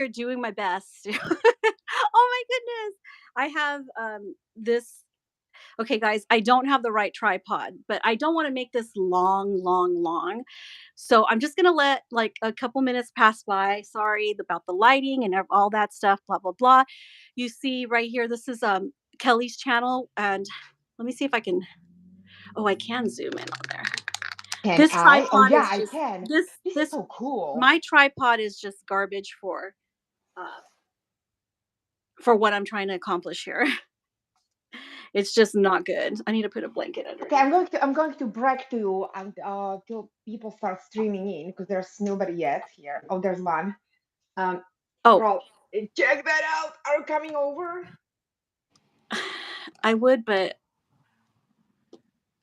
doing my best. Oh my goodness. I have this okay guys, I don't have the right tripod, but I don't want to make this long. So I'm just going to let like a couple minutes pass by. Sorry about the lighting and all that stuff, blah blah blah. You see right here, this is Kellie's channel, and let me see if I can. Oh, I can zoom in on there. Can This I? Oh tripod yeah, is I just can. this This is this so cool. my tripod is just garbage uh for what I'm trying to accomplish here. It's just not good. I need to put a blanket Okay, underneath. I'm going to break to you and till people start streaming in because there's nobody yet here. Oh, there's one. Um, Oh, well, check that out. Are you coming over? I would, but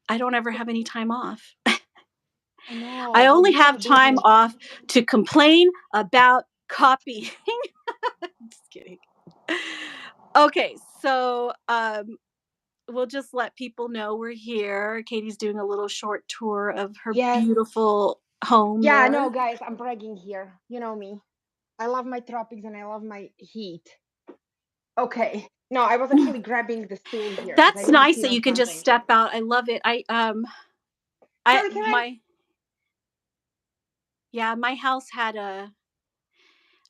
I don't ever have any time off. I know, I but only you are have time busy. off to complain about copying. Just kidding. Okay, so we'll just let people know we're here. Katie's doing a little short tour of her Yes. beautiful home Yeah, there. no, guys, I'm bragging here. You know me. I love my tropics and I love my heat. Okay. No, I was actually grabbing the stool here because I That's need to nice sit that on you can just something. step out. I love it. I Kelly, can I? my yeah, my house had a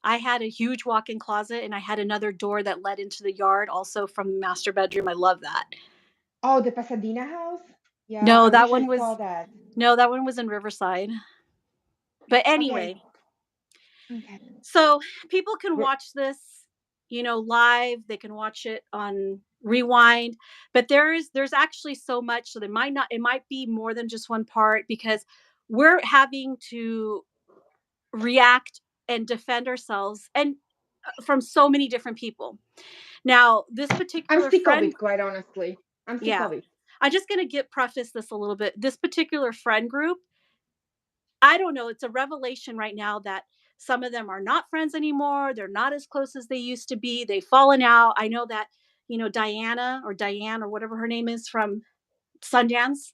I had a huge walk-in closet, and I had another door that led into the yard also from the master bedroom. I love that. Oh, the Pasadena house? Yeah, No, I that wish I one saw was that. no, that one was in Riverside. But Okay. anyway, Okay. so people can We're- watch this, live. They can watch it on rewind. But there's actually so much, so it might be more than just one part because we're having to react and defend ourselves and from so many different people. Now, this I'm particular sick of friend, it, quite honestly. I'm sick yeah, of it. I'm just going to get preface this a little bit. This particular friend group, I don't know, it's a revelation right now that some of them are not friends anymore. They're not as close as they used to be. They've fallen out. I know that, Diana or Diane or whatever her name is from Sundance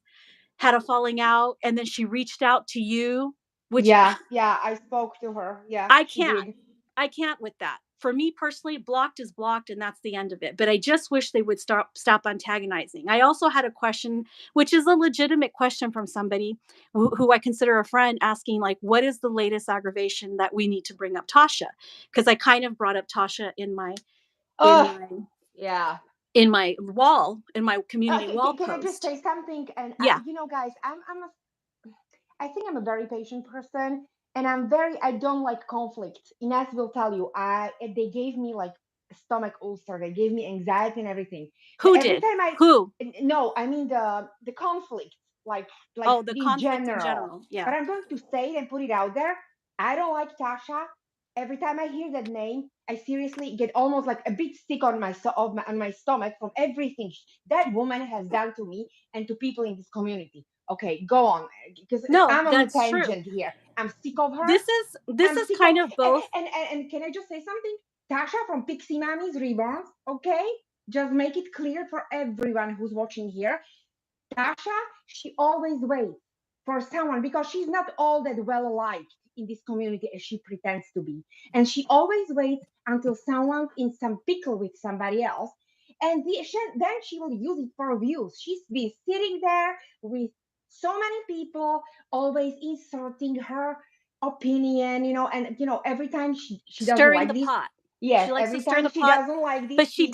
had a falling out, and then she reached out to you, which Yeah, yeah, I spoke to her. Yeah, I she can't. did. I can't with that. For me personally, blocked is blocked and that's the end of it. But I just wish they would stop antagonizing. I also had a question, which is a legitimate question from somebody who I consider a friend, asking like, what is the latest aggravation that we need to bring up Tasha? Because I kind of brought up Tasha in Oh, my yeah. in my community wall Can I just post. say something? And Yeah. guys, I think I'm a very patient person, and I don't like conflict. Ines will tell you, they gave me like a stomach ulcer, they gave me anxiety and everything. Who Every did? time Who? no, I mean the conflict, like Oh, the in conflict in general. general. Yeah. But I'm going to say it and put it out there. I don't like Tasha. Every time I hear that name, I seriously get almost like a bit sick on on my stomach from everything that woman has done to me and to people in this community. Okay, go on, because No, I'm on that's true. tangent here. I'm sick of her. This I'm is sick of kind of both. and can I just say something? Tasha from Pixie Mommy's Reborn, okay? Just make it clear for everyone who's watching here. Tasha, she always waits for someone because she's not all that well liked in this community as she pretends to be. And she always waits until someone's in some pickle with somebody else. And then she will use it for views. She's been sitting there with so many people, always inserting her opinion, and every time she doesn't Stirring like the this. pot. She Yes, likes to every stir time the she pot, doesn't like these but people, she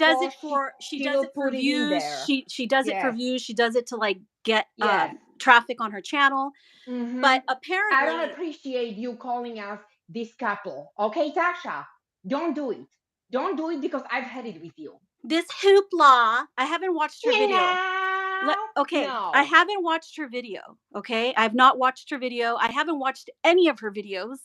she does will it for put it in views. there. She does it for Yes, views. She does it to like get yes. traffic on her channel. Mm-hmm. But I don't apparently, appreciate you calling us this couple. Okay, Tasha, don't do it. Don't do it because I've had it with you. this hoopla. I haven't watched her You video. know? Okay, I No. haven't watched her video. Okay, I've not watched her video. I haven't watched any of her videos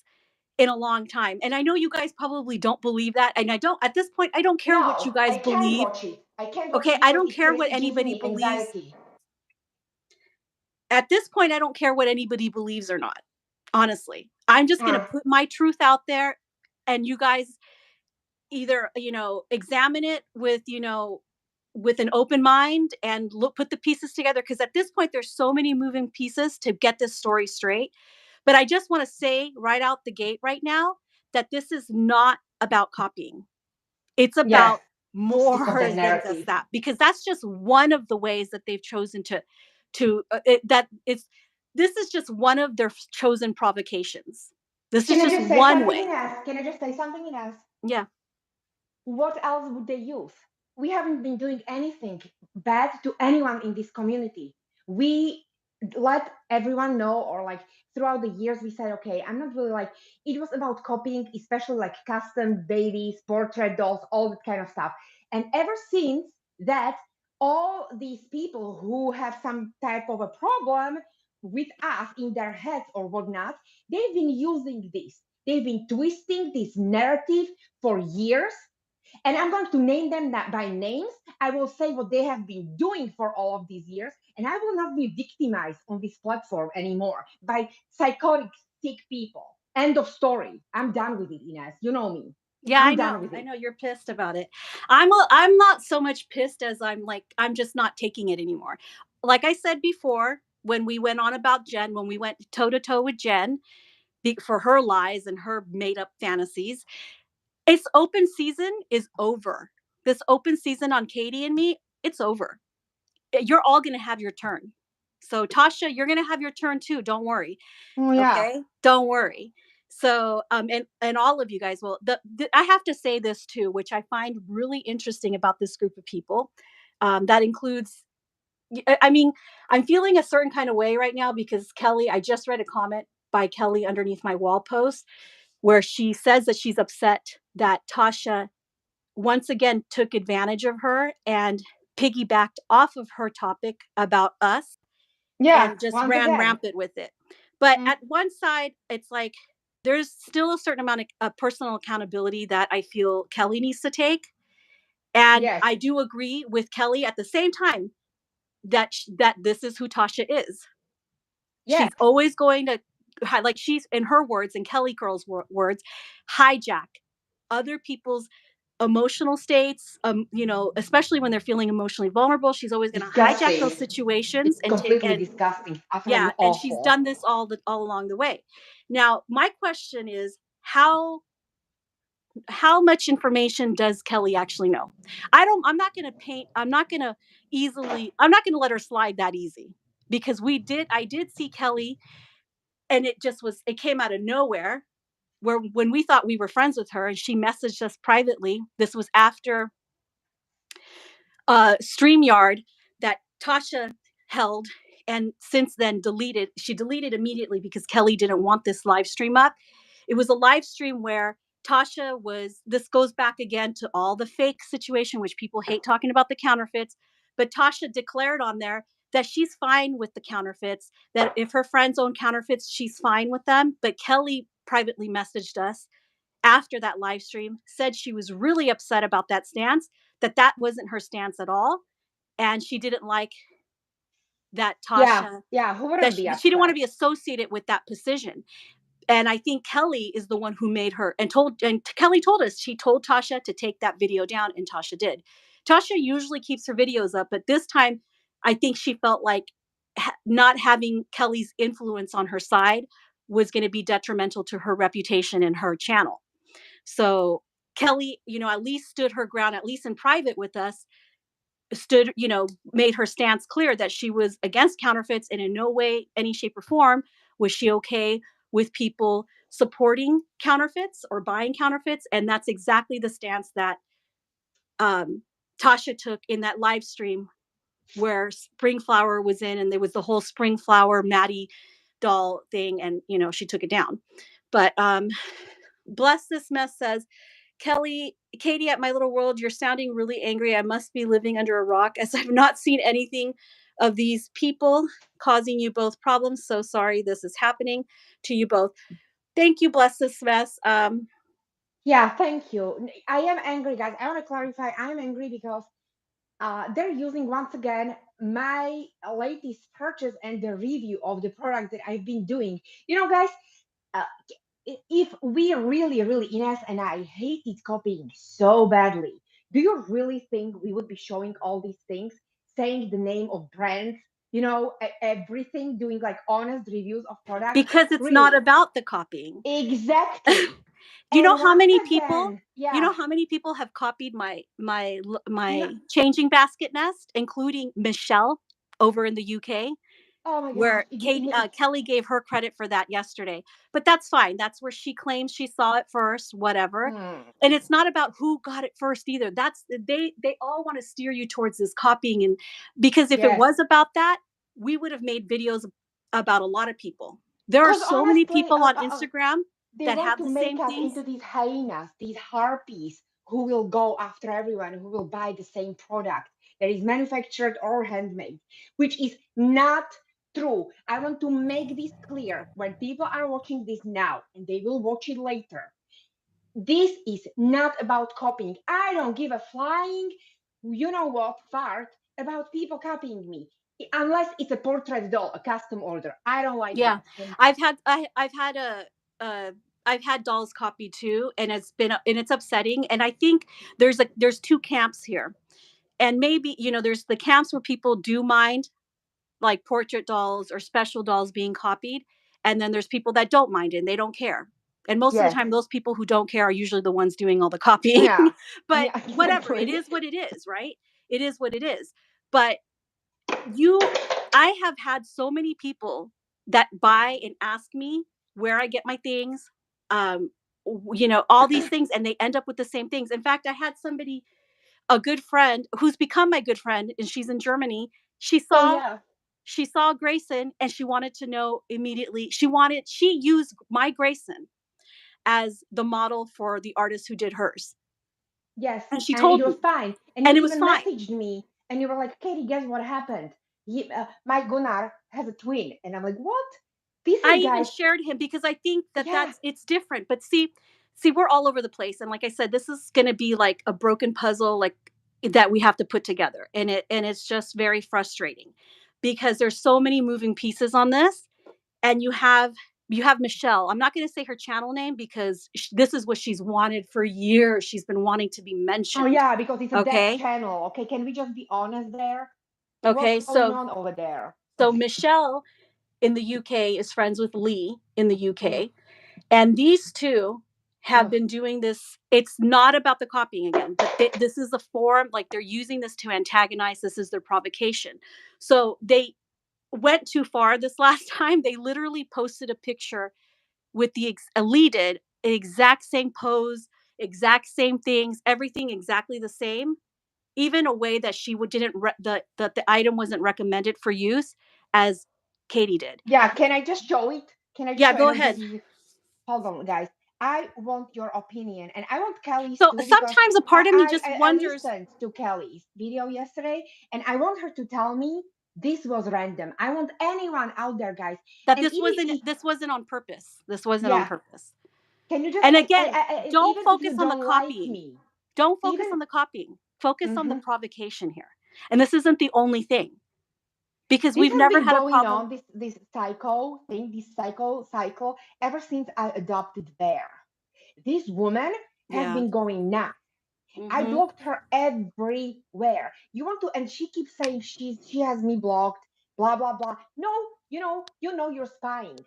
in a long time. And I know you guys probably don't believe that. And I don't, at this point, I don't care what No, you guys I can't believe. watch it. I can't watch Okay, it I because don't care what it gives anybody me believes. anxiety. At this point, I don't care what anybody believes or not. Honestly, I'm just going to Uh, put my truth out there, and you guys either, examine it with, with an open mind and put the pieces together. Cause at this point, there's so many moving pieces to get this story straight. But I just want to say right out the gate right now that this is not about copying. It's Yes, about because the more than just narrative. that, because that's just one of the ways that they've chosen that it's this is just one of their chosen provocations. This is Can I just just say one something way. in us? Can I just say something in us? Yeah. What else would they use? We haven't been doing anything bad to anyone in this community. We let everyone know, or like throughout the years, we said, okay, I'm not really like, it was about copying, especially like custom babies, portrait dolls, all that kind of stuff. And ever since that, all these people who have some type of a problem with us in their heads or whatnot, they've been using this. They've been twisting this narrative for years, and I'm going to name them by names. I will say what they have been doing for all of these years, and I will not be victimized on this platform anymore by psychotic, sick people. End of story. I'm done with it, Ines. You know me. Yeah, I'm I done know. with I it. know you're pissed about it. I'm not so much pissed as I'm just not taking it anymore. Like I said before, when we went on about Jen, when we went toe to toe with Jen for her lies and her made up fantasies, it's open season is over. This open season on Katie and me, it's over. You're all going to have your turn. So Tasha, you're going to have your turn too. Don't worry. Oh yeah. Okay, don't worry. So and all of you guys will I have to say this too, which I find really interesting about this group of people. That includes, I mean, I'm feeling a certain kind of way right now because Kelly, I just read a comment by Kelly underneath my wall post where she says that she's upset that Tasha once again took advantage of her and piggybacked off of her topic about us Yeah. and just Once ran again. rampant with it. But Mm, at one side, it's like there's still a certain amount of personal accountability that I feel Kelly needs to take. And yes. I do agree with Kelly at the same time that this is who Tasha is. Yes. She's always going to, like she's in her words and Kelly Curl's words, hijack other people's emotional states, especially when they're feeling emotionally vulnerable. She's always going to hijack Disgusting. those situations It's and take completely and disgusting. Utterly yeah, and she's awful. done this all along the way. Now, my question is how much information does Kelly actually know? I'm not going to let her slide that easy because I did see Kelly and it came out of nowhere where when we thought we were friends with her and she messaged us privately. This was after StreamYard that Tasha held and since then deleted. She deleted immediately because Kelly didn't want this live stream up. It was a live stream where this goes back again to all the fake situation, which people hate talking about the counterfeits. But Tasha declared on there that she's fine with the counterfeits, that if her friends own counterfeits, she's fine with them. But Kelly privately messaged us after that live stream, said she was really upset about that stance, that wasn't her stance at all. And she didn't like that Yeah. Tasha, Yeah. Who that wouldn't be she didn't want to upset? be associated with that position. And I think Kelly is the one who made her and Kelly told us she told Tasha to take that video down and Tasha did. Tasha usually keeps her videos up, but this time I think she felt like not having Kelly's influence on her side was going to be detrimental to her reputation and her channel. So Kelly, at least stood her ground, at least in private with us, made her stance clear that she was against counterfeits and in no way, any shape or form was she okay with people supporting counterfeits or buying counterfeits. And that's exactly the stance that um, Tasha took in that live stream where Spring Flower was in and there was the whole Spring Flower Maddie doll thing. And, she took it down. But Bless This Mess says, Katie at My Little World, you're sounding really angry. I must be living under a rock as I've not seen anything of these people causing you both problems. So sorry this is happening to you both. Thank you, Bless This Mess. Yeah, thank you. I am angry, guys. I want to clarify. I'm angry because they're using once again my latest purchase and the review of the product that I've been doing. Guys, uh, if we really, really, Ines and I hated copying so badly, do you really think we would be showing all these things, saying the name of brands, everything, doing like honest reviews of products? Because it's not Really? about the copying. Exactly. You know And how once many people again, you yeah. know how many people have copied No, my changing basket nest, including Michelle over in the UK, oh my gosh. where Kelly gave her credit for that yesterday. But that's fine. That's where she claims she saw it first, whatever. Hmm. And it's not about who got it first either. That's they all want to steer you towards this copying, and because if it Yes. was about that, we would have made videos about a lot of people. There are Because so many honestly, people on Instagram they that want have to the make same us things. into these hyenas, these harpies who will go after everyone who will buy the same product that is manufactured or handmade, which is not true. I want to make this clear when people are watching this now and they will watch it later. This is not about copying. I don't give a flying, you know what, fart about people copying me. Unless it's a portrait doll, a custom order. I don't like Yeah, that. And I've had uh I've had dolls copied too, and it's upsetting. And I think there's two camps here, and maybe there's the camps where people do mind like portrait dolls or special dolls being copied, and then there's people that don't mind it and they don't care. And most of the yes, time, those people who don't care are usually the ones doing all the copying. yeah, But yeah, whatever, it exactly. is what it is, right? It is what it is. But you I have had so many people that buy and ask me where I get my things, all these things, and they end up with the same things. In fact, I had somebody, a good friend who's become my good friend, and she's in Germany. She Oh saw yeah, she saw Grayson, and she wanted to know immediately. She used my Grayson as the model for the artist who did hers. yes, And she and it told was me, fine. And you and it was even fine. messaged me, and you were like, "Katie, guess what happened? My Gunnar has a twin," and I'm like, "What? This I is even guys, shared him because I think that yeah, it's different. But see, we're all over the place, and like I said, this is going to be like a broken puzzle, like that we have to put together, and it's just very frustrating because there's so many moving pieces on this, and you have Michelle. I'm not going to say her channel name because this is what she's wanted for years. She's been wanting to be oh mentioned. yeah, because it's a dead Okay, channel. Okay, can we just be honest there? What's okay, going so on over there?" Michelle in the UK is friends with Lee in the Mm, UK. And these two have ugh. been doing this. It's not about the copying again, but this is a form, like they're using this to antagonize. This is their provocation. So they went too far this last time. They literally posted a picture with Lee did exact same pose, exact same things, everything exactly the same. Even a way that she didn't the item wasn't recommended for use as Katie did. Yeah, can I just show it? Can I just Yeah, show it? go And this ahead. is, hold on, guys. I want your opinion, and I want Kelly's So too, because sometimes a part of me just I wonders listened to Kelly's video yesterday, and I want her to tell me this was random. I want anyone out there, guys, that and even if, this wasn't on purpose. This wasn't on yeah, purpose. can you just, And again, don't even if focus you on the don't like copying. me, Don't focus even, on the copying. Focus on the mhm. provocation here. And this isn't the only thing because This we've has never been had a going problem. on, this psycho thing, this psycho cycle, ever since I adopted Bear. This woman has Yeah. been going nuts. I Mhm. blocked her everywhere. You want to, and she keeps saying she has me blocked, blah blah blah. No, you know you're spying.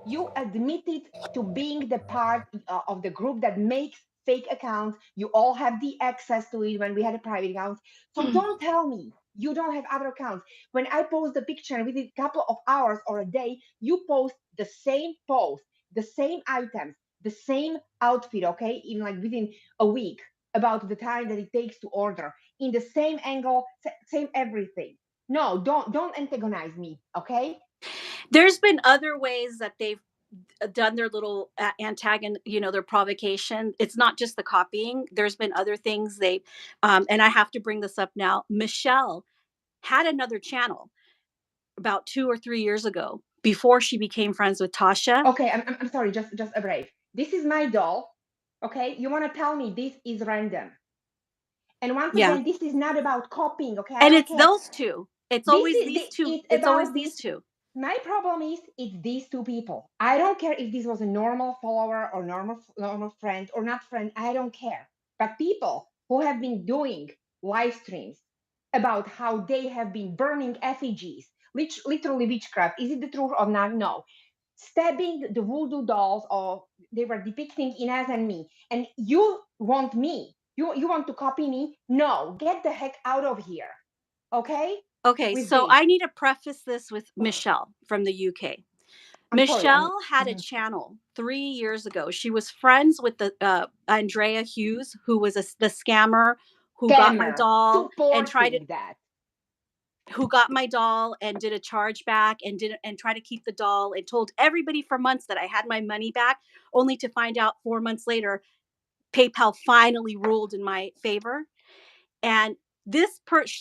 You admitted to being the part of the group that makes fake accounts. You all have the access to it when we had a private account. So don't tell me you don't have other accounts. When I post the picture and within a couple of hours or a day, you post the same post, the same items, the same outfit, okay, in like within a week, about the time that it takes to order, in the same angle, same everything. No, don't antagonize me, okay? There's been other ways that they've done their little antagon, their provocation. It's not just the copying. There's been other things and I have to bring this up now. Michelle had another channel about 2 or 3 years ago before she became friends with Tasha. Okay, I'm sorry, just a break. This is my doll. Okay, you want to tell me this is random? And once Yeah. again, this is not about copying. Okay, I And don't it's care. those two. It's This always is these two. it's It's always about these this. two. My problem is it's these two people. I don't care if this was a normal follower or normal friend or not friend. I don't care. But people who have been doing live streams about how they have been burning effigies, literally witchcraft. Is it the truth or not? No. stabbing the voodoo dolls, or they were depicting Inez and me, and you want me, you want to copy me? No, get the heck out of here, okay? Okay, With so this, I need to preface this with Michelle from the UK. I'm sorry, Michelle had a mhm. channel 3 years ago. She was friends with the Andrea Hughes, who was the scammer who got my Scammer doll and tried to supporting that. who got my doll and did a chargeback and did and tried to keep the doll and told everybody for months that I had my money back, only to find out 4 months later PayPal finally ruled in my favor. And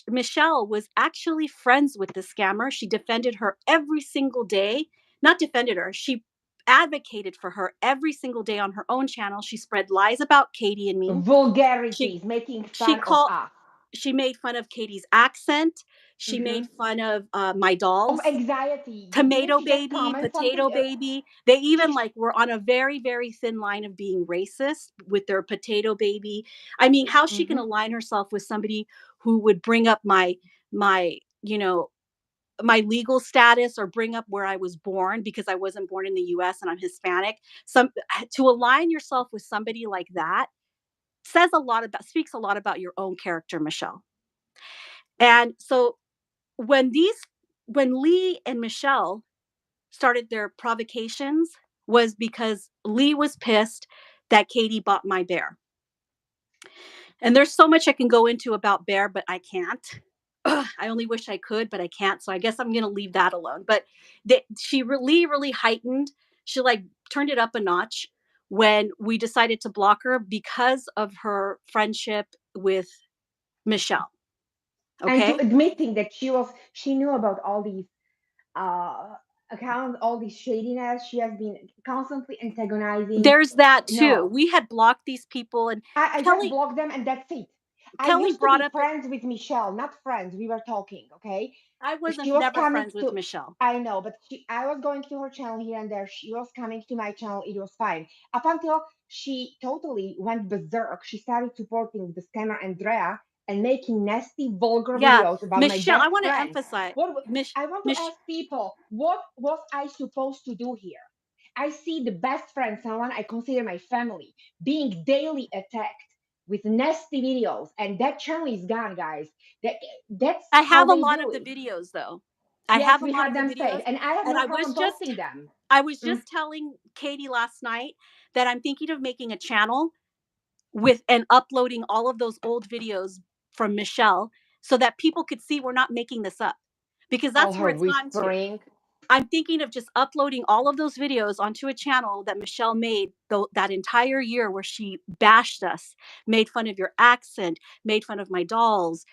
Michelle was actually friends with the scammer. She defended her every single day. Not defended her. She advocated for her every single day on her own channel. She spread lies about Katie and me. She Vulgarities, making she fun of called us, she made fun of Katie's accent. She made hmm fun of my of dolls. anxiety. Didn't Tomato she just baby, comment something? potato baby. They even She, like were on a very, very thin line of being racist with their potato baby. I mean, how she can hmm align herself with somebody who would bring up my, my legal status or bring up where I was born because I wasn't born in the US and I'm Hispanic. Some To align yourself with somebody like that speaks a lot about your own character, Michelle. And so when these when Lee and Michelle started their provocations was because Lee was pissed that Katie bought my bear. And there's so much I can go into about bear, but I can't. Ugh, I only wish I could, but I can't. So I guess I'm going to leave that alone. But she really, really heightened. She like turned it up a notch when we decided to block her because of her friendship with Michelle. and to Okay. admitting that she knew about all these uh accounts, all this shadiness. She has been constantly antagonizing. There's that too. No, We had blocked these people, and I just Kellie blocked them and that's it. I Kellie used to brought be up it. friends with Michelle, not friends. We were talking, okay? I She wasn't was never coming friends with to, Michelle. I know, but I was going to her channel here and there. She was coming to my channel. It was fine. Up until she totally went berserk. She started supporting the scammer Andrea and making nasty, vulgar Yeah, videos about my Michelle. I best want to friend. emphasize, I want to Mich. ask people, what was I supposed to do here? I see the best friend, someone I consider my family, being daily attacked with nasty videos, and that channel is gone, guys. That that's I how have a they lot do of the it. videos though. I Yes, have a we lot have of the them videos, saved, and I have and no problem posting them. I was Mm. just telling Katie last night that I'm thinking of making a channel with and uploading all of those old videos from Michelle so that people could see we're not making this up because All that's where her it's gone to. whispering. I'm thinking of just uploading all of those videos onto a channel that Michelle made that entire year where she bashed us, made fun of your accent, made fun of my dolls,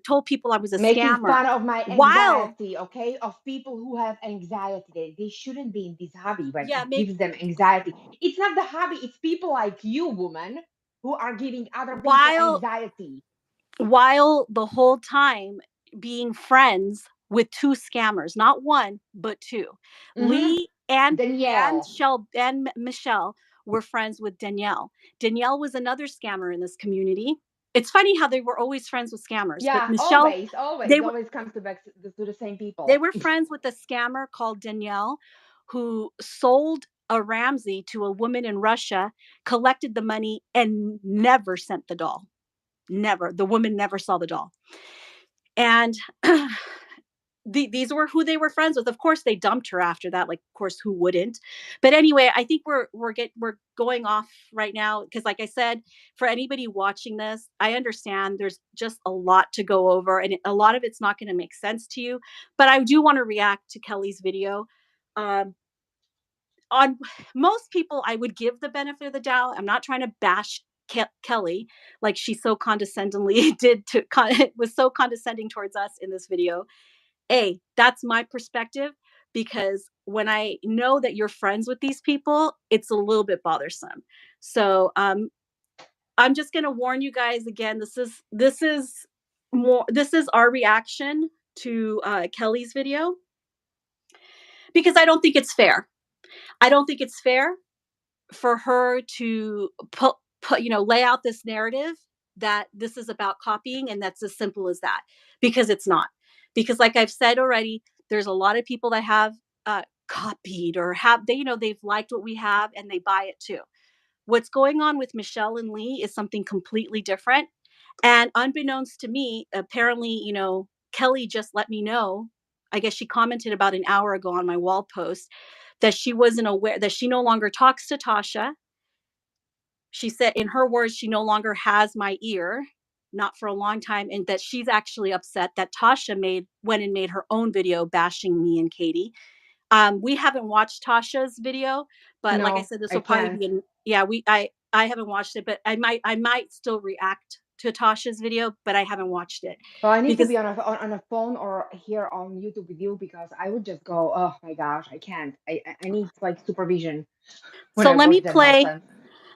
told people I was a Making scammer. fun of my While, anxiety, okay? Of people who have anxiety. They shouldn't be in this hobby when yeah, it gives them anxiety. It's not the hobby, it's people like you, woman, who are giving other people while anxiety. the whole time being friends with two scammers, not one, but two. Hmm. Lee and Danielle. Michelle were friends with Danielle. Danielle was another scammer in this community. It's funny how they were always friends with scammers, but Yeah, Michelle, always, they always, were always comes to back to the same they people. were friends with a scammer called Danielle who sold a Ramsey to a woman in Russia, collected the money and never sent the doll. Never. The woman never saw the doll. And these were who they were friends with. Of course, they dumped her after that. Like, of course, who wouldn't? But anyway, I think we're going off right now because, like I said, for anybody watching this, I understand there's just a lot to go over, and a lot of it's not going to make sense to you. But I do want to react to Kellie's video. Um, on most people, I would give the benefit of the doubt. I'm not trying to bash Kellie like she so condescendingly was so condescending towards us in this video. That's my perspective because when I know that you're friends with these people, it's a little bit bothersome. So I'm just gonna warn you guys again. This is our reaction to Kellie's video because I don't think it's fair. I don't think it's fair for her to lay out this narrative that this is about copying and that's as simple as that because it's not. Because like I've said already, there's a lot of people that have copied or have they, they've liked what we have and they buy it too. What's going on with Michelle and Lee is something completely different. And unbeknownst to me, apparently, Kellie just let me know. I guess she commented about an hour ago on my wall post that she wasn't aware that she no longer talks to Tasha. She said, in her words, she no longer has my ear, not for a long time, and that she's actually upset that Tasha went and made her own video bashing me and Katie. We haven't watched Tasha's video, but like I No, said, this I will probably can't. be in yeah, I haven't watched it, but I might still react to Tasha's video, but I haven't watched it Well, I need to because be on a phone or here on YouTube with you because I would just go, oh my gosh, I can't. I need like supervision when so I watch that nonsense.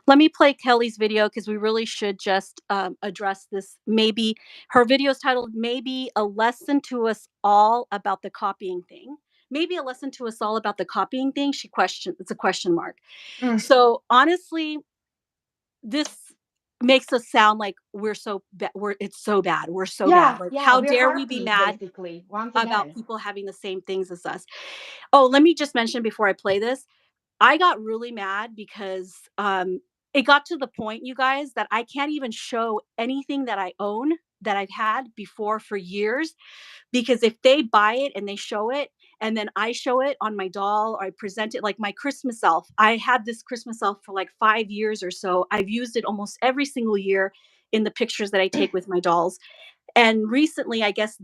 let me play Kelly's video because we really should just address this. Maybe her video is titled "Maybe a Lesson to Us All About the Copying Thing." Maybe a lesson to us all about the copying thing. She questioned. It's a question mark. Mm. So honestly, this makes us sound like we're it's so bad. We're so bad. Yeah, Like yeah, how we're dare we be harpies mad basically, once about again. people having the same things as us? Oh, let me just mention before I play this. I got really mad because it got to the point, you guys, that I can't even show anything that I own that I've had before for years because if they buy it and they show it and then I show it on my doll or I present it like my Christmas elf. I had this Christmas elf for like 5 years or so. I've used it almost every single year in the pictures that I take with my dolls. And recently, I guess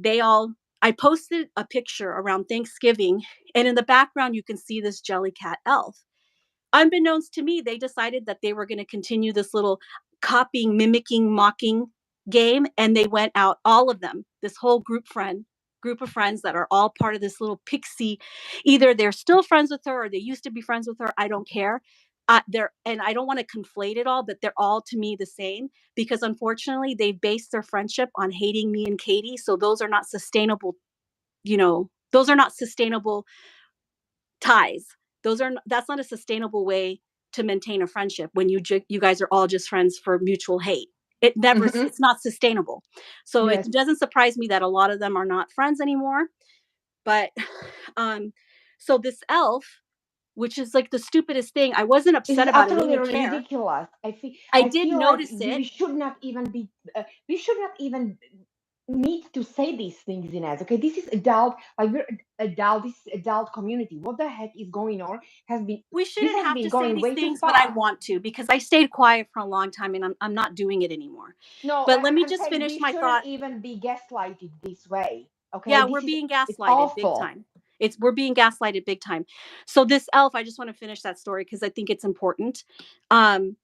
I posted a picture around Thanksgiving and in the background you can see this Jellycat elf. Unbeknownst to me, they decided that they were going to continue this little copying, mimicking, mocking game. And they went out, all of them, this whole group of friends that are all part of this little pixie. Either they're still friends with her or they used to be friends with her. I don't care. And I don't want to conflate it all, but they're all to me the same because unfortunately they've based their friendship on hating me and Katie. So those are not sustainable, those are not sustainable ties. That's not a sustainable way to maintain a friendship when you guys are all just friends for mutual hate. Hmm. It's not sustainable. So it Yes. doesn't surprise me that a lot of them are not friends anymore. But um so this elf, which is like the stupidest thing, I wasn't This upset is about it. I didn't utterly even care. ridiculous. I I did feel like notice it. we should not even be we should not even need to say these things in us. Okay, this is adult, like we're adult, this is adult community. What the heck is going on? Has been We This shouldn't has have been to say going these way too things, but I far. want to because I stayed quiet for a long time and I'm not doing it anymore. No, But let me I'm just saying finish we my shouldn't thought. even be gaslighted this way. Okay, Yeah, we're this is being it's gaslighted big awful. time. We're being gaslighted big time. So this elf, I just want to finish that story because I think it's important. Um,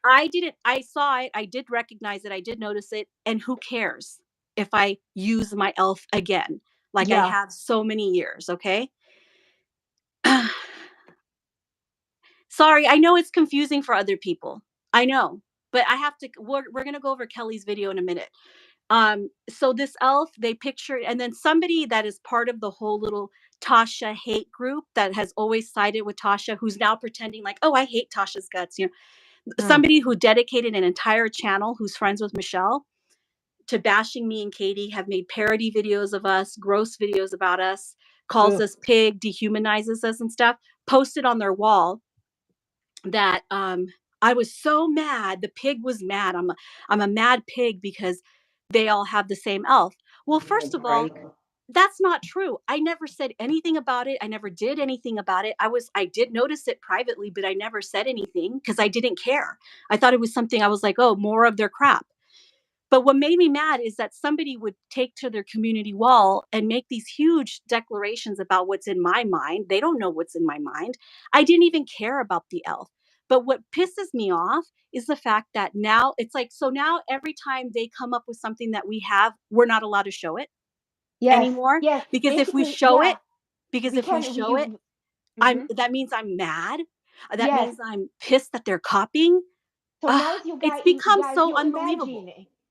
I saw it, I did recognize it, I did notice it, and who cares if I use my elf again, like I Yeah. have so many years, okay? Sorry, I know it's confusing for other people. I know, but we're gonna go over Kelly's video in a minute. So this elf, they pictured, and then somebody that is part of the whole little Tasha hate group that has always sided with Tasha, who's now pretending like, oh, I hate Tasha's guts. Mm. Somebody who dedicated an entire channel who's friends with Michelle to bashing me and Katie, have made parody videos of us, gross videos about us, calls Ugh. us pig, dehumanizes us and stuff, posted on their wall that I was so mad. The pig was mad. I'm a mad pig because they all have the same elf. Well, Give me a first of all, break. that's not true. I never said anything about it. I never did anything about it. I did notice it privately, but I never said anything because I didn't care. I thought it was something I was like, oh, more of their crap. But what made me mad is that somebody would take to their community wall and make these huge declarations about what's in my mind. They don't know what's in my mind. I didn't even care about the elf. But what pisses me off is the fact that now it's like, so now every time they come up with something that we have, we're not allowed to show it Yes, anymore. yes. Because if we Basically, show it, yeah. because We if we can. We show it, you. Hmm. that means I'm mad. That Yes. means I'm pissed that they're copying. So Ugh, now you it's guys, become guys, so you unbelievable.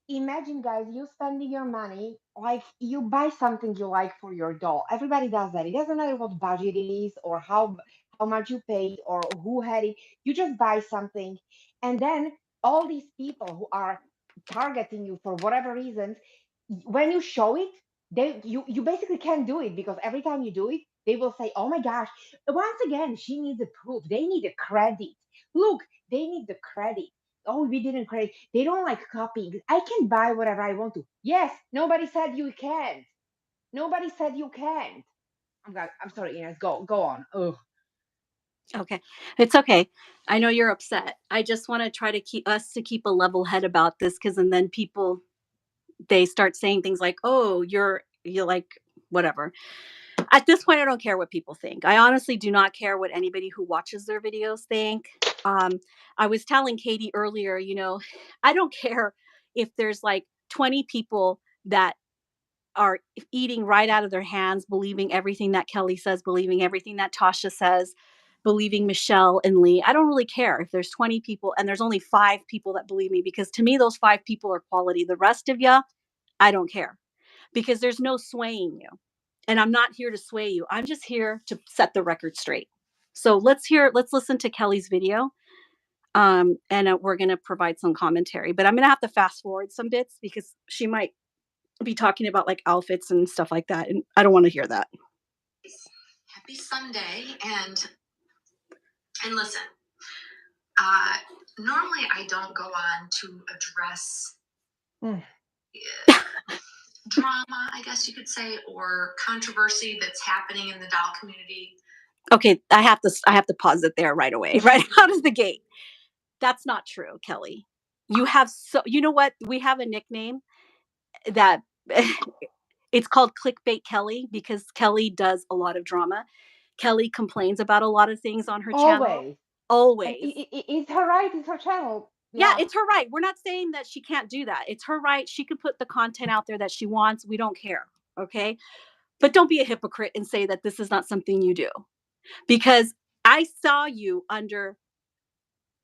imagine, guys, you spending your money like you buy something you like for your doll. Everybody does that. It doesn't matter what budget it is or how much you paid or who had it. You just buy something, and then all these people who are targeting you for whatever reasons, when you show it, you basically can't do it because every time you do it. They will say, "Oh my gosh!" Once again, she needs a proof. They need a credit. Look, they need the credit. Oh, we didn't credit. They don't like copying. I can buy whatever I want to. Yes, nobody said you can't. Nobody said you can't. I'm sorry, Ines. Go on. Oh, Okay. It's okay. I know you're upset. I just want to try to keep a level head about this, cuz and then people, they start saying things like, "Oh, you're like whatever." At this point, I don't care what people think. I honestly do not care what anybody who watches their videos think. Um, I was telling Katie earlier, I don't care if there's like 20 people that are eating right out of their hands, believing everything that Kellie says, believing everything that Tasha says, believing Michelle and Lee. I don't really care if there's 20 people and there's only 5 people that believe me, because to me, those 5 people are quality. The rest of you, I don't care, because there's no swaying you. And I'm not here to sway you. I'm just here to set the record straight. So let's listen to Kellie's video. And we're going to provide some commentary, but I'm going to have to fast forward some bits because she might be talking about like outfits and stuff like that. And I don't want to hear that. Happy Sunday. And listen, uh, normally I don't go on to address drama, I guess you could say, or controversy that's happening in the doll community. Okay, I have to pause it there right away, right out of the gate. That's not true, Kellie. You know what? We have a nickname that it's called Clickbait Kellie, because Kellie does a lot of drama. Kellie complains about a lot of things on her channel. always. And Always. it's her right. It's her channel. Yeah, Yeah. it's her right. We're not saying that she can't do that. It's her right. She can put the content out there that she wants. We don't care. Okay. But don't be a hypocrite and say that this is not something you do, because I saw you under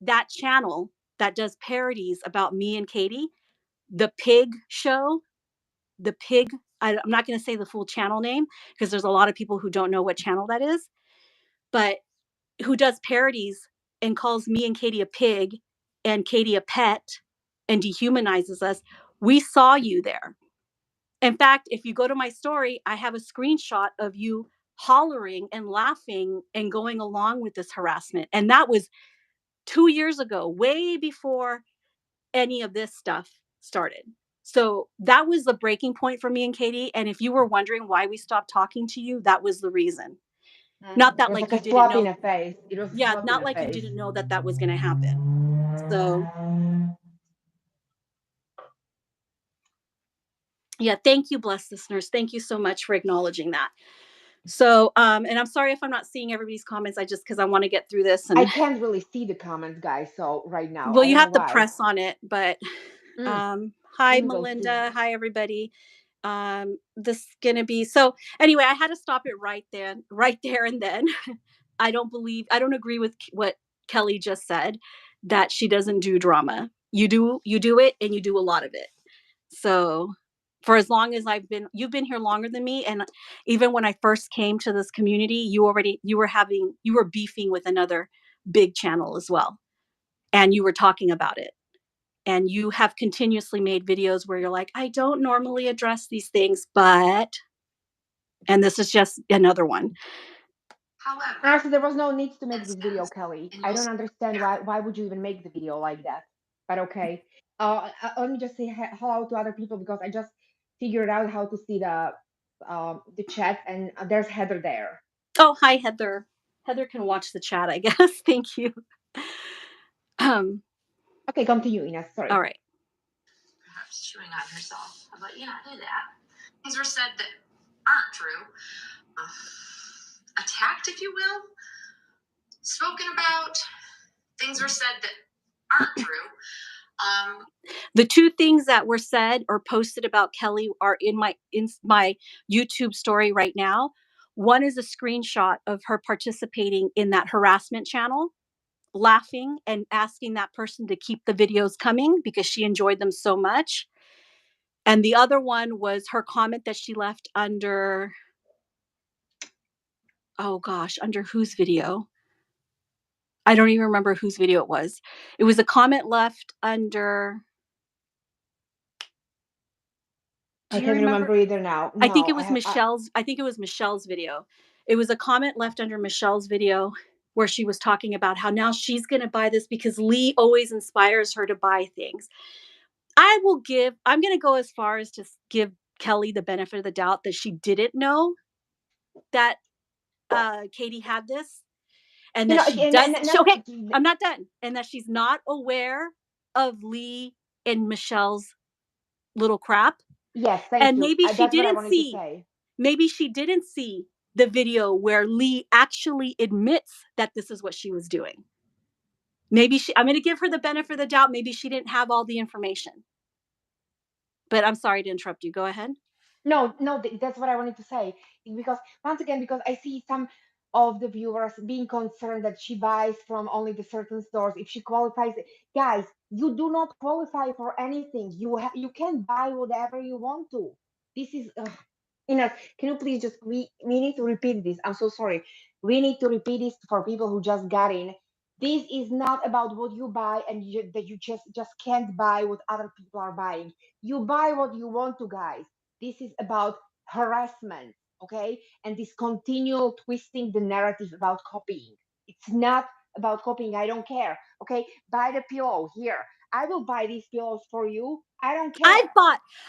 that channel that does parodies about me and Katie, the pig show, the pig. I'm not going to say the full channel name because there's a lot of people who don't know what channel that is, but who does parodies and calls me and Katie a pig and Katie a pet and dehumanizes us. We saw you there. In fact, if you go to my story, I have a screenshot of you hollering and laughing and going along with this harassment. And that was 2 years ago, way before any of this stuff started. So that was the breaking point for me and Katie. And if you were wondering why we stopped talking to you, that was the reason. Not It that was like like you a didn't slap in know. the face. It was a Yeah, slap in not the like you face. didn't know that that was going to happen. So, yeah, thank you, blessed listeners. Thank you so much for acknowledging that. So, and I'm sorry if I'm not seeing everybody's comments. I just, because I want to get through this. I And can't really see the comments, guys. So right now, well, I you don't know have to why. press on it. But Mm, hi, let me go see. Melinda. Hi, everybody. This is gonna be so. Anyway, I had to stop it right there and then. I don't agree with what Kellie just said, that she doesn't do drama. You do it, and you do a lot of it. So for as long as you've been here longer than me. And even when I first came to this community, you were beefing with another big channel as well. And you were talking about it. And you have continuously made videos where you're like, I don't normally address these things, but, and this is just another one. However, Actually, there was no need to make this video, instance, Kellie. and I you'll don't see understand there. why would you even make the video like that? But okay. Let me just say hello to other people because I just figured out how to see the chat, and there's Heather there. Oh, hi, Heather. Heather can watch the chat, I guess. Thank you. Um, Okay, come to you, Ines. all Sorry. right. Perhaps chewing on herself. But yeah, I did that. Things were said that aren't true. Attacked, if you will. Spoken about. Things were said that aren't true. The two things that were said or posted about Kellie are in my YouTube story right now. One is a screenshot of her participating in that harassment channel, laughing and asking that person to keep the videos coming because she enjoyed them so much. And the other one was her comment that she left under, oh gosh, under whose video? I don't even remember whose video it was. It was a comment left under, I do you can't remember? remember either now. I think No, it was Michelle's video. It was a comment left under Michelle's video where she was talking about how now she's going to buy this because Lee always inspires her to buy things. I'm going to go as far as to give Kellie the benefit of the doubt that she didn't know that Katie had this, and that she does. Okay, I'm not done. And that she's not aware of Lee and Michelle's little crap. Yes, thank and you. maybe she That's what I didn't wanted see. to say. Maybe she didn't see the video where Lee actually admits that this is what she was doing. Maybe I'm going to give her the benefit of the doubt. Maybe she didn't have all the information. But I'm sorry to interrupt you. Go ahead. No, that's what I wanted to say. Because once again, because I see some of the viewers being concerned that she buys from only the certain stores. If she qualifies, guys, you do not qualify for anything. You can buy whatever you want to. This is Ines, can you please just we need to repeat this. I'm so sorry. We need to repeat this for people who just got in. This is not about what you buy and that you just can't buy what other people are buying. You buy what you want to, guys. This is about harassment, okay? And this continual twisting the narrative about copying. It's not about copying. I don't care. Okay, buy the pillow here. I will buy these pillows for you. I don't care.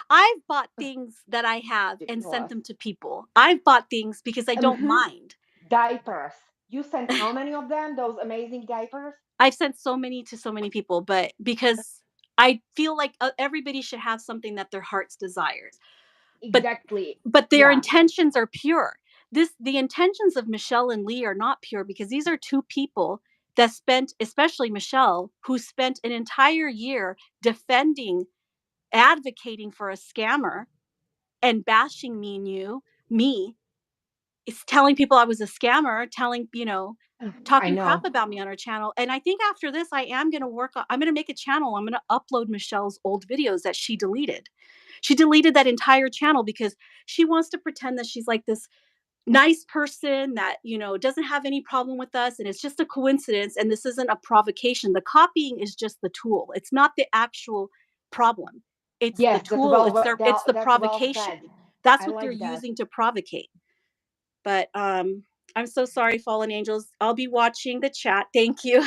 I've bought things that I have and sent them to people. I've bought things because I don't mind. Diapers. You sent how many of them? Those amazing diapers? I've sent so many to so many people, but because I feel like everybody should have something that their hearts desires. Exactly. But their intentions are pure. The intentions of Michelle and Lee are not pure because these are two people that spent, especially Michelle, who spent an entire year defending, advocating for a scammer and bashing me, is telling people I was a scammer, talking crap about me on her channel. And I think after this, I'm going to make a channel. I'm going to upload Michelle's old videos that she deleted. She deleted that entire channel because she wants to pretend that she's like this nice person that, doesn't have any problem with us. And it's just a coincidence. And this isn't a provocation. The copying is just the tool. It's not the actual problem. It's the tool. It's the provocation. That's what they're using to provocate. But I'm so sorry, fallen angels. I'll be watching the chat. Thank you.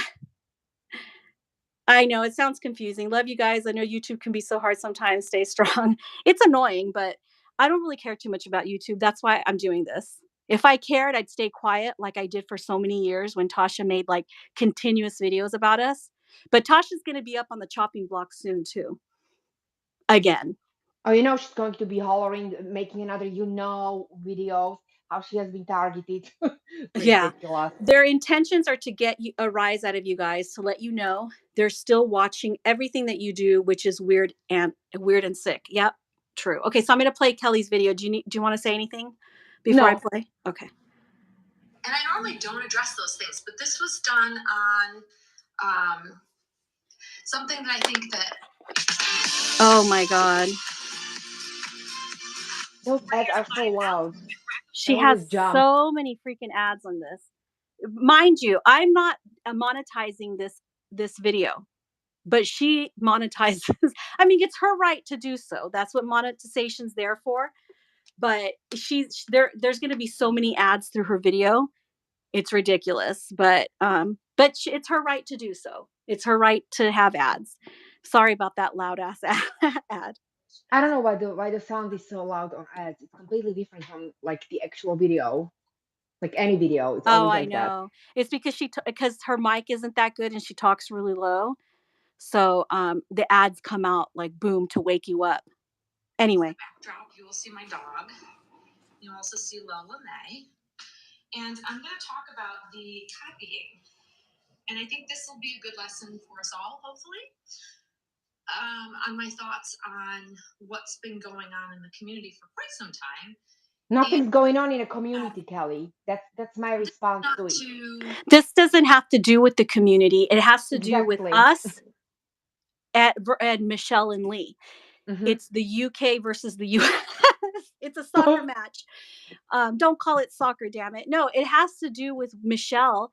I know it sounds confusing. Love you guys. I know YouTube can be so hard sometimes. Stay strong. It's annoying, but I don't really care too much about YouTube. That's why I'm doing this. If I cared, I'd stay quiet like I did for so many years when Tasha made like continuous videos about us. But Tasha's going to be up on the chopping block soon too. Again. Oh, she's going to be hollering, making another videos, how she has been targeted. Ridiculous. Yeah. Their intentions are to get a rise out of you guys, to let you know they're still watching everything that you do, which is weird and sick. Yep. True. Okay. So I'm going to play Kellie's video. Do you want to say anything before I play? Okay. And I normally don't address those things, but this was done on something that I think that. Oh my God. Those ads are so loud. She has so many freaking ads on this. Mind you, I'm not monetizing this video, but she monetizes. I mean, it's her right to do so. That's what monetization's there for. But there's going to be so many ads through her video. It's ridiculous, but it's her right to do so. It's her right to have ads. Sorry about that loud ass ad. I don't know why the sound is so loud on ads. It's completely different from like the actual video, like any video. It's always like that. Oh, I know. It's because because her mic isn't that good and she talks really low. So the ads come out like boom to wake you up. Anyway. Backdrop, you will see my dog. You'll also see Lola May. And I'm going to talk about the copying. And I think this will be a good lesson for us all, hopefully. On my thoughts on what's been going on in the community for quite some time. Nothing's going on in a community, Kellie. That's my response to it. This doesn't have to do with the community. It has to do with us and Michelle and Lee. Mm-hmm. It's the UK versus the US. It's a soccer match. Don't call it soccer, damn it. No, it has to do with Michelle.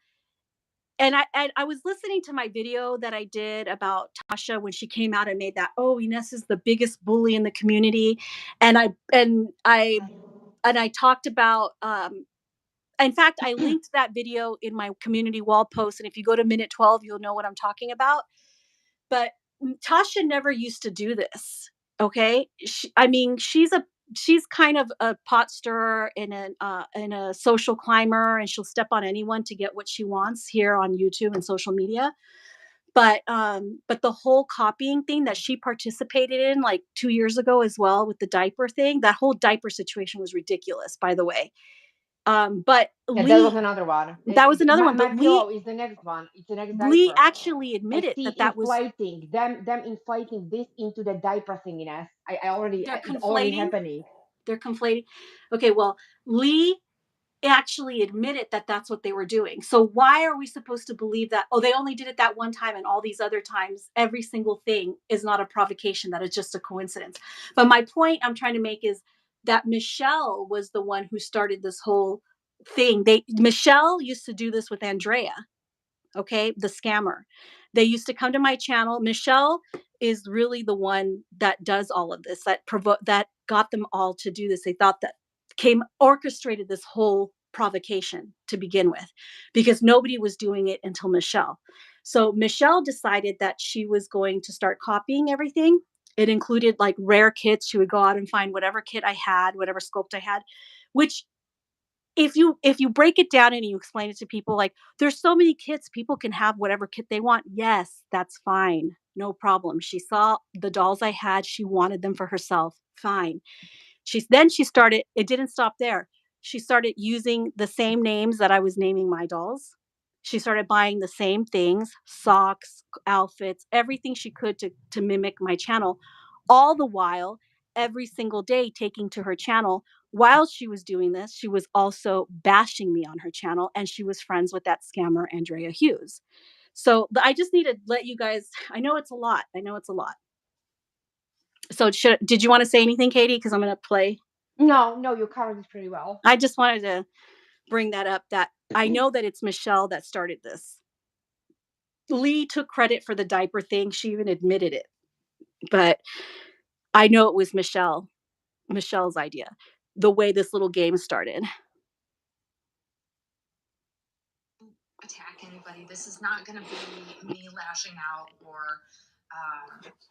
And I was listening to my video that I did about Tasha when she came out and made that, Ines is the biggest bully in the community. And I talked about In fact, I linked that video in my community wall post, and if you go to minute 12, you'll know what I'm talking about. But Tasha never used to do this. Okay, I mean, she's kind of a pot stirrer and a social climber, and she'll step on anyone to get what she wants here on YouTube and social media. But the whole copying thing that she participated in like 2 years ago as well with the diaper thing, that whole diaper situation was ridiculous, by the way. But Yeah, that Lee, was another one. that was another My, one. my But Lee pillow is the next one. It's the next Lee diaper. actually I admitted see that it that was inflating them inflating this into the diaper thinginess. they're It's already conflating. happening. They're conflating. Okay, well, Lee actually admitted that that's what they were doing. So why are we supposed to believe that, oh, they only did it that one time and all these other times, every single thing is not a provocation, that is just a coincidence? But my point I'm trying to make is that Michelle was the one who started this whole thing. Michelle used to do this with Andrea. Okay, the scammer. They used to come to my channel. Michelle is really the one that does all of this, that got them all to do this. They thought that orchestrated this whole provocation to begin with, because nobody was doing it until Michelle. So Michelle decided that she was going to start copying everything. It included like rare kits. She would go out and find whatever kit I had, whatever sculpt I had, which if you break it down and you explain it to people, like, there's so many kits, people can have whatever kit they want. Yes, that's fine, no problem. She saw the dolls I had, she wanted them for herself, fine. She started, it didn't stop there. She started using the same names that I was naming my dolls. She started buying the same things, socks, outfits, everything she could to mimic my channel. All the while, every single day taking to her channel. While she was doing this, she was also bashing me on her channel, and she was friends with that scammer Andrea Hughes. So I just need to let you guys, I know it's a lot. I know it's a lot. So did you want to say anything, Katie? Because I'm going to play. No, you covered it pretty well. I just wanted to bring that up, that I know that it's Michelle that started this. Lee took credit for the diaper thing. She even admitted it. But I know it was Michelle's idea, the way this little game started. Attack anybody. This is not going to be me lashing out or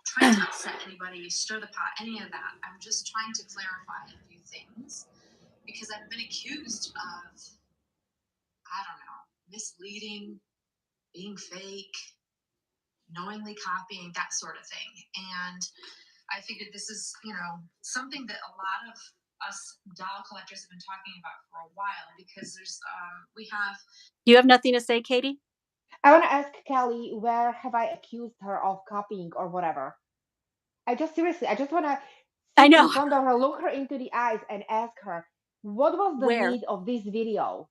trying to upset anybody, stir the pot, any of that. I'm just trying to clarify a few things because I've been accused of, I don't know, misleading, being fake, knowingly copying, that sort of thing. And I figured this is, something that a lot of us doll collectors have been talking about for a while, because You have nothing to say, Katie? I want to ask Kellie, where have I accused her of copying or whatever? I just want to I sit in know. front of her, look her into the eyes, and ask her, what was the Where? need of this video?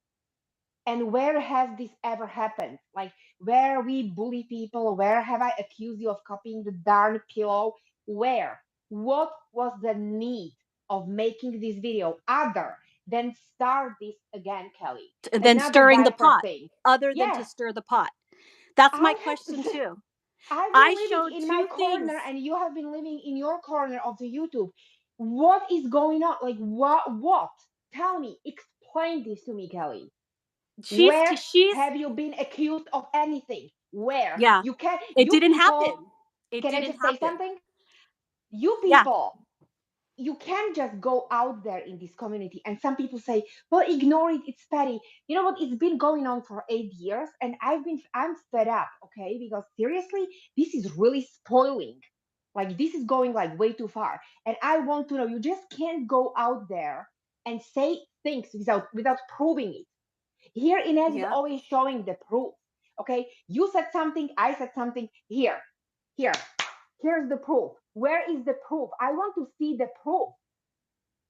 And where has this ever happened? Like, where we bully people? Where have I accused you of copying the darn pillow? Where? What was the need of making this video other than start this again, Kellie? And then Another stirring the diaper pot, thing. other than to Yeah, stir the pot. That's my I question have. too. I've I been living showed in my two things. corner and you have been living in your corner of the YouTube. What is going on? Like, what? Tell me, explain this to me, Kellie. She's Where she's have you been accused of anything? Where? Yeah. You can, It you didn't people, happen. It can I didn't just say happen. something? You Yeah. people, you can't just go out there in this community, and some people say, well, ignore it, it's petty. You know what, it's been going on for 8 years, and I'm fed up, okay, because seriously, this is really spoiling. Like, this is going like way too far, and I want to know, you just can't go out there and say things without proving it. Here Inez is Yeah. always showing the proof. Okay, you said something, I said something. Here, here's the proof. Where is the proof? I want to see the proof.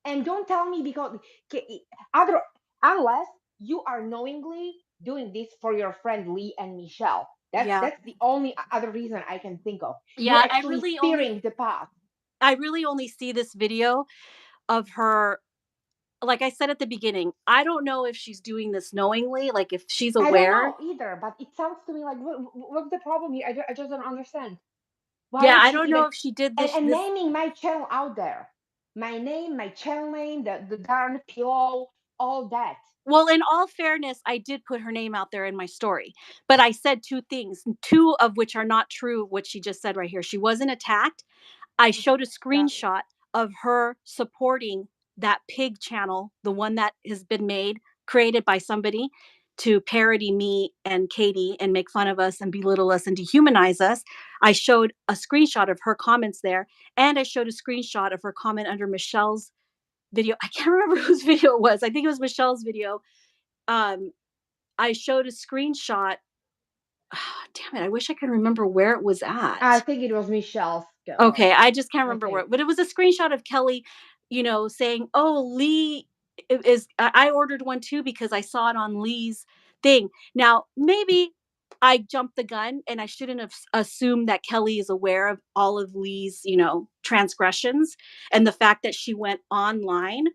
And don't tell me because other unless you are knowingly doing this for your friend Lee and Michelle. Yeah. That's the only other reason I can think of. You're Yeah. actually steering the path. I really only see this video of her. Like I said at the beginning, I don't know if she's doing this knowingly, like if she's I don't aware. know either, but it sounds to me like what's the problem here? I just don't understand. Why Yeah, is I she don't even know if she did and this. naming my channel out there? My name, my channel name, the darn pillow, all that. Well, in all fairness, I did put her name out there in my story, but I said two things, two of which are not true, what she just said right here. She wasn't attacked. I showed a Yeah. screenshot of her supporting that pig channel, the one that has been made, created by somebody to parody me and Katie and make fun of us and belittle us and dehumanize us. I showed a screenshot of her comments there, and I showed a screenshot of her comment under Michelle's video. I can't remember whose video it was. I think it was Michelle's video. um, I showed a screenshot. Damn it, I wish I could remember where it was I at. think it was Michelle's. Okay, I just can't I remember where, think. but it was a screenshot of Kellie, saying, "Oh, Lee is." I ordered one too because I saw it on Lee's thing. Now, maybe I jumped the gun, and I shouldn't have assumed that Kellie is aware of all of Lee's, transgressions, and the fact that she went online.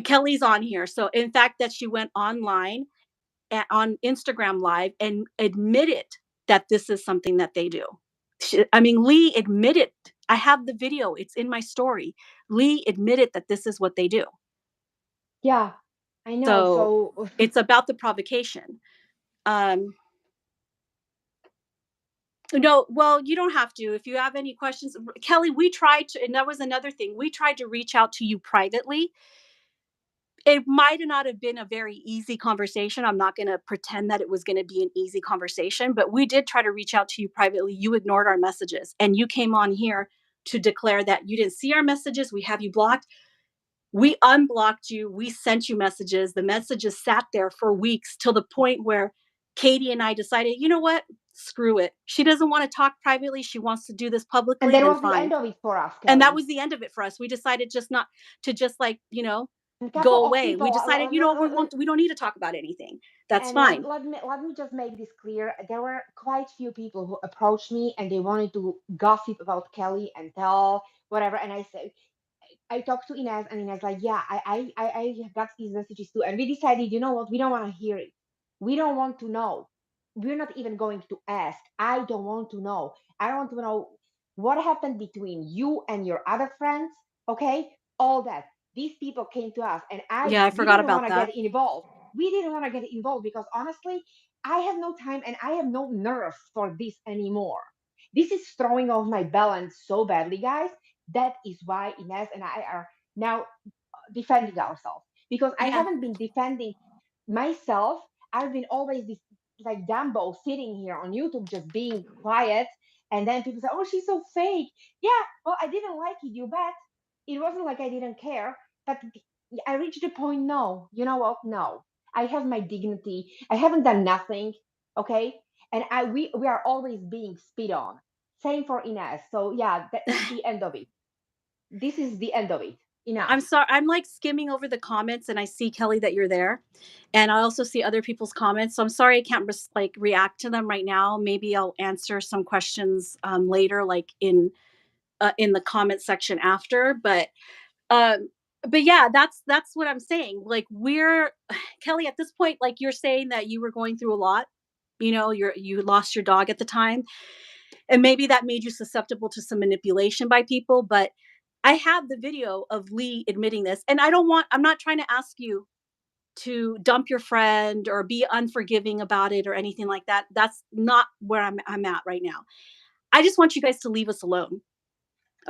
Kellie's on here, so in fact that she went online on Instagram Live and admitted that this is something that they do. I mean, Lee admitted. I have the video. It's in my story. Lee admitted that this is what they do. Yeah, I know. So So it's about the provocation. Um, no, well, you don't have to. If you have any questions, Kellie, we tried to, and that was another thing. We tried to reach out to you privately. It might not have been a very easy conversation. I'm not going to pretend that it was going to be an easy conversation, but we did try to reach out to you privately. You ignored our messages and you came on here to declare that you didn't see our messages. We have you blocked. We unblocked you. We sent you messages. The messages sat there for weeks till the point where Katie and I decided, you know what? Screw it. She doesn't want to talk privately. She wants to do this and publicly, that then was the fine. end of it for us, And that Kellie. was the end of it for us. We decided just not to just A couple go of away. We people. decided, we don't need to talk about anything. That's And fine. let me just make this clear. There were quite few people who approached me and they wanted to gossip about Kellie and tell whatever. And I said, I talked to Inez, and Inez like, yeah, I got these messages too, and we decided, you know what, we don't want to hear it. We don't want to know. We're not even going to ask. I don't want to know. I don't want to know what happened between you and your other friends. Okay, all that. These people came to us, and Yeah, I we forgot didn't want about to that. get involved. We didn't want to get involved because honestly, I have no time and I have no nerves for this anymore. This is throwing off my balance so badly, guys. That is why Inez and I are now defending ourselves, because I Yeah. haven't been defending myself. I've been always this like Dumbo sitting here on YouTube just being quiet, and then people say, "Oh, she's so fake." Yeah, well, I didn't like it. You bet. It wasn't like I didn't care, but I reached the point. No, you know what? No, I have my dignity. I haven't done nothing. Okay, and we are always being spit on. Same for Inez. So yeah, that's the end of it. This is the end of it. I'm Enough. sorry. I'm like skimming over the comments and I see Kellie that you're there. And I also see other people's comments. So I'm sorry I can't react to them right now. Maybe I'll answer some questions later, like in the comment section after. Um but yeah, that's what I'm saying. Like we're Kellie, at this point, like you're saying that you were going through a lot. You lost your dog at the time. And maybe that made you susceptible to some manipulation by people, but I have the video of Lee admitting this. And I'm not trying to ask you to dump your friend or be unforgiving about it or anything like that. That's not where I'm at right now. I just want you guys to leave us alone.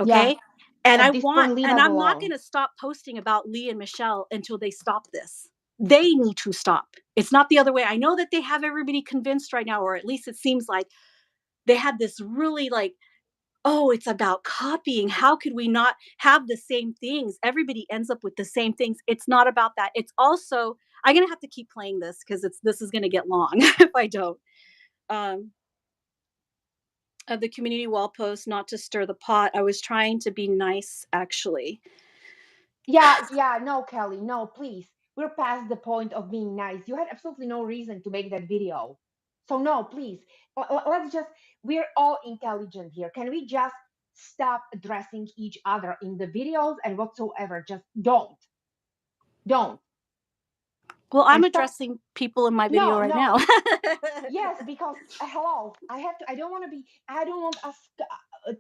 Yeah. Okay? And At this point, leave us I'm not alone. going to stop posting about Lee and Michelle until they stop this. They need to stop. It's not the other way. I know that they have everybody convinced right now, or at least it seems like they had this really like, oh, it's about copying. How could we not have the same things? Everybody ends up with the same things. It's not about that. It's also, I'm gonna have to keep playing this because this is gonna get long if I don't. Um, of the community wall post, not to stir the pot. I was trying to be nice, actually. Yeah, yeah, no, Kellie, no, please. We're past the point of being nice. You had absolutely no reason to make that video. So, no, please. Let's just, we're all intelligent here. Can we just stop addressing each other in the videos and whatsoever? Just don't. Don't. Well, And I'm stop. addressing people in my video No, right no. now. Yes, because hello, I don't want to be. I don't want us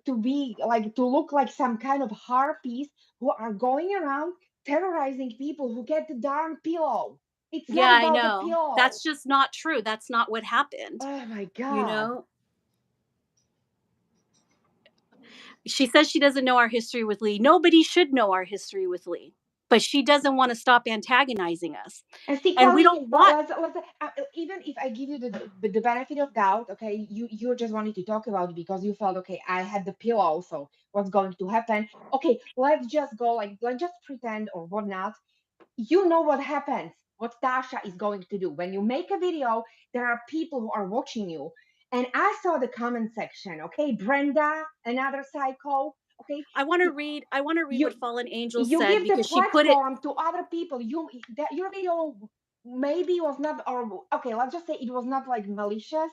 to be like to look like some kind of harpies who are going around terrorizing people who get the darn pillow. It's Yeah, not I about the know. pillow. That's just not true. That's not what happened. Oh my You God. know? She says she doesn't know our history with Lee. Nobody should know our history with Lee. But she doesn't want to stop antagonizing us. And see, And we Kellie, don't want even if I give you the benefit of doubt, okay, you just wanted to talk about it because you felt, okay, I had the pillow, so what's going to happen? Okay, let's just go, like, let's just pretend or whatnot. You know what happens, what Tasha is going to do. When you make a video, there are people who are watching you. And I saw the comment section, okay? Brenda, another psycho, okay? I want to read You what Fallen Angel you said give the because she put it. platform to other people. Your video maybe was not, or okay, let's just say it was not like malicious,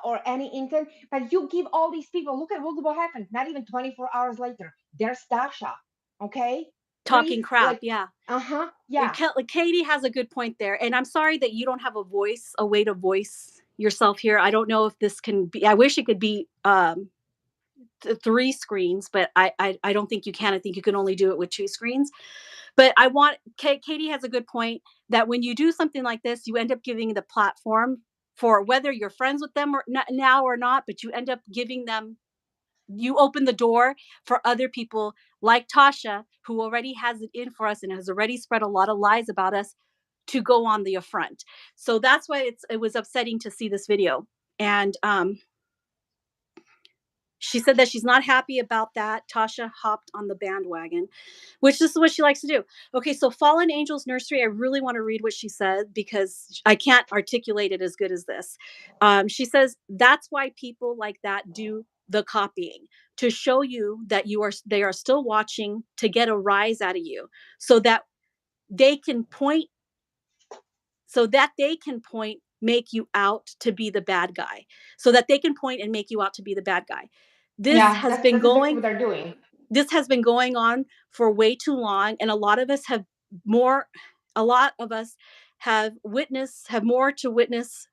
or any intent, but you give all these people, look what happened. Not even 24 hours later, there's Tasha, okay? Please, Talking crap, like, yeah. yeah. Katie has a good point there, and I'm sorry that you don't have a way to voice yourself here. I don't know if this can be. I wish it could be 3 screens, but I don't think you can. I think you can only do it with 2 screens. But Katie has a good point that when you do something like this, you end up giving the platform for whether you're friends with them or not now or not, but you end up giving them. You open the door for other people like Tasha, who already has it in for us and has already spread a lot of lies about us, to go on the affront. So that's why it was upsetting to see this video. And she said that she's not happy about that. Tasha hopped on the bandwagon, which this is what she likes to do. Okay, so Fallen Angels Nursery, I really want to read what she said because I can't articulate it as good as this. She says that's why people like that do the copying, to show you that they are still watching, to get a rise out of you, so that they can point make you out to be the bad guy, so that they can point and make you out to be the bad guy. Yeah, that's exactly what they're doing. This has been going on for way too long, and a lot of us have more to witness,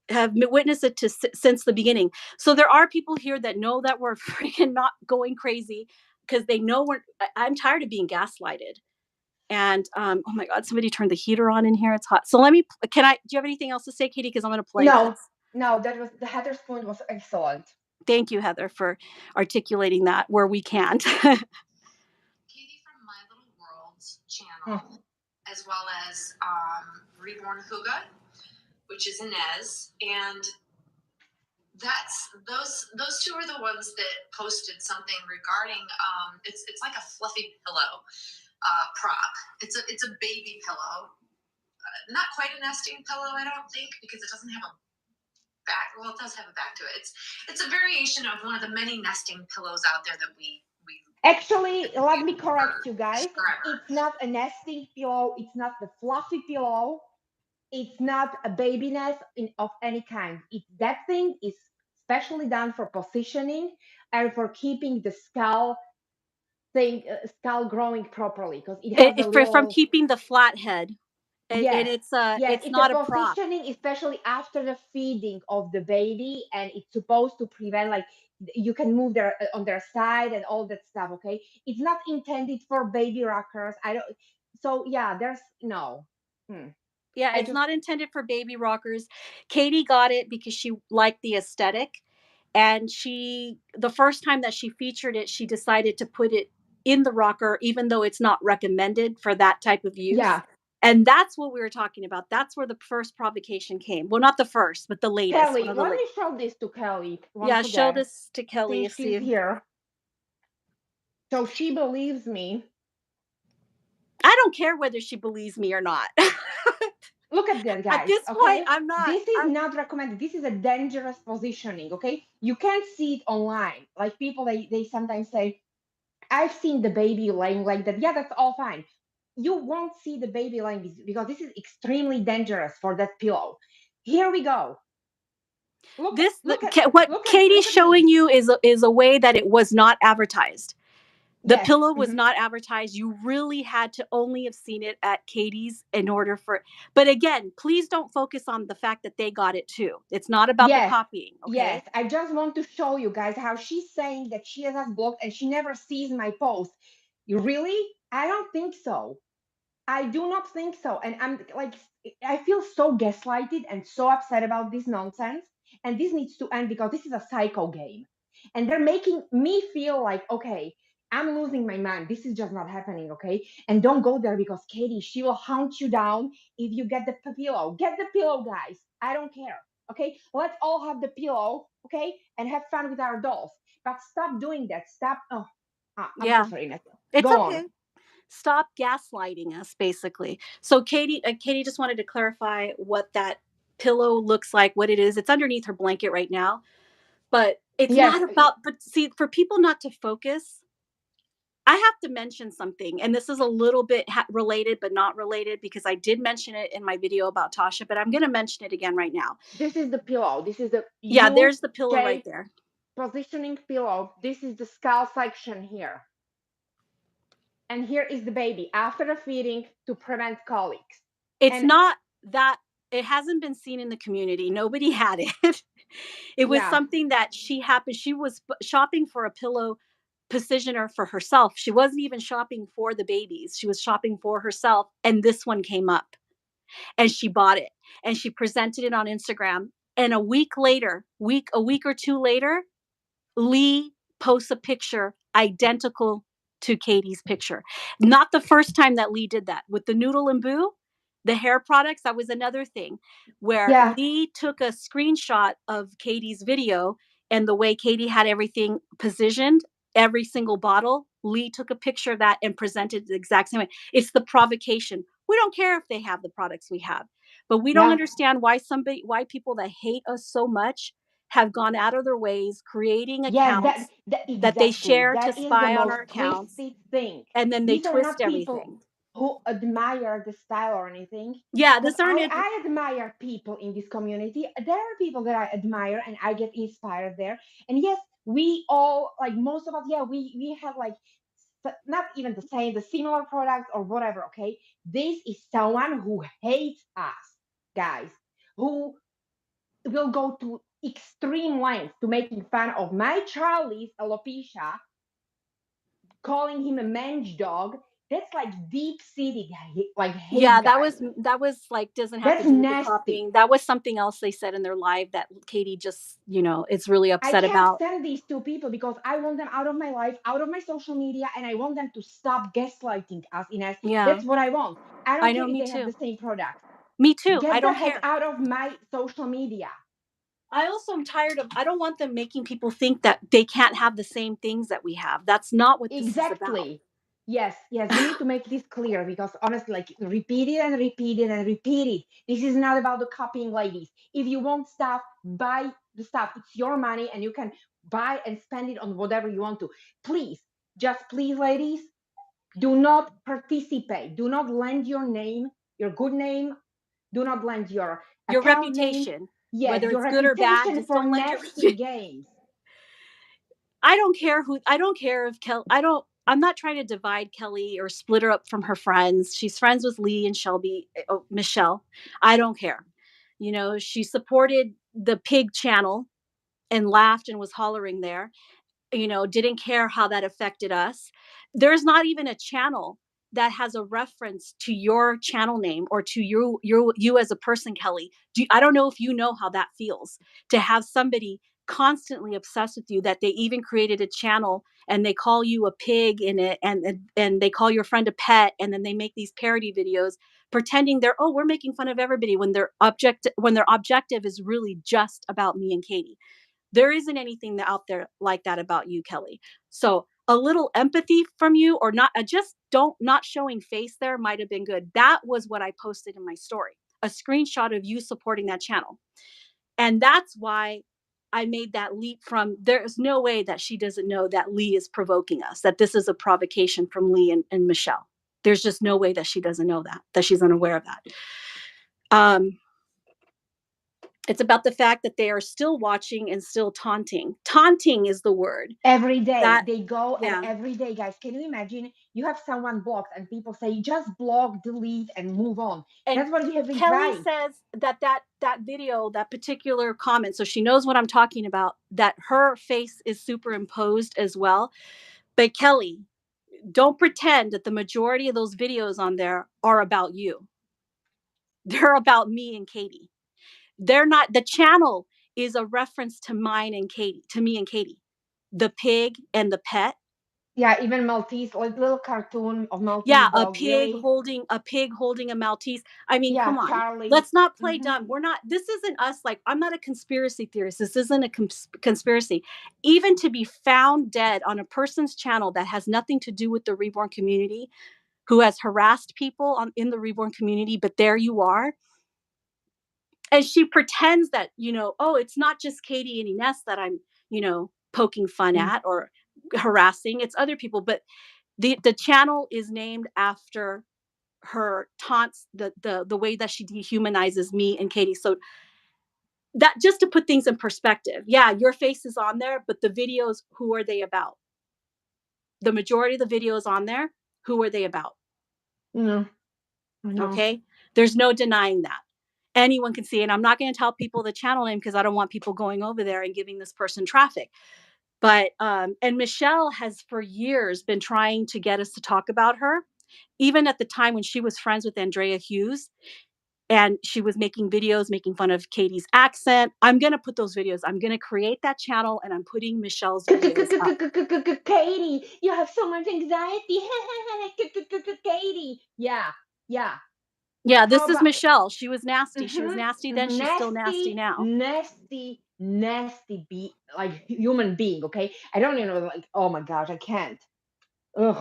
have witnessed it since the beginning. So there are people here that know that we're freaking not going crazy because they know I'm tired of being gaslighted. And oh my God, somebody turned the heater on in here. It's hot. So do you have anything else to say, Katie? Because I'm going to play this. No, the Heather's point was excellent. Thank you, Heather, for articulating that where we can't. Katie from My Little World's channel, as well as Reborn Huga, which is Inez, and those two are the ones that posted something regarding it's like a fluffy pillow prop. It's a baby pillow, not quite a nesting pillow, I don't think, because it doesn't have a back. Well, it does have a back to it. It's a variation of one of the many nesting pillows out there that we actually, let me correct you guys. It's not a nesting pillow. It's not the fluffy pillow. It's not a baby nest of any kind. That thing is specially done for positioning and for keeping the skull growing properly, because it has from keeping the flat head. And it's not a prop. Positioning, especially after the feeding of the baby, and it's supposed to prevent, like, you can move on their side and all that stuff. Okay, it's not intended for baby rockers. I don't. So yeah, there's no. Yeah, it's not intended for baby rockers. Katie got it because she liked the aesthetic, and the first time that she featured it, she decided to put it in the rocker, even though it's not recommended for that type of use. Yeah. And that's what we were talking about. That's where the first provocation came. Well, not the first, but the latest. Kellie, let me show this to Kellie. Yeah, show this to Kellie. She's here. So she believes me. I don't care whether she believes me or not. Look at that, guys. At this point, I'm not. This is not recommended. This is a dangerous positioning, okay? You can't see it online. Like, people, they sometimes say, I've seen the baby laying like that. Yeah, that's all fine. You won't see the baby laying because this is extremely dangerous for that pillow. Here we go. What Katie's showing you is a way that it was not advertised. The pillow was not advertised. You really had to only have seen it at Katie's in order for. But again, please don't focus on the fact that they got it too. It's not about the copying. Okay? Yes, I just want to show you guys how she's saying that she has us blocked and she never sees my post. You really? I don't think so. I do not think so. And I'm like, I feel so gaslighted and so upset about this nonsense. And this needs to end because this is a psycho game. And they're making me feel like, okay, I'm losing my mind. This is just not happening, okay? And don't go there because Katie, she will hunt you down if you get the pillow. Get the pillow, guys. I don't care, okay? Let's all have the pillow, okay? And have fun with our dolls. But stop doing that. Stop. Oh, I'm so Yeah, sorry, Nathan. it's Go on. okay. Stop gaslighting us, basically. So Katie just wanted to clarify what that pillow looks like, what it is. It's underneath her blanket right now, but it's Yes, not about. But see, for people not to focus, I have to mention something, and this is a little bit related, but not related because I did mention it in my video about Tasha, but I'm going to mention it again right now. this is the pillow. This is the Yeah, U there's the pillow right shape there. positioning pillow. This is the skull section here. And here is the baby after the feeding to prevent colics. It's And not that it hasn't been seen in the community. Nobody had it. It was yeah, something that she was shopping for a pillow positioner for herself. She wasn't even shopping for the babies. She was shopping for herself and this one came up and she bought it and she presented it on Instagram and a week or two later, Lee posts a picture identical to Katie's picture. Not the first time that Lee did that. With the Noodle and Boo, the hair products, that was another thing where yeah, Lee took a screenshot of Katie's video and the way Katie had everything positioned, every single bottle, Lee took a picture of that and presented the exact same way. It's the provocation. We don't care if they have the products we have, but we don't yeah. understand why people that hate us so much have gone out of their ways creating Yes, accounts that that they exactly. share to That is the spy on most our accounts twisted thing. and then they These are twist not people everything. who admire the style or anything. Yeah, But this aren't I admire people in this community. There are people that I admire and I get inspired there. And yes, we all like most of us, yeah, we have like not even the same, the similar products or whatever. Okay, this is someone who hates us, guys, who will go to extreme lengths to making fun of my Charlie's alopecia, calling him a mange dog. That's like deep seated like hate, yeah, guys. that was like doesn't have to That's do with the nasty. copying. That was something else they said in their live that Katie just, is really I upset can't about. stand these two people because I want them out of my life, out of my social media, and I want them to stop gaslighting us. Ines, Yeah, that's what I want. I I don't care know, if me they have too. the same products. Me too. I Get the don't heck care. out of my social media. I also am tired of I don't want them making people think that they can't have the same things that we have. That's not what this is about. Exactly. Yes, yes, we need to make this clear because honestly, like repeat it and repeat it and repeat it. This is not about the copying, ladies. If you want stuff, buy the stuff. It's your money and you can buy and spend it on whatever you want to. Please, just please, ladies, do not participate. Do not lend your name, your good name. Do not lend your Your account name. reputation, Yes, whether your it's good or bad, reputation just for don't lend your nasty games. I don't care if I'm not trying to divide Kelly or split her up from her friends. She's friends with Lee and Shelby, Michelle. I don't care. She supported the pig channel and laughed and was hollering there, didn't care how that affected us. There's not even a channel that has a reference to your channel name or to you as a person, Kelly. I don't know if you know how that feels to have somebody constantly obsessed with you that they even created a channel and they call you a pig in it and they call your friend a pet and then they make these parody videos pretending we're making fun of everybody when their objective is really just about me and Katie. There isn't anything out there like that about you, Kelly. So a little empathy from you or not, just don't not showing face there might have been good. That was what I posted in my story, a screenshot of you supporting that channel. And that's why I made that leap from there's no way that she doesn't know that Lee is provoking us, that this is a provocation from Lee and Michelle. There's just no way that she doesn't know that she's unaware of that. It's about the fact that they are still watching and still taunting. Taunting is the word. Every day That they go and yeah. every day, guys, can you imagine you have someone blocked and people say just block, delete, and move on. And That's what we have been Kelly trying. says that video, that particular comment, so she knows what I'm talking about, that her face is superimposed as well. But Kelly, don't pretend that the majority of those videos on there are about you. They're about me and Katie. They're not, the channel is a reference to mine and Katie, to me and Katie. The pig and the pet. Yeah, even Maltese, like little cartoon of Yeah, Maltese a dog, pig really. holding a Maltese. I mean, Yeah, come on. Charlie. Let's not play Hmm. dumb. We're not, this isn't us. Like, I'm not a conspiracy theorist. This isn't a conspiracy. Even to be found dead on a person's channel that has nothing to do with the Reborn community, who has harassed people in the Reborn community, but there you are. And she pretends that, oh, it's not just Katie and Ines that I'm, poking fun Mm. at or harassing. It's other people. But the channel is named after her taunts, the way that she dehumanizes me and Katie. So that, just to put things in perspective, yeah, your face is on there, but the videos, who are they about? The majority of the videos on there, who are they about? No, I know. Okay. There's no denying that. Anyone can see it. And I'm not going to tell people the channel name because I don't want people going over there and giving this person traffic. But and Michelle has for years been trying to get us to talk about her, even at the time when she was friends with Andrea Hughes and she was making videos making fun of Katie's accent. I'm going to put those videos. I'm going to create that channel and I'm putting Michelle's videos up. Katie, you have so much anxiety. Katie. Yeah, yeah. Yeah, How this is about Michelle. She was nasty. She was hmm nasty then. hmm She's still nasty nasty, now. nasty, nasty like human being, okay? I don't even know, like, oh my gosh, I can't. Ugh.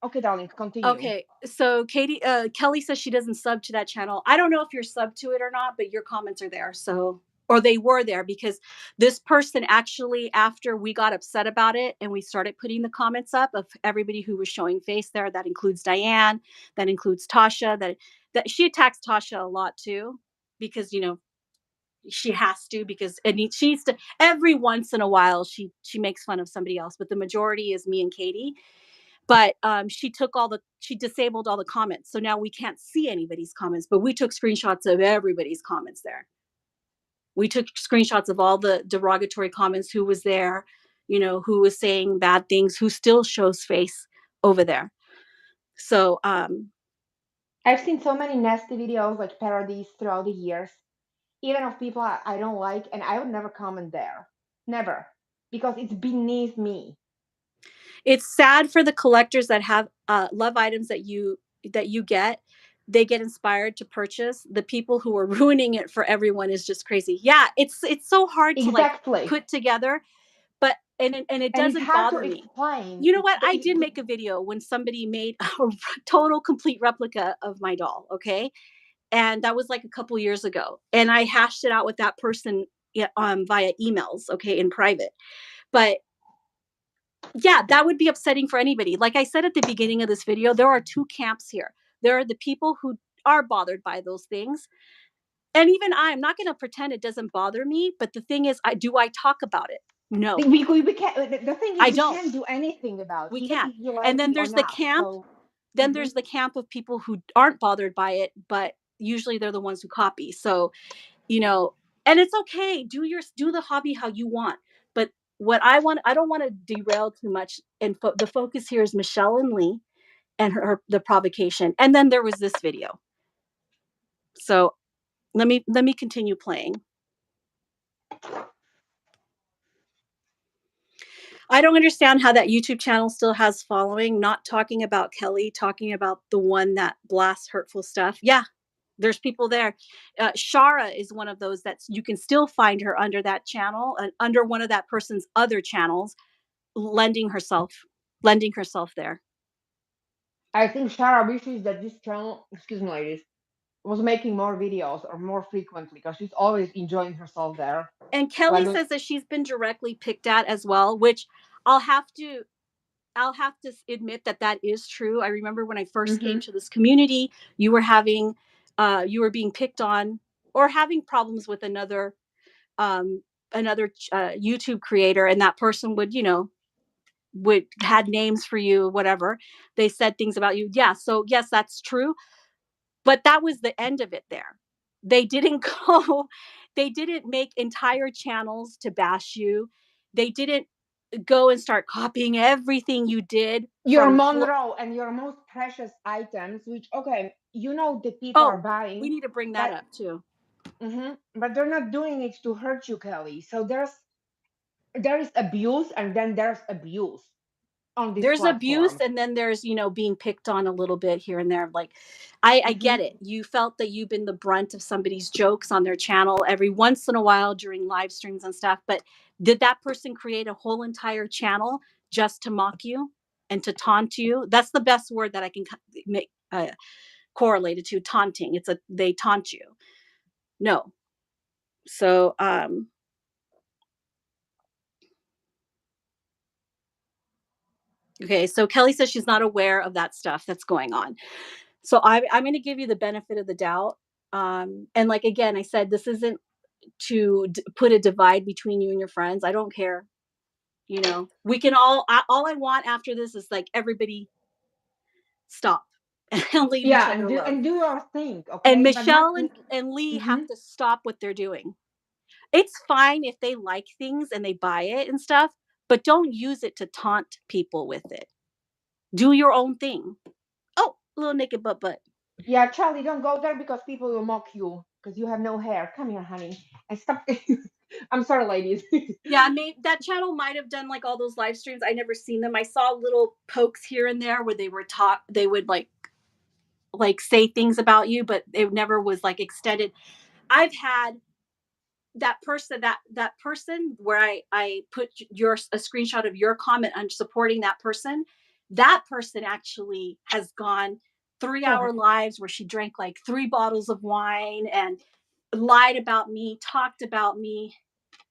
Okay, darling, continue. Okay, so Kelly says she doesn't sub to that channel. I don't know if you're sub to it or not, but your comments are there. So, or they were there because this person actually, after we got upset about it and we started putting the comments up of everybody who was showing face there, that includes Diane, that includes Tasha, that she attacks Tasha a lot too, because she has to, because she needs to, every once in a while she makes fun of somebody else, but the majority is me and Katie. But she disabled all the comments, so now we can't see anybody's comments, but we took screenshots of everybody's comments there. We took screenshots of all the derogatory comments, who was there, who was saying bad things, who still shows face over there. So I've seen so many nasty videos, like parodies, throughout the years, even of people I don't like, and I would never comment there. Never. Because it's beneath me. it's sad for the collectors that have love items that you get. They get inspired to purchase. The people who are ruining it for everyone is just crazy. Yeah, it's so hard to like Exactly. put together, but and it And it's doesn't hard to bother me. explain. You know what? I did make a video when somebody made a total complete replica of my doll. Okay, and that was like a couple years ago, and I hashed it out with that person, yeah, via emails, okay, in private. But yeah, that would be upsetting for anybody. Like I said at the beginning of this video, there are two camps here. There are the people who are bothered by those things. And even I'm not going to pretend it doesn't bother me. But the thing is, I talk about it? No, we can't. The thing is, I we don't. can't do anything about it, We even can't. if you And like then it or there's the not. camp. So, Then mhm. there's the camp of people who aren't bothered by it, but usually they're the ones who copy. So, you know, and it's okay. Do the hobby how you want. But what I don't want to derail too much. And the focus here is Michelle and Lee and the provocation. And then there was this video. So let me continue playing. I don't understand how that YouTube channel still has following, not talking about Kelly, talking about the one that blasts hurtful stuff. Yeah, there's people there. Shara is one of those that you can still find her under that channel, under one of that person's other channels, lending herself there. I think Shara wishes that this channel, excuse me, ladies, was making more videos or more frequently, because she's always enjoying herself there. And Kelly Like, says that she's been directly picked at as well, which I'll have to I'll have to admit that that is true. I remember when I first came hmm to this community, you were being picked on or having problems with um, another YouTube creator, and that person would had names for you, whatever. They said things about you. Yeah. So yes, that's true. But that was the end of it there. They didn't go, they didn't make entire channels to bash you. they didn't go and start copying everything you did Your from Monroe and your most precious items, which, okay, the people are oh, we buying, need to bring that but up too. but they're not doing it to hurt you, Kellie. So there is abuse, and then there's abuse on this There's abuse, platform. and then there's, being picked on a little bit here and there. Like, I Hmm. get it. You felt that you've been the brunt of somebody's jokes on their channel every once in a while during live streams and stuff. But did that person create a whole entire channel just to mock you and to taunt you? That's the best word that I can make correlated to taunting. They taunt you. No. So, okay. So Kellie says she's not aware of that stuff that's going on. So I'm going to give you the benefit of the doubt. And like, again, I said, this isn't to put a divide between you and your friends. I don't care. We can all I want after this is like everybody stop and leave each Yeah, other alone. and do your thing, And okay, but not. Michelle and Lee have Hmm. to stop what they're doing. It's fine if they like things and they buy it and stuff, but don't use it to taunt people with it. Do your own thing. Oh, little naked butt. Yeah, Charlie, don't go there because people will mock you because you have no hair. Come here, honey. And stop. I'm sorry, ladies. Yeah, that channel might have done like all those live streams. I never seen them. I saw little pokes here and there where they were taught. They would like say things about you, but it never was like extended. I've had that person where I put a screenshot of your comment on supporting that person. That person actually has gone 3-hour lives where she drank like 3 bottles of wine and lied about me, talked about me.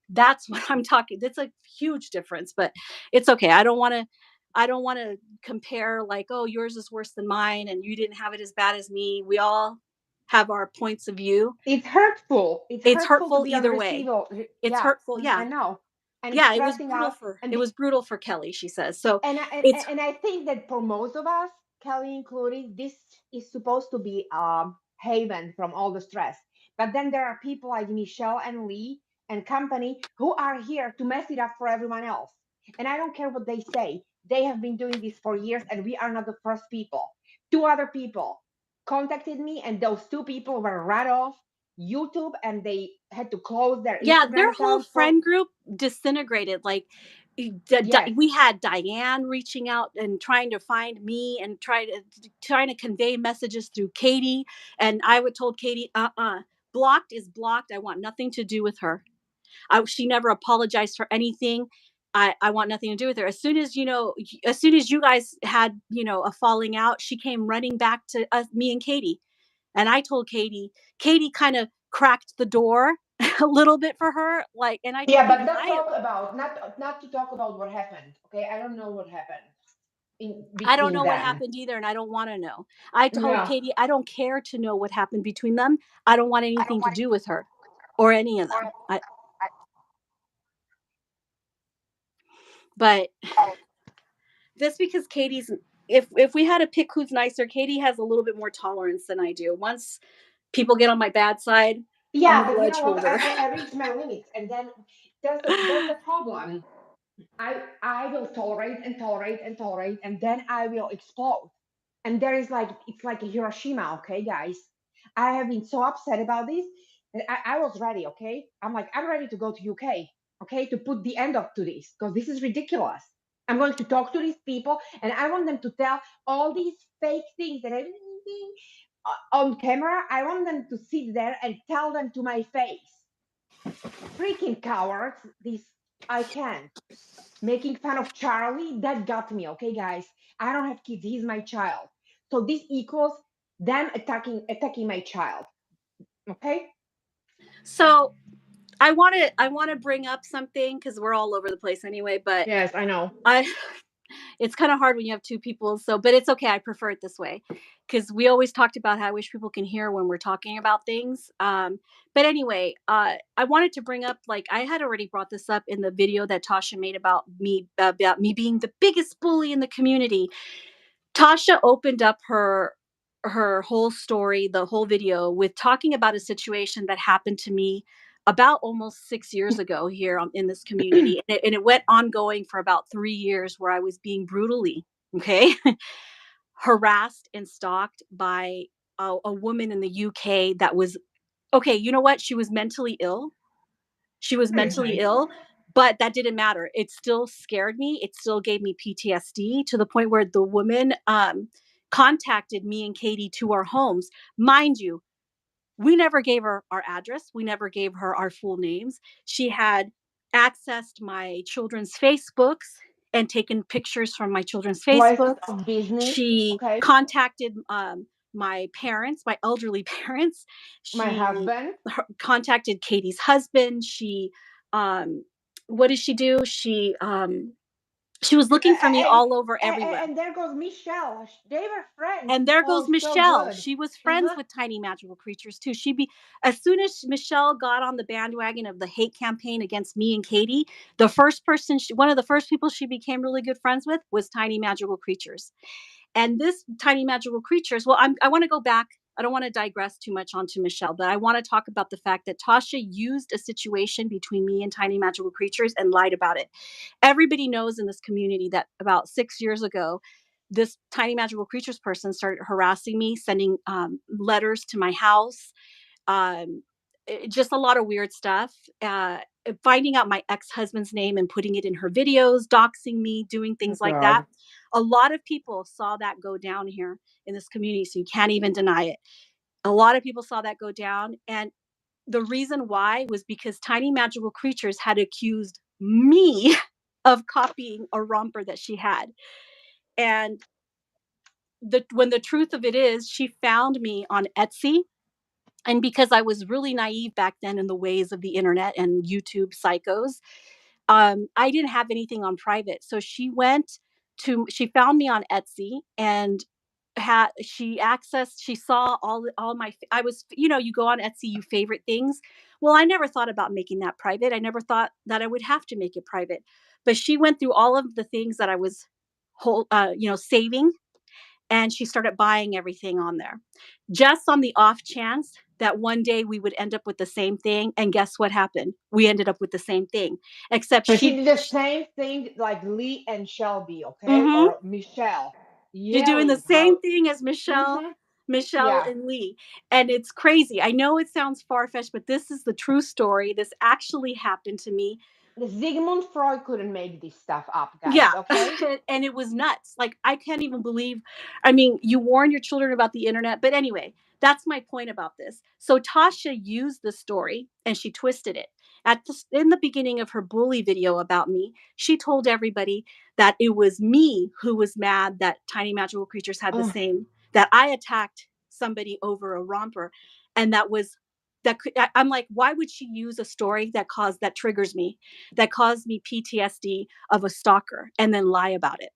That's what I'm talking. That's a huge difference, but it's okay. I don't want to compare like, oh, yours is worse than mine and you didn't have it as bad as me. We all have our points of view. It's hurtful. It's It's hurtful to hurtful be on the either way. receiver. It's Yeah, hurtful. I Yeah. know. And it's Yeah, it was stressing brutal out. for And it was brutal for Kellie, she says. So and it's and I think that for most of us, Kellie included, this is supposed to be a haven from all the stress. But then there are people like Michelle and Lee and company who are here to mess it up for everyone else. And I don't care what they say. They have been doing this for years, and we are not the first people. 2 other people contacted me, and those 2 people were right off YouTube, and they had to close their yeah, their Instagram whole accounts for. friend group disintegrated. Like Yes. we had Diane reaching out and trying to find me and trying to convey messages through Katie, and I would told Katie, blocked is blocked. I want nothing to do with her. She never apologized for anything. I want nothing to do with her. As soon as you guys had, a falling out, she came running back to us, me and Katie. And I told Katie kind of cracked the door a little bit for her. Like, and I told Yeah, but Katie, not to talk about what happened. Okay, I don't know what happened in I don't between know what them. happened either, and I don't want to know. I told Yeah. Katie, I don't care to know what happened between them. I don't want anything to do with her or any of them. But just because Katie's, if we had to pick who's nicer, Katie has a little bit more tolerance than I do. Once people get on my bad side, I'm a Yeah, but you grudge know what? holder. I reached my limits, and then there's the problem. I will tolerate and tolerate and tolerate, and then I will explode. And there is like, it's like a Hiroshima, okay, guys. I have been so upset about this that I was ready, okay. I'm ready to go to UK, okay, to put the end up to this because this is ridiculous. I'm going to talk to these people, and I want them to tell all these fake things that I've been on camera. I want them to sit there and tell them to my face. Freaking cowards! This I can't. Making fun of Charlie, that got me, okay, guys. I don't have kids, he's my child. So this equals them attacking my child. Okay? So I want to bring up something because we're all over the place anyway. But Yes, I know. it's kind of hard when you have 2 people. So, but it's okay. I prefer it this way because we always talked about how I wish people can hear when we're talking about things. But anyway, I wanted to bring up, like, I had already brought this up in the video that Tasha made about me being the biggest bully in the community. Tasha opened up her whole story, the whole video, with talking about a situation that happened to me about almost 6 years ago here in this community. And it went ongoing for about 3 years where I was being brutally, okay, harassed and stalked by a woman in the UK that was, okay, you know what? She was mentally ill. She was mentally Okay. ill, but that didn't matter. It still scared me. It still gave me PTSD to the point where the woman contacted me and Katie to our homes. Mind you, we never gave her our address. We never gave her our full names. She had accessed my children's Facebooks and taken pictures from my children's Place Facebooks. of business. She Okay. contacted my parents, my elderly parents. My She husband. contacted Katie's husband. Um, what did she do? She was looking for me And, all over everywhere. and there goes Michelle. They were friends. And there goes Oh, so Michelle. good. She was friends with Tiny Magical Creatures too. As soon as Michelle got on the bandwagon of the hate campaign against me and Katie, one of the first people she became really good friends with was Tiny Magical Creatures. And this Tiny Magical Creatures, well, I want to go back. I don't want to digress too much onto Michelle, but I want to talk about the fact that Tasha used a situation between me and Tiny Magical Creatures and lied about it. Everybody knows in this community that about 6 years ago, this Tiny Magical Creatures person started harassing me, sending letters to my house, um, just a lot of weird stuff. Finding out my ex-husband's name and putting it in her videos, doxing me, doing Oh things like that. God. A lot of people saw that go down here in this community, so you can't even deny it. A lot of people saw that go down, and the reason why was because Tiny Magical Creatures had accused me of copying a romper that she had. And when the truth of it is, she found me on Etsy. And because I was really naive back then in the ways of the internet and YouTube psychos, I didn't have anything on private. So she found me on Etsy and she saw all my, I was, you go on Etsy, you favorite things. Well, I never thought about making that private. I never thought that I would have to make it private. But she went through all of the things that I was saving, and she started buying everything on there just on the off chance that one day we would end up with the same thing. And guess what happened? We ended up with the same thing, except So she did the same thing like Lee and Shelby, okay, Mhm. or Michelle. You're doing the Yelling same how. thing as Michelle, Mm-hmm. Michelle Yeah. and Lee. And it's crazy. I know it sounds far fetched, but this is the true story. This actually happened to me. The Sigmund Freud couldn't make this stuff up, guys. Yeah. Okay. And it was nuts. Like, I can't even believe, I mean, you warn your children about the internet, but anyway, that's my point about this. So Tasha used the story and she twisted it. In the beginning of her bully video about me, she told everybody that it was me who was mad that Tiny Magical Creatures had the Ugh. same, that I attacked somebody over a romper. And I'm like, why would she use a story that triggers me, that caused me PTSD of a stalker, and then lie about it?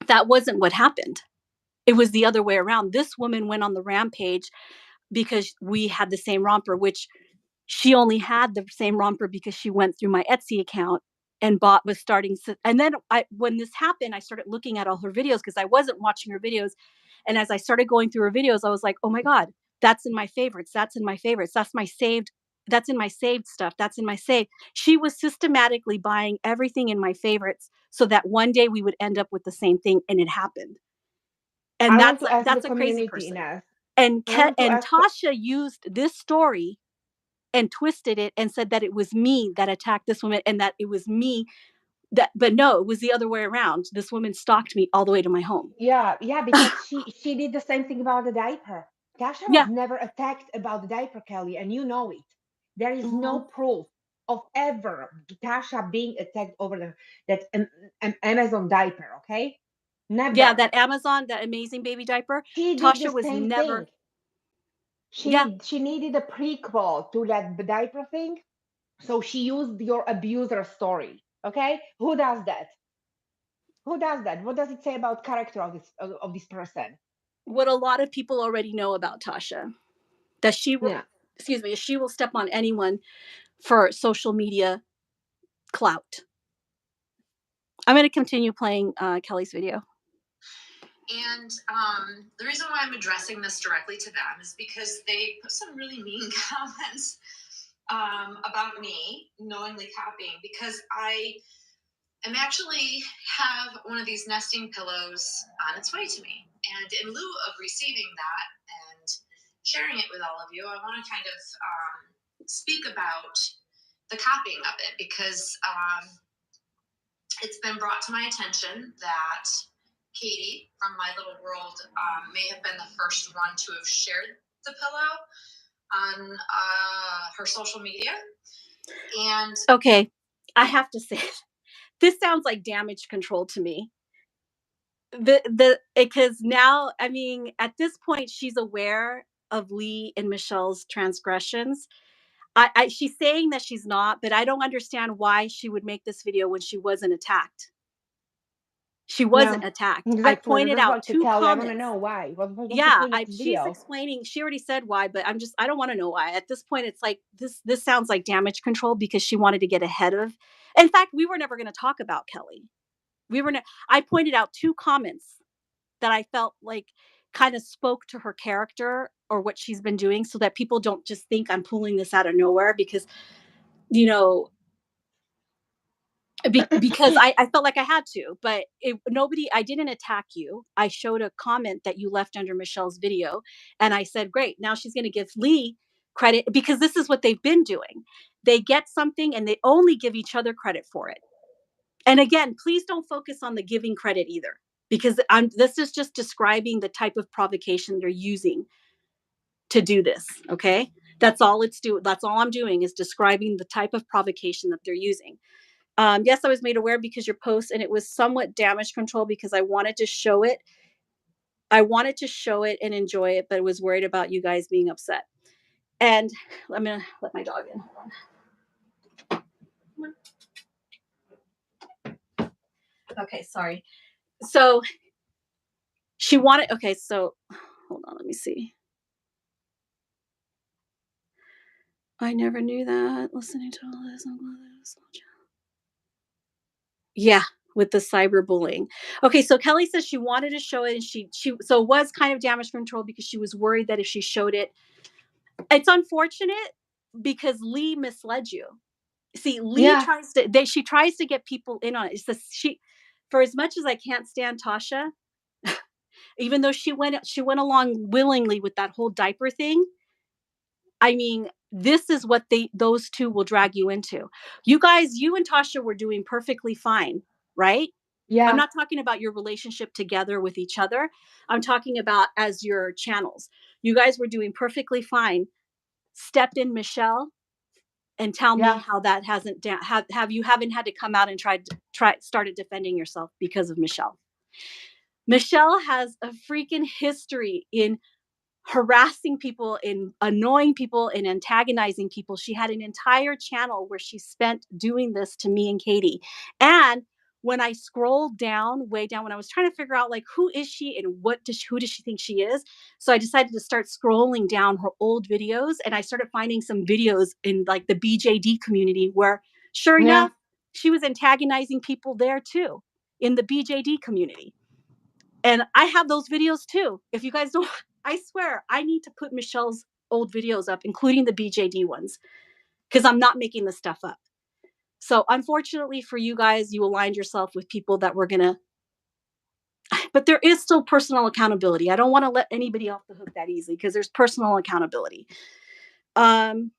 That wasn't what happened. It was the other way around. This woman went on the rampage because we had the same romper, which she only had the same romper because she went through my Etsy account and and then when this happened, I started looking at all her videos because I wasn't watching her videos. And as I started going through her videos, I was like, oh my God, that's in my favorites. That's in my favorites. That's in my saved stuff. That's in my save. She was systematically buying everything in my favorites so that one day we would end up with the same thing. And it happened. And I want to ask the that's a crazy community, person. Ines. And I want to ask. Tasha used this story and twisted it and said that it was me that attacked this woman and that it was me but no, it was the other way around. This woman stalked me all the way to my home. Yeah, because she did the same thing about the diaper. Tasha was Yeah. never attacked about the diaper, Kelly, and you know it. There is no Mhm. proof of ever Tasha being attacked over that Amazon diaper. Okay, Yeah, never. that Amazon, that amazing baby diaper, She did the Tasha was same never. thing. Yeah. She needed a prequel to that diaper thing, so she used your abuser story. Okay, who does that? Who does that? What does it say about character of this person? What a lot of people already know about Tasha, that Yeah. she will step on anyone for social media clout. I'm going to continue playing Kellie's video. And the reason why I'm addressing this directly to them is because they put some really mean comments about me knowingly copying, because I am actually have one of these nesting pillows on its way to me. And in lieu of receiving that and sharing it with all of you, I want to kind of speak about the copying of it, because it's been brought to my attention that Katie from My Little World may have been the first one to have shared the pillow on her social media. And Okay, I have to say, this sounds like damage control to me. Because now, I mean, at this point, she's aware of Lee and Michelle's transgressions. She's saying that she's not, but I don't understand why she would make this video when she wasn't attacked. She wasn't Yeah, attacked. I exactly. pointed That's out like to 2 Kellie. I want to comments. know why. What's the Yeah, point of this she's video? explaining. She already said why, but I don't want to know why. At this point, it's like this sounds like damage control because she wanted to get ahead of. In fact, we were never going to talk about Kellie. I pointed out 2 comments that I felt like kind of spoke to her character or what she's been doing, so that people don't just think I'm pulling this out of nowhere because, you know, because I felt like I had to, but I didn't attack you. I showed a comment that you left under Michelle's video, and I said, great, now she's going to give Lee credit, because this is what they've been doing. They get something and they only give each other credit for it. And again, please don't focus on the giving credit either, because this is just describing the type of provocation they're using to do this. Okay, that's all I'm doing is describing the type of provocation that they're using. Yes, I was made aware because your post, and it was somewhat damage control because I wanted to show it. I wanted to show it and enjoy it, but was worried about you guys being upset. And I'm gonna let my dog in. Okay, sorry. So she wanted. Okay, so hold on. Let me see. I never knew that. Listening to all this, I'm glad that was yeah, with the cyberbullying. Okay, so Kellie says she wanted to show it, and she so it was kind of damage control because she was worried that if she showed it, it's unfortunate because Lee misled you. See, Lee Yeah, tries to she tries to get people in on it. It's the she For as much as I can't stand Tasha, even though she went along willingly with that whole diaper thing, I mean, this is what those 2 will drag you into. You and Tasha were doing perfectly fine, right? I'm yeah, not talking about your relationship together with each other. I'm talking about as your channels. You guys were doing perfectly fine. Step in Michelle and tell me yeah, how that hasn't have you haven't had to come out and started defending yourself because of Michelle. Michelle has a freaking history in harassing people, in annoying people, in antagonizing people. She had an entire channel where she spent doing this to me and Katie. And when I scrolled down, way down, when I was trying to figure out like who is she and who does she think she is, so I decided to start scrolling down her old videos, and I started finding some videos in like the BJD community where, sure yeah. enough, she was antagonizing people there too, in the BJD community. And I have those videos too. If you guys don't, I swear, I need to put Michelle's old videos up, including the BJD ones, because I'm not making this stuff up. So, unfortunately for you guys, you aligned yourself with people that were going to, but there is still personal accountability. I don't want to let anybody off the hook that easily because there's personal accountability. Um,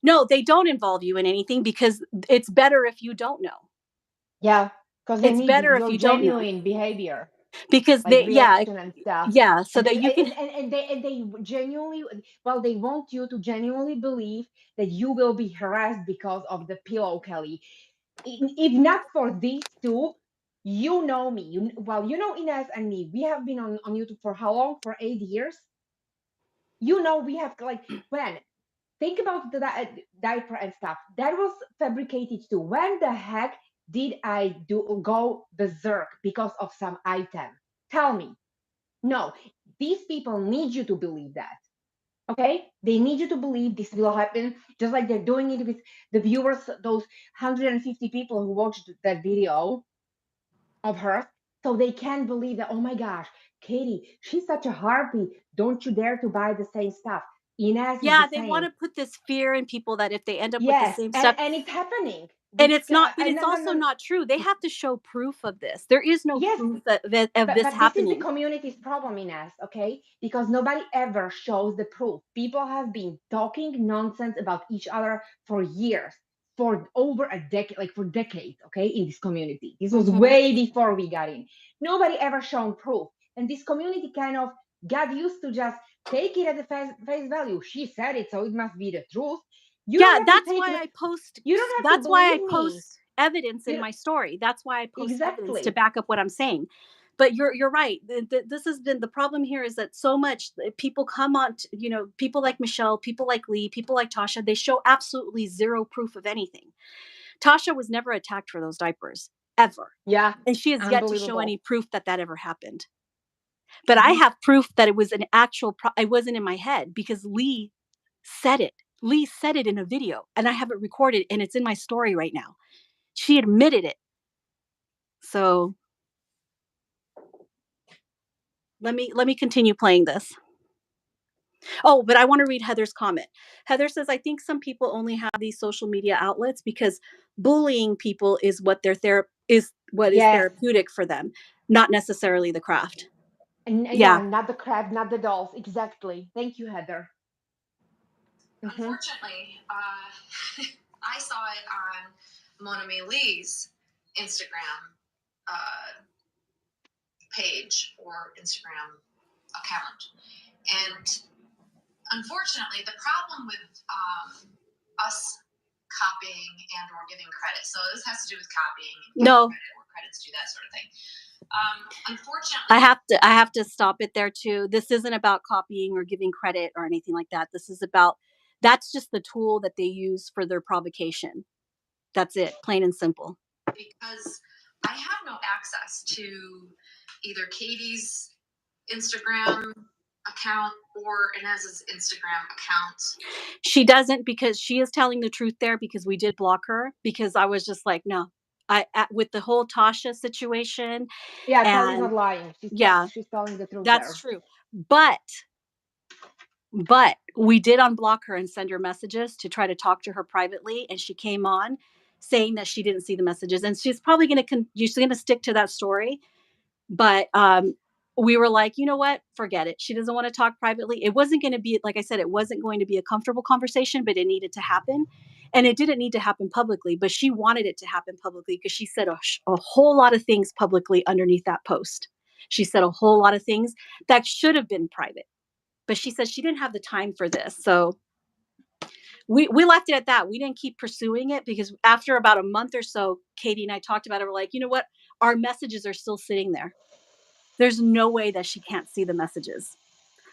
no, they don't involve you in anything because it's better if you don't know. Yeah, because they It's need better if your you don't know genuine behavior, because like yeah, reaction and stuff. yeah, so And that they you can. and they genuinely, well, they want you to genuinely believe that you will be harassed because of the pillow, Kellie. If not for these 2, you know me. You know Ines and me. We have been on YouTube for how long? For 8 years. We have like when think about the diaper and stuff that was fabricated too. When the heck did I go berserk because of some item? Tell me. No, these people need you to believe that. Okay, they need you to believe this will happen, just like they're doing it with the viewers, those 150 people who watched that video of her, so they can believe that, oh my gosh, Katie, she's such a harpy, don't you dare to buy the same stuff. Inez is Yeah, the they want same. to put this fear in people that if they end up with the Yes, same stuff, and it's happening. and it's not, but it's No, no, also no. not true. They have to show proof of this. There is no Yes, proof of this but this is the happening. community's problem, Ines, okay? Because nobody ever shows the proof. People have been talking nonsense about each other for years, for over a decade, like for decades, okay, in this community. This was Hmm. way before we got in. Nobody ever shown proof. And this community kind of got used to just take it at the face value. She said it, so it must be the truth. You Yeah, don't have to that's take why it, I post. you don't have to That's why I believe me. post evidence in You my story. That's why I post evidence to exactly. back up what I'm saying. But you're right. This has been the problem here is that so much people come on, people like Michelle, people like Lee, people like Tasha, they show absolutely zero proof of anything. Tasha was never attacked for those diapers, ever. Yeah, And she has yet to show any unbelievable. proof that that ever happened. But I Mhm. have proof that it was an actual, it wasn't in my head because Lee said it. Lee said it in a video and I have it recorded and it's in my story right now. She admitted it. So let me continue playing this. Oh, but I want to read Heather's comment. Heather says, I think some people only have these social media outlets because bullying people is what is what is Yes. therapeutic for them, not necessarily the craft. And Yeah. yeah, not the crab, not the dolls. Exactly. Thank you, Heather. Hmm. Unfortunately, I saw it on Monami Lee's Instagram page or Instagram account. And unfortunately, the problem with us copying and or giving credit, so this has to do with copying and giving No, credit or credits do that sort of thing. Unfortunately, I have to stop it there too. This isn't about copying or giving credit or anything like that. This is about that's just the tool that they use for their provocation. That's it, plain and simple. because I have no access to either Katie's Instagram account or Inez's Instagram account. She doesn't because she is telling the truth there because we did block her because I was just like, no. With the whole Tasha situation Yeah, Kelly's and not lying. yeah, She's telling the truth that's there. true. But we did unblock her and send her messages to try to talk to her privately and she came on saying that she didn't see the messages and she's probably going to stick to that story. But we were like, you know what? Forget it. She doesn't want to talk privately. It wasn't going to be, like I said, it wasn't going to be a comfortable conversation, but it needed to happen. And it didn't need to happen publicly, but she wanted it to happen publicly because she said a whole lot of things publicly underneath that post. She said a whole lot of things that should have been private, but she said she didn't have the time for this. So we left it at that. We didn't keep pursuing it because after about a month or so, Katie and I talked about it. We're like, you know what? Our messages are still sitting there. There's no way that she can't see the messages.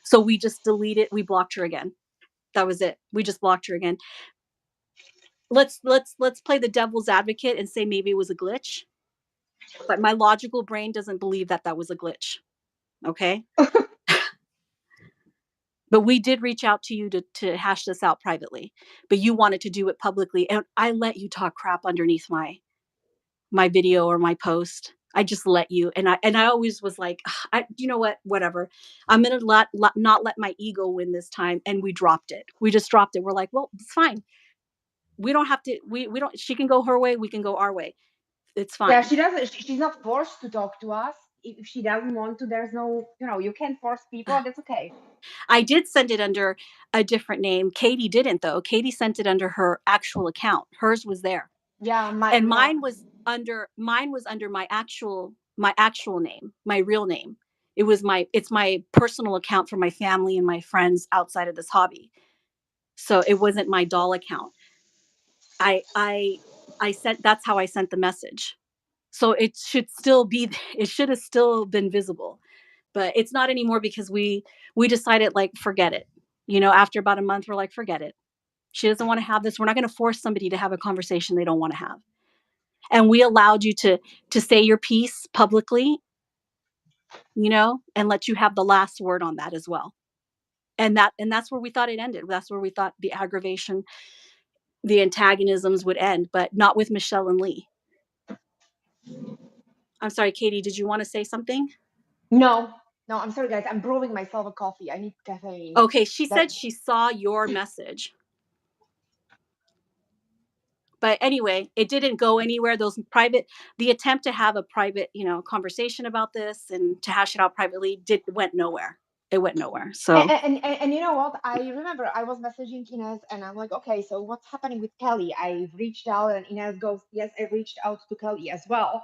So we just deleted, we blocked her again. That was it. We just blocked her again. Let's play the devil's advocate and say maybe it was a glitch. But my logical brain doesn't believe that that was a glitch. Okay? But we did reach out to you to hash this out privately. But you wanted to do it publicly and I let you talk crap underneath my video or my post. I just let you, and I always was like, you know what, whatever. I'm gonna not let my ego win this time, and we dropped it. We just dropped it. We're like, well, it's fine. We don't have to. We don't. She can go her way. We can go our way. It's Yeah, fine. she doesn't. She's not forced to talk to us. If she doesn't want to, there's no. You can't force people. That's okay. I did send it under a different name. Katie didn't though. Katie sent it under her actual account. Hers was there, Yeah, and yeah. mine was under my actual name, my real name. It's my personal account for my family and my friends outside of this hobby. So it wasn't my doll account. I I I sent that's how I sent the message. So it should have still been visible. But it's not anymore because we decided like forget it. After about a month we're like forget it. She doesn't want to have this. We're not going to force somebody to have a conversation they don't want to have. And we allowed you to say your piece publicly, and let you have the last word on that as well. And that's where we thought it ended. That's where we thought the aggravation, the antagonisms would end, but not with Michelle and Lee. I'm sorry, Katie, did you want to say something? No. No, I'm sorry, guys. I'm brewing myself a coffee. I need caffeine. Okay, she said she saw your message. But anyway, it didn't go anywhere. The attempt to have a private, conversation about this and to hash it out privately went nowhere. It went nowhere. So And you know what? I remember I was messaging Inez and I'm like, okay, so what's happening with Kellie? I've reached out and Inez goes, yes, I reached out to Kellie as well.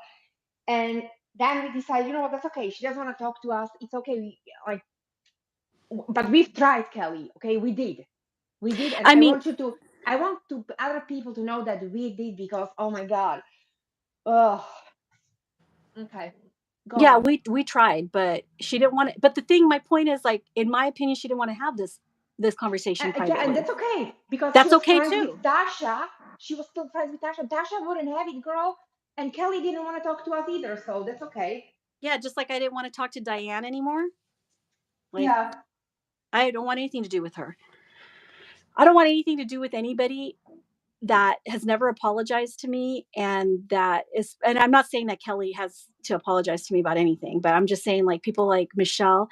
And then we decided, you know what, that's okay. She doesn't want to talk to us. It's okay. But we've tried, Kellie. Okay, we did. And I I mean, want other people to know that we did because, oh my God. Oh, okay. Go yeah, on. we tried, but she didn't want it. But my point is, like, in my opinion, she didn't want to have this conversation Yeah, and privately. that's okay because she That's was okay friends too. with Dasha. She was still friends with Dasha. Dasha wouldn't have it, girl. And Kellie didn't want to talk to us either, so that's okay. Yeah, just like I didn't want to talk to Diane anymore. Like, Yeah. I don't want anything to do with her. I don't want anything to do with anybody that has never apologized to me, and I'm not saying that Kellie has to apologize to me about anything, but I'm just saying, like, people like Michelle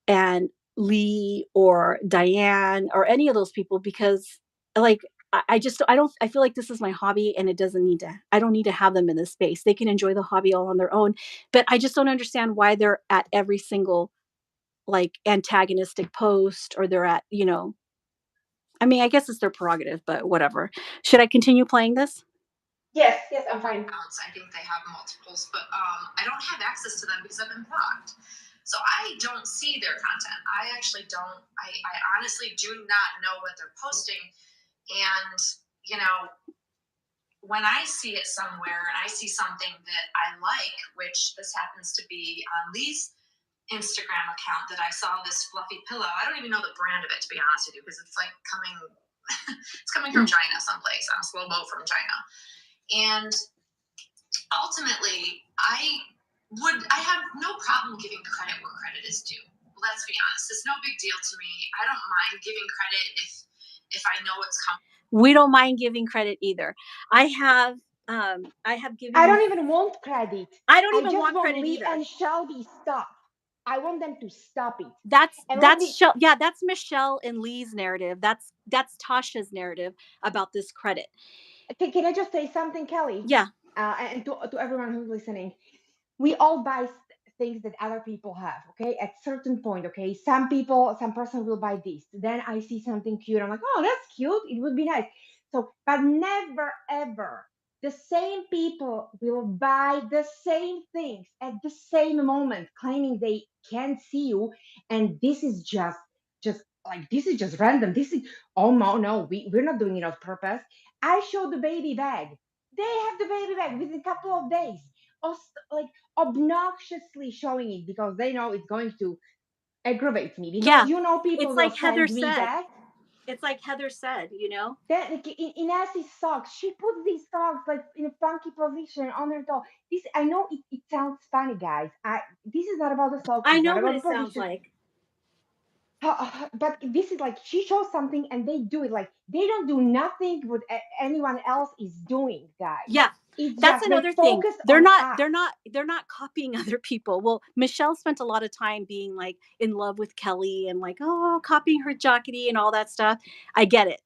and Lee or Diane or any of those people, because, like, I feel like this is my hobby and I don't need to have them in this space. They can enjoy the hobby all on their own, but I just don't understand why they're at every single, like, antagonistic post, or they're at, I mean, I guess it's their prerogative, but whatever. Should I continue playing this? Yes, I'm fine. I think they have multiples, but I don't have access to them because I've been blocked. So I don't see their content. I actually don't. I honestly do not know what they're posting. And, when I see it somewhere and I see something that I like, which this happens to be on Lee's Instagram account, that I saw this fluffy pillow. I don't even know the brand of it, to be honest with you, because it's like it's coming from China someplace on a slow boat from China. And ultimately, I have no problem giving credit where credit is due. Let's be honest, it's no big deal to me. I don't mind giving credit if I know it's coming. We don't mind giving credit either. I have given. I don't even want credit. I don't I even just want want credit Lee either. and Shelby stop. I want them to stop it. That's me... that's Michelle and Lee's narrative. That's Tasha's narrative about this credit. Can I just say something, Kellie? Yeah. And to everyone who's listening, we all buy things that other people have. Okay, at certain point. Okay, some person will buy this. Then I see something cute. I'm like, oh, that's cute. It would be nice. So, but never ever the same people will buy the same things at the same moment, claiming they can't see you, and this is just like, this is just random. This is, oh no, we're not doing it on purpose. I showed the baby bag. They have the baby bag within a couple of days. Like, obnoxiously showing it because they know it's going to aggravate me. Because people it's will like Heather send me said. that. It's like Heather said, Then, like, in Assie's socks, she puts these socks like in a funky position on her toe. This, I know it sounds funny, guys. This is not about the socks. I It's know not what about it the sounds position. like. But this is like, she shows something and they do it. Like, they don't do nothing what anyone else is doing, guys. Yeah. It's That's just they another thing. focus They're on not us. they're not copying other people. Well, Michelle spent a lot of time being, like, in love with Kellie and, like, copying her jockey and all that stuff. I get it.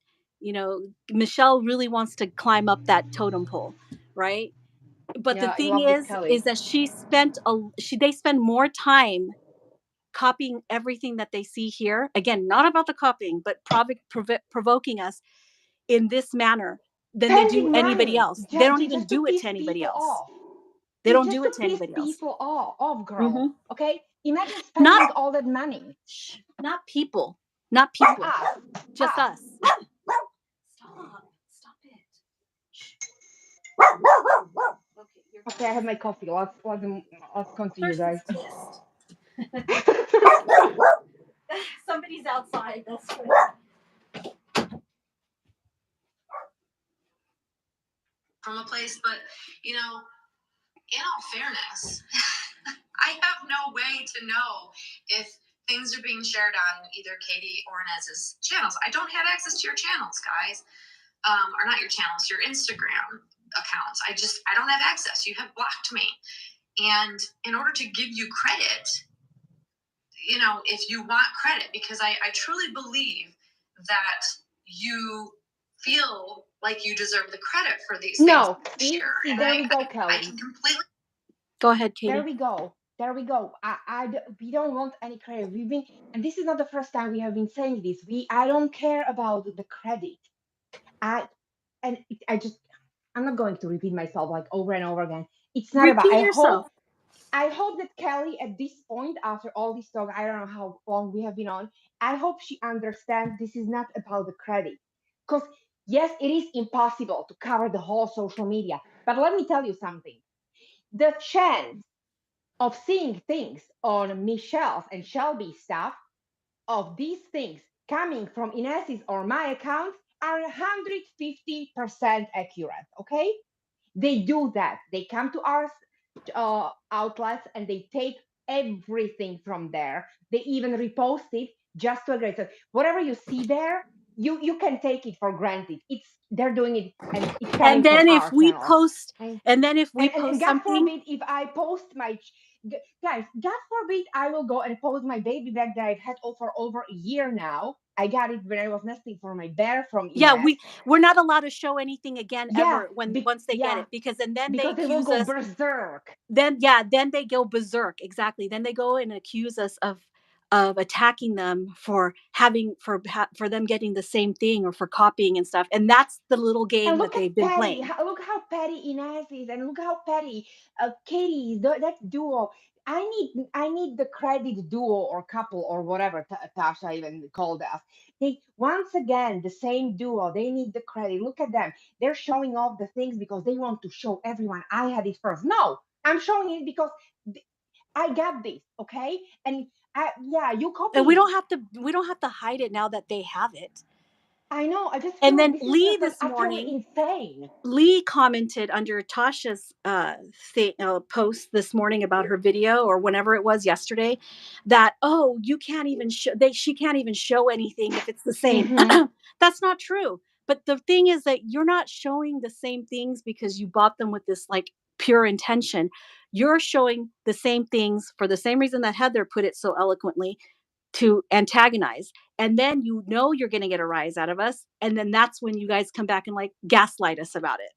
Michelle really wants to climb up that totem pole, right? But the Yeah, in thing love with Kellie. is that they spend more time copying everything that they see here. Again, not about the copying, but provoking us in this manner than they do Spending anybody money else. They don't even just to do it piss to anybody people else. off. They It's don't just do to it to piss anybody else. people off, girl. Mm-hmm. Okay, imagine Not spending all that money. people. Not people. Us. Just us. Stop it. Okay, I have my coffee. Let's continue, guys. Somebody's outside. That's good. From a place, but in all fairness, I have no way to know if things are being shared on either Katie or Inez's channels. I don't have access to your channels, guys. Or not your channels, your Instagram accounts. I don't have access. You have blocked me. And in order to give you credit, you know, if you want credit, because I truly believe that you feel like you deserve the credit for these things No, you see, share. see, And there we go, I Kellie. can completely. Go ahead, There Katie. we go. There we go. We don't want any credit. We've been, and this is not the first time we have been saying this. I don't care about the credit. I, and I just, I'm not going to repeat myself like over and over again. It's not about, Repeat yourself. I hope that Kellie, at this point, after all this talk, I don't know how long we have been on, I hope she understands this is not about the credit. Because, yes, it is impossible to cover the whole social media. But let me tell you something. The chance of seeing things on Michelle's and Shelby's stuff, of these things coming from Ines's or my account, are 150% accurate. Okay? They do that. They come to our outlets and they take everything from there. They even repost it just to agree. So whatever you see there, you can take it for granted. It's They're doing it and it's coming And from then if our we channels. post, And and then if we and post God something, forbid if I post my guys, God forbid I will go and post my baby bag that I've had for over a year now. I got it when I was nesting for my bear from yeah, Ines. we're not allowed to show anything again Yeah, ever once they get yeah, it, because and then they because they will accuse go us. berserk. Then they go berserk. Exactly. Then they go and accuse us of attacking them for for them getting the same thing or for copying and stuff. And that's the little game And that look they've at been Patty. playing. Look how petty Inez is, and look how petty Katie is. That duo. I need the credit duo or couple or whatever Tasha even called us. They once again the same duo. They need the credit. Look at them. They're showing off the things because they want to show everyone I had it first. No, I'm showing it because I got this. Okay, and yeah, you And copied. we don't have to hide it now that they have it. I know. I just feel And like then this is Lee just like this utterly morning, insane. Lee commented under Tasha's post this morning about her video, or whenever it was yesterday, that, oh, you can't even show she can't even show anything if it's the same. Hmm. That's not true. But the thing is that you're not showing the same things because you bought them with this like pure intention. You're showing the same things for the same reason that Heather put it so eloquently, to antagonize. And then you know you're going to get a rise out of us. And then that's when you guys come back and like gaslight us about it.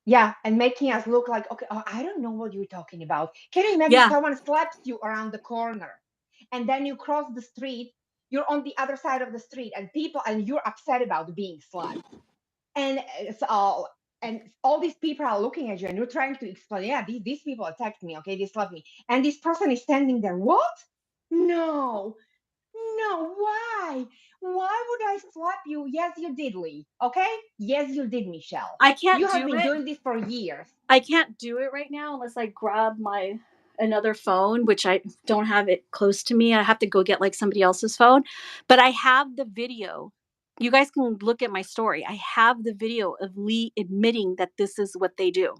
Yeah, and making us look like, okay, oh, I don't know what you're talking about. Can you imagine Yeah. someone slaps you around the corner and then you cross the street, you're on the other side of the street and you're upset about being slapped. And and all these people are looking at you and you're trying to explain, yeah, these people attacked me, okay, they slapped me. And this person is standing there, what? No, no, why? Why would I slap you? Yes, you did, Lee. Okay? Yes, you did, Michelle. I can't You have do been it. doing this for years. I can't do it right now unless I grab my another phone, which I don't have it close to me. I have to go get like somebody else's phone. But I have the video. You guys can look at my story. I have the video of Lee admitting that this is what they do.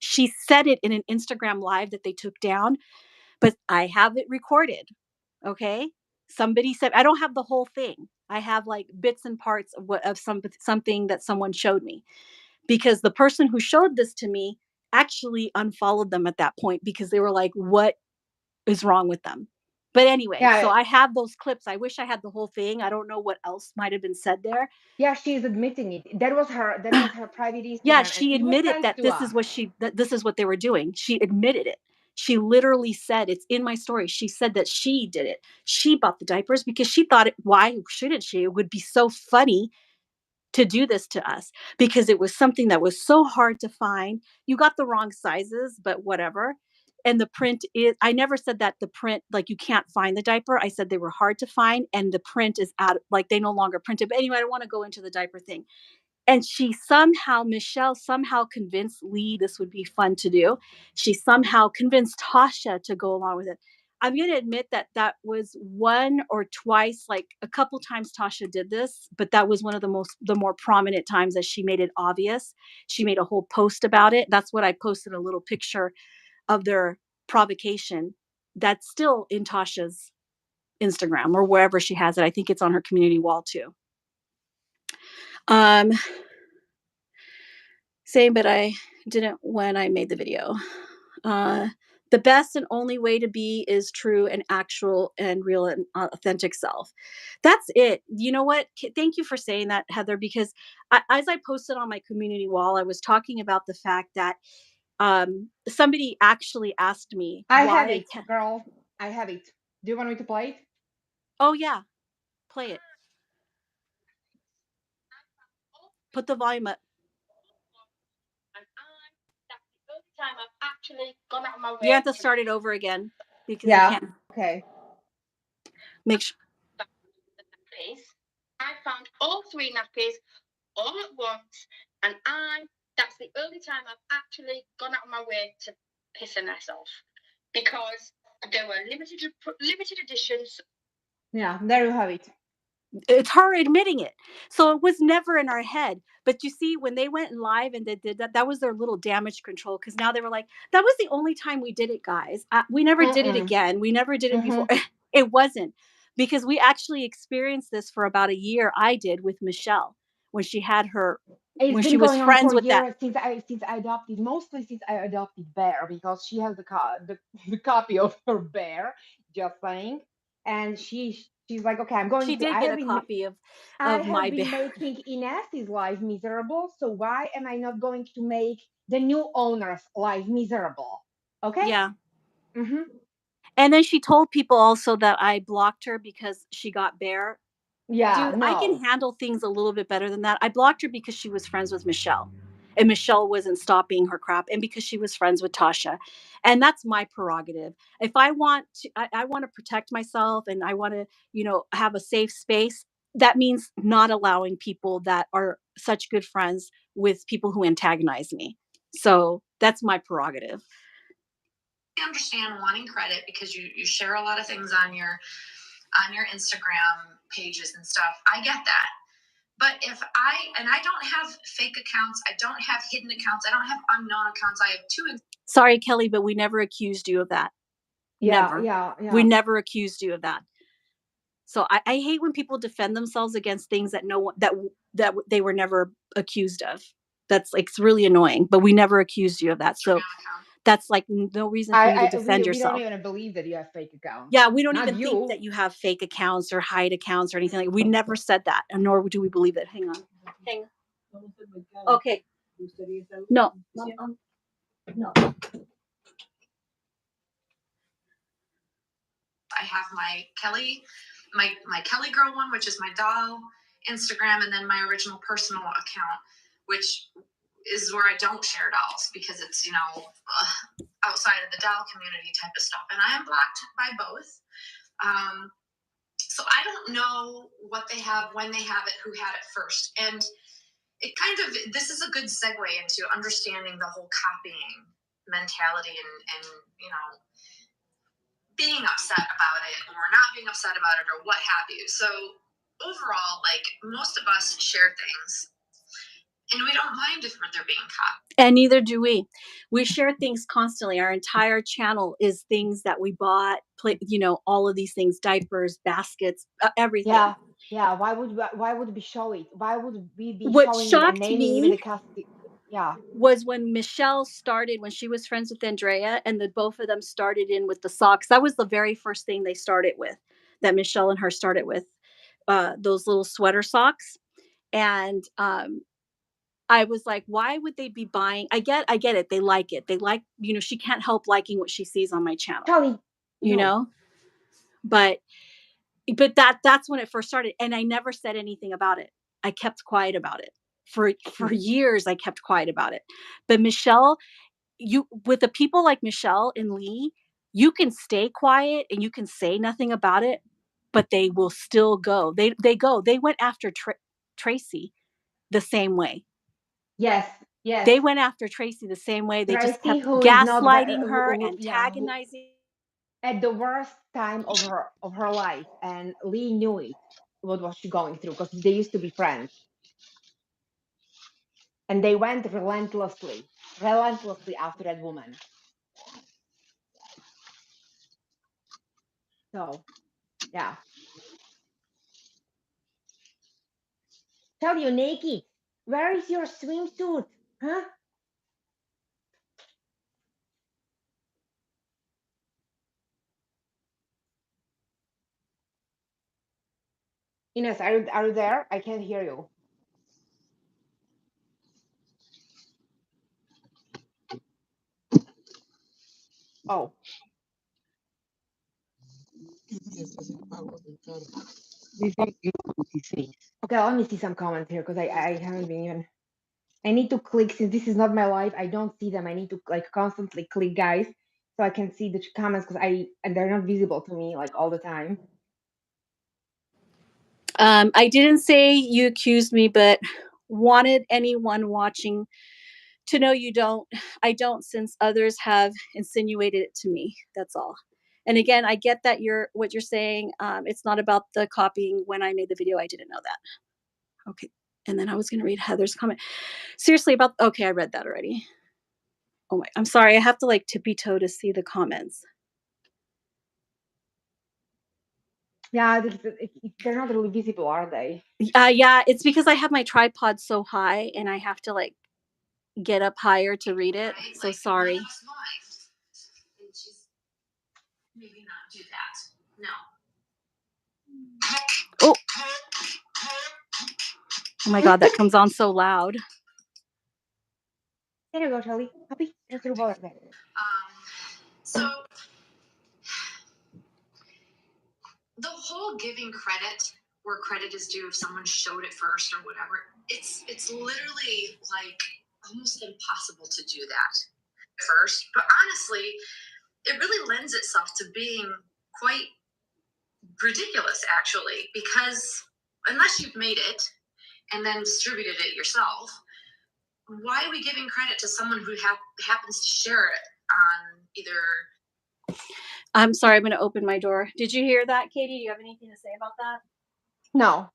She said it in an Instagram live that they took down, but I have it recorded. Okay. Somebody said, I don't have the whole thing. I have like bits and parts of something that someone showed me, because the person who showed this to me actually unfollowed them at that point because they were like, what is wrong with them? But anyway, so Yeah, I have those clips. I wish I had the whole thing. I don't know what else might have been said there. yeah, she's admitting it. That was her private Yeah, Instagram and she it was admitted sent that to us. this is what they were doing. She admitted it. She literally said, it's in my story. She said that she did it. She bought the diapers because she thought, why shouldn't she? It would be so funny to do this to us, because it was something that was so hard to find. You got the wrong sizes, but whatever. And the print is, I never said that the print, like you can't find the diaper. I said they were hard to find and the print is out, like they no longer print it. But anyway, I don't want to go into the diaper thing. And Michelle somehow convinced Lee this would be fun to do. She somehow convinced Tasha to go along with it. I'm going to admit that that was one or twice, like a couple times Tasha did this, but that was one of the more prominent times that she made it obvious. She made a whole post about it. That's what I posted, a little picture of their provocation. That's still in Tasha's Instagram or wherever she has it. I think it's on her community wall too. Um, Same, but I didn't when I made the video. Uh, The best and only way to be is true and actual and real and authentic self. That's it. You know what? Thank you for saying that, Heather, because as I posted on my community wall, I was talking about the fact that somebody actually asked me I why have I it, can't. girl. I have it. Do you want me to play it? Oh, yeah, play it. Put the volume up. Time I've actually gone out of my way. You have to start it over again because you Yeah. can't Okay. make sure. Nappies. I found all 3 nappies all at once, and that's the only time I've actually gone out of my way to piss a mess off, because there were limited editions. Yeah, there you have it. It's her admitting it. So it was never in our head. But you see, when they went live and they did that, that was their little damage control. Because now they were like, that was the only time we did it, guys. We never did it Mm-mm. again. We never did it Mm-hmm. before. It wasn't, because we actually experienced this for about a year. I did with Michelle when she had her, It's when been she was going on friends for with that. years since I adopted, mostly since I adopted Bear, because she has the copy of her Bear, just saying. And she's like, okay, I'm going She to. did get a copy I of have my been bear. making Inez's life miserable, so why am I not going to make the new owner's life miserable? Okay. Yeah. Mm-hmm. And then she told people also that I blocked her because she got Bear. Yeah. Dude, I can No. handle things a little bit better than that. I blocked her because she was friends with Michelle. And Michelle wasn't stopping her crap, and because she was friends with Tasha. And that's my prerogative. If I want to, I want to protect myself, and I want to, have a safe space. That means not allowing people that are such good friends with people who antagonize me. So that's my prerogative. I understand wanting credit because you share a lot of things on your Instagram pages and stuff. I get that. But I don't have fake accounts, I don't have hidden accounts, I don't have unknown accounts. I have 2. Sorry, Kelly, but we never accused you of that. Yeah. Never. Yeah. We Yeah. never accused you of that. So I hate when people defend themselves against things that no one that they were never accused of. That's like, it's really annoying. But we never accused you of that. So that's like no reason for you to defend We don't yourself. even believe that you have fake accounts. Yeah, we don't Not even think you. that you have fake accounts or hide accounts or anything like. We never said that, and nor do we believe it. Hang on. Okay. No. No. I have my Kellie, my Kellie girl one, which is my doll Instagram, and then my original personal account, which is where I don't share dolls because it's outside of the doll community type of stuff, and I am blocked by both. So I don't know what they have, when they have it, who had it first, and this is a good segue into understanding the whole copying mentality and being upset about it or not being upset about it or what have you. So overall, like, most of us share things and we don't mind if they're being copied. And neither do we. We share things constantly. Our entire channel is things that we bought, all of these things, diapers, baskets, everything. Yeah. Yeah. Why would we show it? Why would we be What showing it and shocked naming even me the custody? Yeah. was when Michelle started, when she was friends with Andrea, and the both of them started in with the socks. That was the very first thing they started with, that Michelle and her started with, those little sweater socks. And I was like, why would they be buying? I get it. They like it. They like, she can't help liking what she sees on my channel, Kellie, you no. know, but that's when it first started. And I never said anything about it. I kept quiet about it for years. I kept quiet about it. But Michelle, with the people like Michelle and Lee, you can stay quiet and you can say nothing about it, but they will still go. They went after Tracy the same way. Yes. Yes. They went after Tracy the same way. They just Tracy, kept who is not gaslighting her, yeah, antagonizing. at the worst time of her life, and Lee knew it. What was she going through? Because they used to be friends, and they went relentlessly after that woman. So, yeah. Tell you, naked. Where is your swimsuit? Huh? Ines, are you there? I can't hear you. Oh, okay. Let me see some comments here because I haven't been even. I need to click since this is not my live. I don't see them. I need to like constantly click, guys, so I can see the comments because and they're not visible to me like all the time. I didn't say you accused me, but wanted anyone watching to know you don't. I don't, since others have insinuated it to me. That's all. And again, I get that what you're saying. It's not about the copying. When I made the video, I didn't know that. Okay. And then I was going to read Heather's comment. Seriously, okay, I read that already. Oh my, I'm sorry. I have to like tippy toe to see the comments. Yeah, they're not really visible, are they? Yeah, it's because I have my tripod so high and I have to like get up higher to read it. Right? So Like, sorry. and she's maybe not do that. No. Oh. Oh my God, that comes on so loud. There you go, Kellie. Happy. There's your water there. So the whole giving credit where credit is due if someone showed it first or whatever, it's literally like almost impossible to do that first. But honestly, it really lends itself to being quite ridiculous, actually, because unless you've made it and then distributed it yourself, why are we giving credit to someone who happens to share it on either? I'm sorry, I'm going to open my door. Did you hear that, Katie? Do you have anything to say about that? No,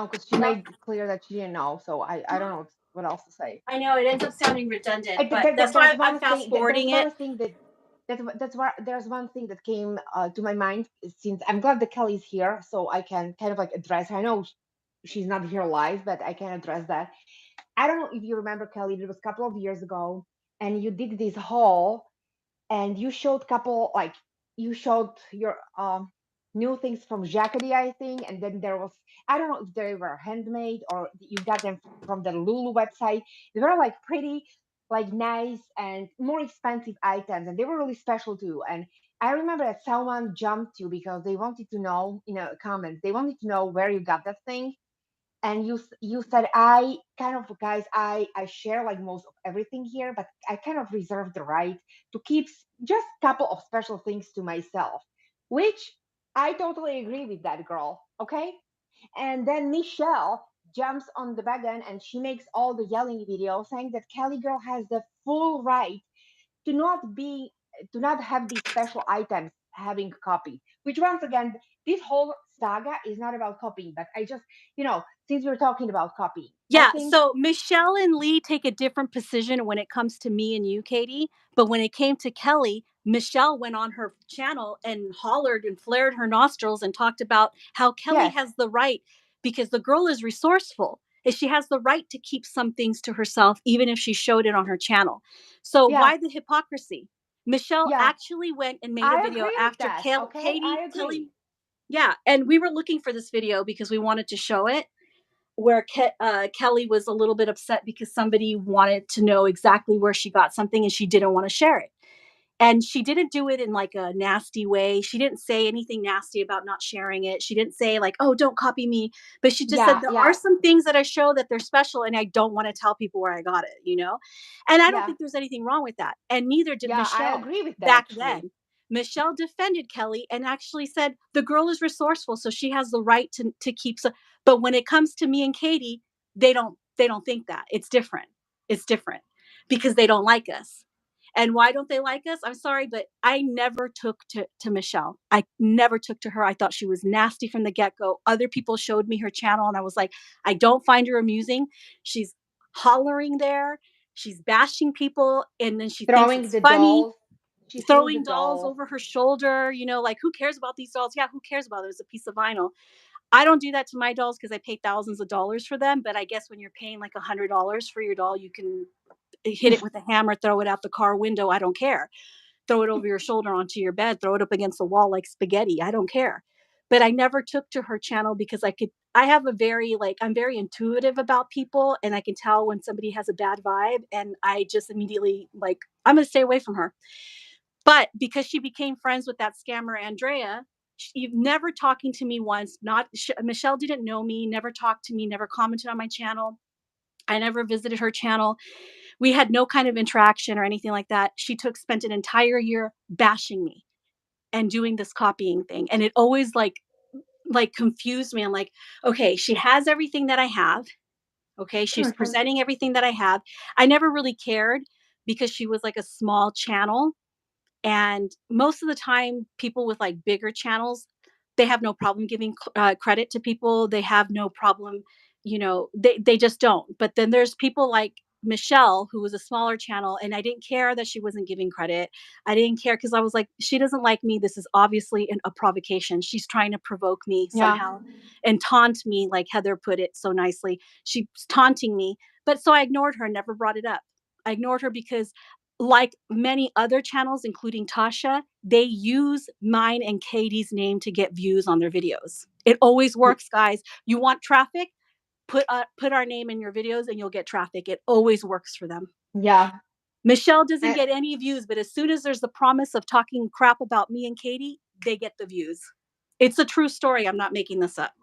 because she made it clear that she didn't know. So I don't know what else to say. I know it ends up sounding redundant, but that's There's why one I'm fast thing. forwarding it. That's why there's one thing that came to my mind, since I'm glad that Kellie's here, so I can kind of like address her. I know she's not here live, but I can address that. I don't know if you remember, Kellie. It was a couple of years ago, and you did this haul, and you showed you showed your new things from Jacqueline, I think, and then there was, I don't know if they were handmade or you got them from the Lulu website. They were like pretty, like nice and more expensive items, and they were really special too. And I remember that someone jumped you because they wanted to know in a comment, they wanted to know where you got that thing, and you said, I kind of, guys, I share like most of everything here, but I kind of reserve the right to keep just a couple of special things to myself, which I totally agree with that, girl. Okay. And then Michelle jumps on the wagon and she makes all the yelling videos saying that Kelly girl has the full right to not be to not have these special items having copy, which once again, this whole saga is not about copying, but I just, since we're talking about copying, I Yeah, think, so Michelle and Lee take a different position when it comes to me and you, Katie. But when it came to Kelly, Michelle went on her channel and hollered and flared her nostrils and talked about how Kelly yes, has the right, because the girl is resourceful, and she has the right to keep some things to herself, even if she showed it on her channel. So yeah, why the hypocrisy? Michelle yeah, actually went and made a I video agree with after that. Okay, Katie, I agree. Kelly. Yeah, and we were looking for this video because we wanted to show it, where Kelly was a little bit upset because somebody wanted to know exactly where she got something and she didn't want to share it. And she didn't do it in like a nasty way. She didn't say anything nasty about not sharing it. She didn't say like, "Oh, don't copy me." But she just said Yeah, there are yeah, some things that I show that they're special and I don't want to tell people where I got it. And I don't yeah, think there's anything wrong with that. And neither did yeah, I Michelle agree with that back actually. then. Michelle defended Kelly and actually said the girl is resourceful, so she has the right to keep. But when it comes to me and Katie, they don't think that. It's different. It's different because they don't like us. And why don't they like us? I'm sorry, but I never took to Michelle. I never took to her. I thought she was nasty from the get-go. Other people showed me her channel and I was like, I don't find her amusing. She's hollering there. She's bashing people and then she thinks Throwing it's the funny, dolls, she threw the throwing dolls dolls. over her shoulder, like, who cares about these dolls? Yeah, who cares about it? It's a piece of vinyl. I don't do that to my dolls because I pay thousands of dollars for them. But I guess when you're paying like $100 for your doll, you can hit it with a hammer, throw it out the car window. I don't care. Throw it over your shoulder onto your bed, throw it up against the wall like spaghetti. I don't care. but I never took to her channel because I have a very, like, I'm very intuitive about people, and I can tell when somebody has a bad vibe, and I just immediately, like, I'm going to stay away from her. But because she became friends with that scammer Andrea, she never talking to me once. Not Michelle didn't know me, never talked to me, never commented on my channel. I never visited her channel. We had no kind of interaction or anything like that. She spent an entire year bashing me and doing this copying thing, and it always like confused me. I'm like, okay, she has everything that I have. Okay, she's presenting everything that I have. I never really cared because she was like a small channel, and most of the time, people with like bigger channels, they have no problem giving credit to people. They have no problem, they just don't. But then there's people like Michelle, who was a smaller channel, and I didn't care that she wasn't giving credit. I didn't care because I was like, she doesn't like me. This is obviously a provocation. She's trying to provoke me Yeah. somehow and taunt me, like Heather put it so nicely. She's taunting me. But so I ignored her, never brought it up. I ignored her because, like many other channels, including Tasha, they use mine and Katie's name to get views on their videos. It always works, guys. You want traffic? Put our name in your videos and you'll get traffic. It always works for them. Yeah. Michelle doesn't And get any views, but as soon as there's the promise of talking crap about me and Katie, they get the views. It's a true story. I'm not making this up.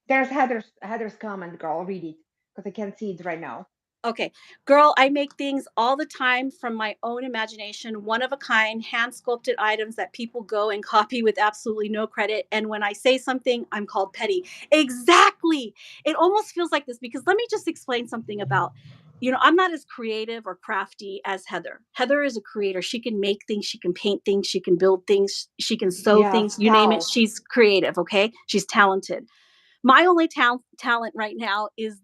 there's Heather's comment, girl. Read it because I can't see it right now. Okay, girl, I make things all the time from my own imagination, one of a kind, hand sculpted items that people go and copy with absolutely no credit. And when I say something, I'm called petty. Exactly. It almost feels like this because let me just explain something about, I'm not as creative or crafty as Heather. Heather is a creator. She can make things, she can paint things, she can build things, she can sew Yeah, things, you name it. style. She's creative, okay? She's talented. My only talent right now is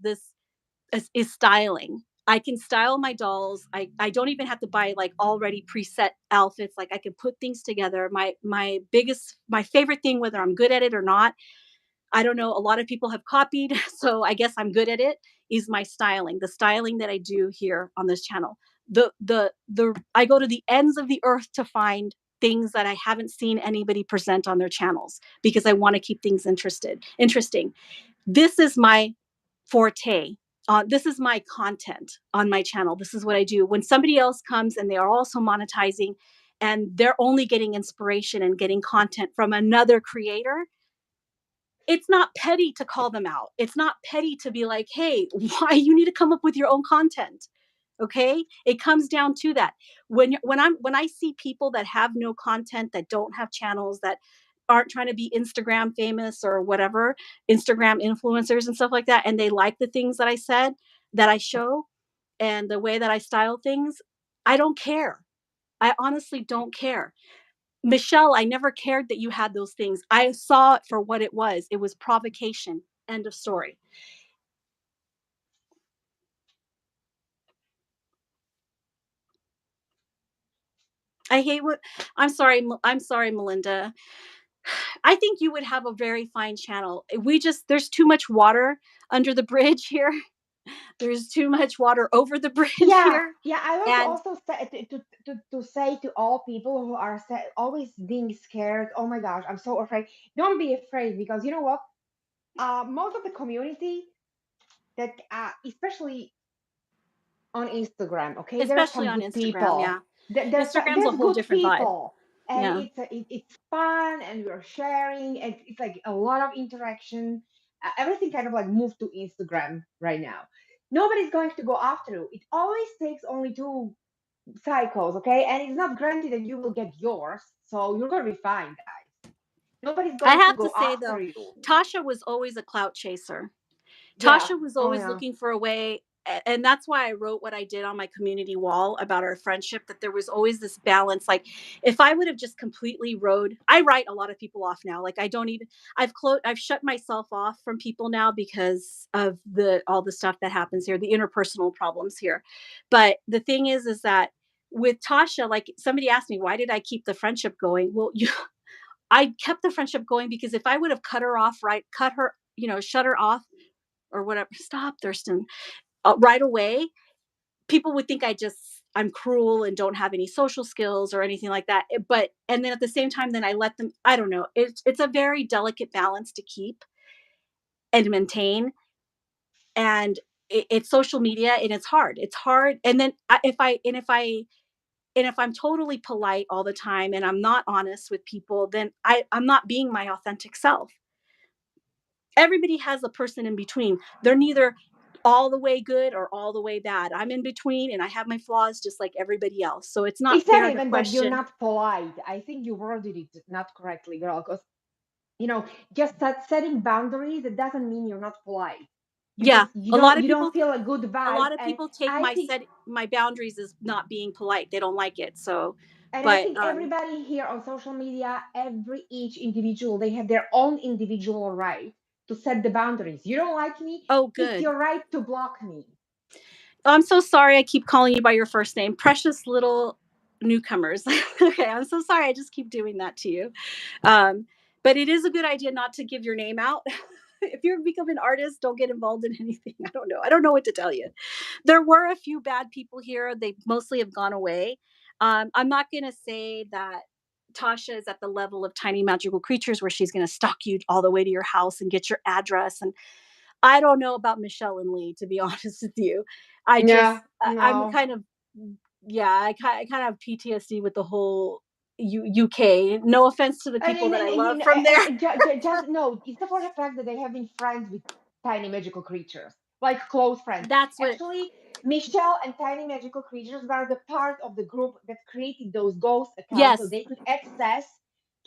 styling. I can style my dolls. I don't even have to buy like already preset outfits. Like I can put things together. My favorite thing, whether I'm good at it or not, I don't know. A lot of people have copied, so I guess I'm good at it. Is my styling, the styling that I do here on this channel. The I go to the ends of the earth to find things that I haven't seen anybody present on their channels because I want to keep things interesting. This is my forte. This is my content on my channel. This is what I do. When somebody else comes and they are also monetizing and they're only getting inspiration and getting content from another creator, it's not petty to call them out. It's not petty to be like, hey, why you need to come up with your own content. Okay? It comes down to that. When I see people that have no content, that don't have channels, that aren't trying to be Instagram famous or whatever, Instagram influencers and stuff like that, and they like the things that I said, that I show, and the way that I style things, I don't care. I honestly don't care. Michelle, I never cared that you had those things. I saw it for what it was. It was provocation. End of story. I hate what I'm sorry, Melinda. I think you would have a very fine channel. There's too much water under the bridge here. There's too much water over the bridge Yeah, here. yeah. I want to And also say to say to all people who are always being scared. Oh my gosh, I'm so afraid. Don't be afraid because you know what? Most of the community that, especially on Instagram, okay, there are especially some on good Instagram, people. yeah. Instagram's a There's whole good different vibe. people, and Yeah. it's fun, and we're sharing, and it's like a lot of interaction. Everything kind of like moved to Instagram right now. Nobody's going to go after you. It always takes only two cycles, okay? And it's not granted that you will get yours, so you're gonna be fine, guys. Nobody's I going to have to go say after though, you. Tasha was always a clout chaser. Yeah. Tasha was Oh always yeah. looking for a way, and that's why I wrote what I did on my community wall about our friendship, that there was always this balance. Like if I would have just completely I write a lot of people off now. Like I don't even I've shut myself off from people now because of all the stuff that happens here, the interpersonal problems here. But the thing is that with Tasha, like somebody asked me, why did I keep the friendship going? Well, I kept the friendship going because if I would have cut her off, cut her, shut her off or whatever. Stop, Thurston. Right away, people would think I'm cruel and don't have any social skills or anything like that. But and then at the same time, then I let them. I don't know. It's a very delicate balance to keep and maintain, and it's social media, and it's hard. It's hard. And then if I'm totally polite all the time and I'm not honest with people, then I'm not being my authentic self. Everybody has a person in between. They're neither all the way good or all the way bad. I'm in between and I have my flaws just like everybody else. So it's not It's not fair to even that you're question. not polite. I think you worded it not correctly, girl. Because you know, just that setting boundaries, it doesn't mean you're not polite. You Yeah, just you a lot don't of you don't people feel a good a vibe, lot of and people take I think my boundaries as not being polite. They don't like it. So, and I but think everybody here on social media, each individual, they have their own individual right to set the boundaries. You don't like me, oh it's good. your right to block me. Oh, I'm so sorry I keep calling you by your first name. Precious little newcomers. Okay, I'm so sorry I just keep doing that to you. Um, but it is a good idea not to give your name out. If you become an artist, don't get involved in anything. I don't know. I don't know what to tell you. There were a few bad people here. They mostly have gone away. I'm not going to say that Tasha is at the level of Tiny Magical Creatures where she's going to stalk you all the way to your house and get your address. And I don't know about Michelle and Lee, to be honest with you. Yeah, I'm no. kind of, yeah, I kind of have PTSD with the whole UK. No offense to the people that I love from there. Just no, it's for the fact that they have been friends with tiny magical creatures, like close friends. That's what, Actually, Michelle and Tiny Magical Creatures were the part of the group that created those ghost accounts so yes, they could access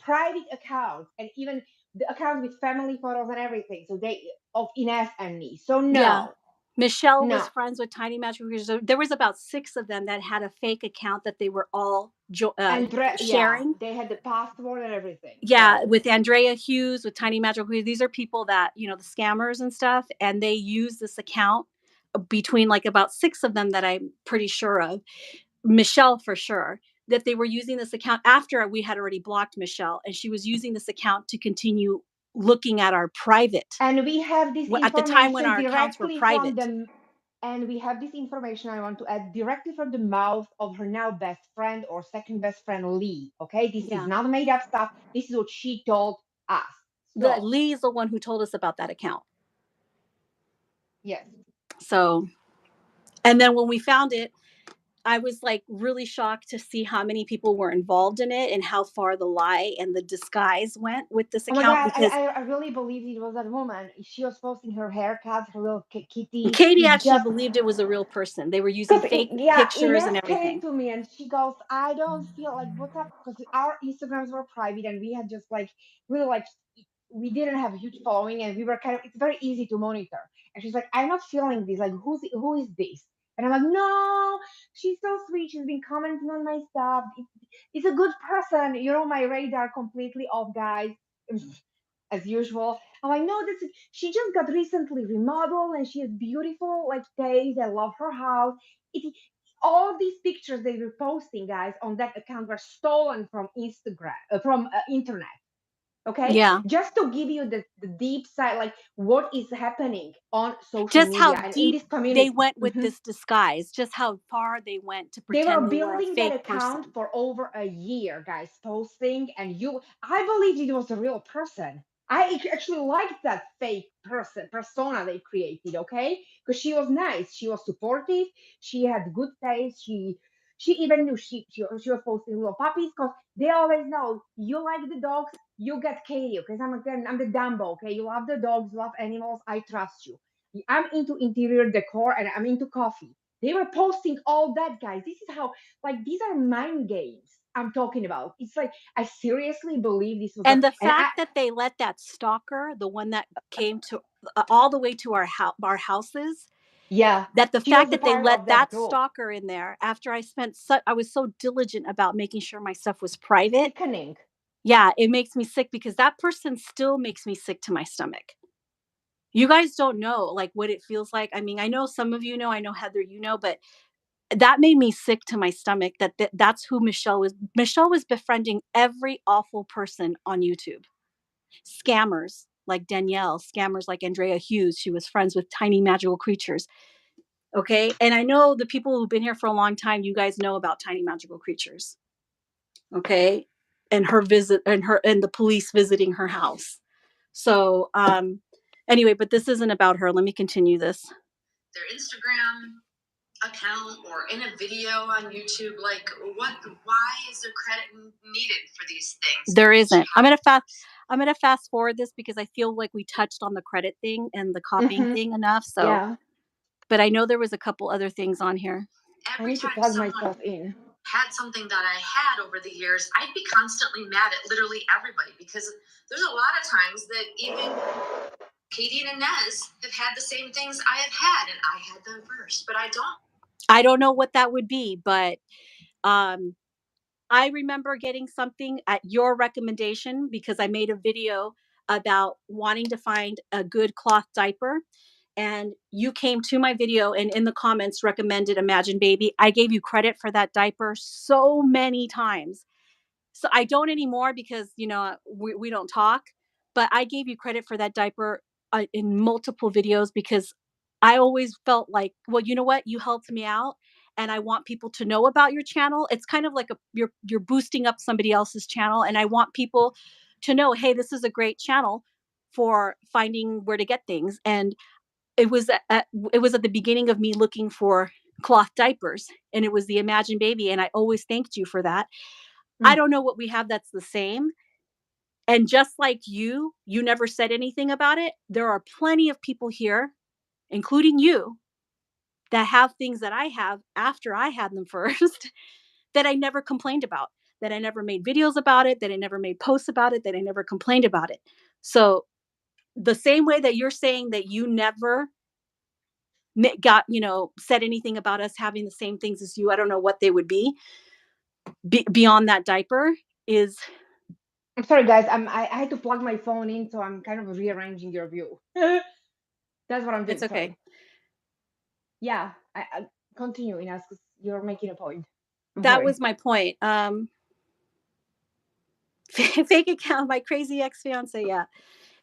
private accounts and even the accounts with family photos and everything. So they of Ines and me. So yeah. no, Michelle was no. friends with Tiny Magical Creatures. So there was about 6 of them that had a fake account that they were all Yeah, sharing. they had the password and everything. Yeah, So with Andrea Hughes, with Tiny Magical Creatures. These are people that, the scammers and stuff, and they use this account between like about 6 of them that I'm pretty sure of. Michelle for sure, that they were using this account after we had already blocked Michelle, and she was using this account to continue looking at our private and we have this at the time when information our accounts were directly from private. the and we have this information I want to add directly from the mouth of her now best friend or second best friend Lee. Okay, this is Yeah. not made up stuff. This is what she told us. The So Lee is the one who told us about that account. yes. So, and then when we found it, I was like really shocked to see how many people were involved in it and how far the lie and the disguise went with this Oh my account god, because I really believed it was that woman. She was posting her haircuts, her little kitty. Katie It's actually just believed it was a real person. They were using because fake yeah, pictures Ines and came everything. to me and she goes, I don't feel like what's up because our Instagrams were private and we had just like really like we didn't have a huge following and we were kind of it's very easy to monitor. And she's like, I'm not feeling this. Like who is this? And I'm like, no, she's so sweet. She's been commenting on my stuff. It's a good person. My radar completely off, guys. As usual. I'm like, no, this is, she just got recently remodeled and she has beautiful like taste. I love her house. It all these pictures they were posting, guys, on that account were stolen from Instagram, from internet. Okay, Yeah. just to give you the deep side, like what is happening on social Just how media and in deep this they community. went with Mhm. this disguise, just how far they went to They were pretend they were a building that fake account person. for over a year, guys, posting, and I believed it was a real person. Actually liked that fake persona they created, okay? Because she was nice, she was supportive, she had good taste, she even knew she was posting little puppies because they always know you like the dogs, you get Katie, because I'm the Dumbo, okay? You love the dogs, love animals, I trust you. I'm into interior decor and I'm into coffee. They were posting all that, guys. This is how, like, these are mind games I'm talking about. It's like, I seriously believe this was And the and I, fact that they let that stalker, the one that came to all the way to our houses, yeah, that the she was fact a that they part of let that that group. stalker in there after I was so diligent about making sure my stuff was private. Sickening. Yeah, it makes me sick because that person still makes me sick to my stomach. You guys don't know like what it feels like. I mean, I know some of you know, I know Heather, but that made me sick to my stomach that's who Michelle was. Michelle was befriending every awful person on YouTube. Scammers like Danielle, scammers like Andrea Hughes. She was friends with Tiny Magical Creatures. Okay. And I know the people who've been here for a long time, you guys know about tiny magical creatures. Okay. And her visit and the police visiting her house. So, anyway, but this isn't about her. Let me continue this. Their Instagram account or in a video on YouTube, like why is there credit needed for these things? There isn't. I'm gonna fast forward this because I feel like we touched on the credit thing and the copying thing enough. So, Yeah. but I know there was a couple other things on here. I Every need to time plug someone myself in. had something that I had over the years, I'd be constantly mad at literally everybody, because there's a lot of times that even Katie and Inez have had the same things I have had, and I had them first, but I don't. I don't know what that would be, but I remember getting something at your recommendation because I made a video about wanting to find a good cloth diaper. And you came to my video and in the comments recommended Imagine Baby. I gave you credit for that diaper so many times. So I don't anymore because, we don't talk, but I gave you credit for that diaper in multiple videos because I always felt like, well, you know what? You helped me out and I want people to know about your channel. It's kind of like you're boosting up somebody else's channel and I want people to know, hey, this is a great channel for finding where to get things. And it was at the beginning of me looking for cloth diapers and it was the Imagine Baby and I always thanked you for that. I don't know what we have that's the same. And just like you never said anything about it. There are plenty of people here, including you, that have things that I have after I had them first that I never complained about, that I never made videos about it, that I never made posts about it, that I never complained about it. So the same way that you're saying that you never said anything about us having the same things as you, I don't know what they would be beyond that diaper is. I'm sorry, guys. I had to plug my phone in, so I'm kind of rearranging your view. That's what I'm It's doing. okay. Sorry. Yeah. I continue, Ines, because you're making a point. I'm That sorry. was my point. Fake account, my crazy ex-fiance, yeah.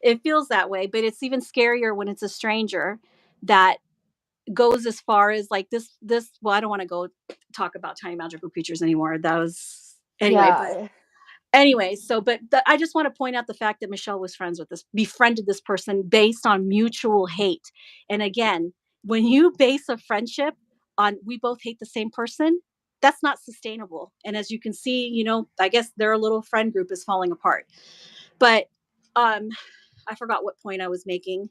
It feels that way, but it's even scarier when it's a stranger that goes as far as like this well, I don't want to go talk about tiny magical creatures anymore. That was anyway, but Yeah. anyway, so but I just want to point out the fact that Michelle was befriended this person based on mutual hate. And again, when you base a friendship on we both hate the same person, that's not sustainable. And as you can see, I guess their little friend group is falling apart. But I forgot what point I was making.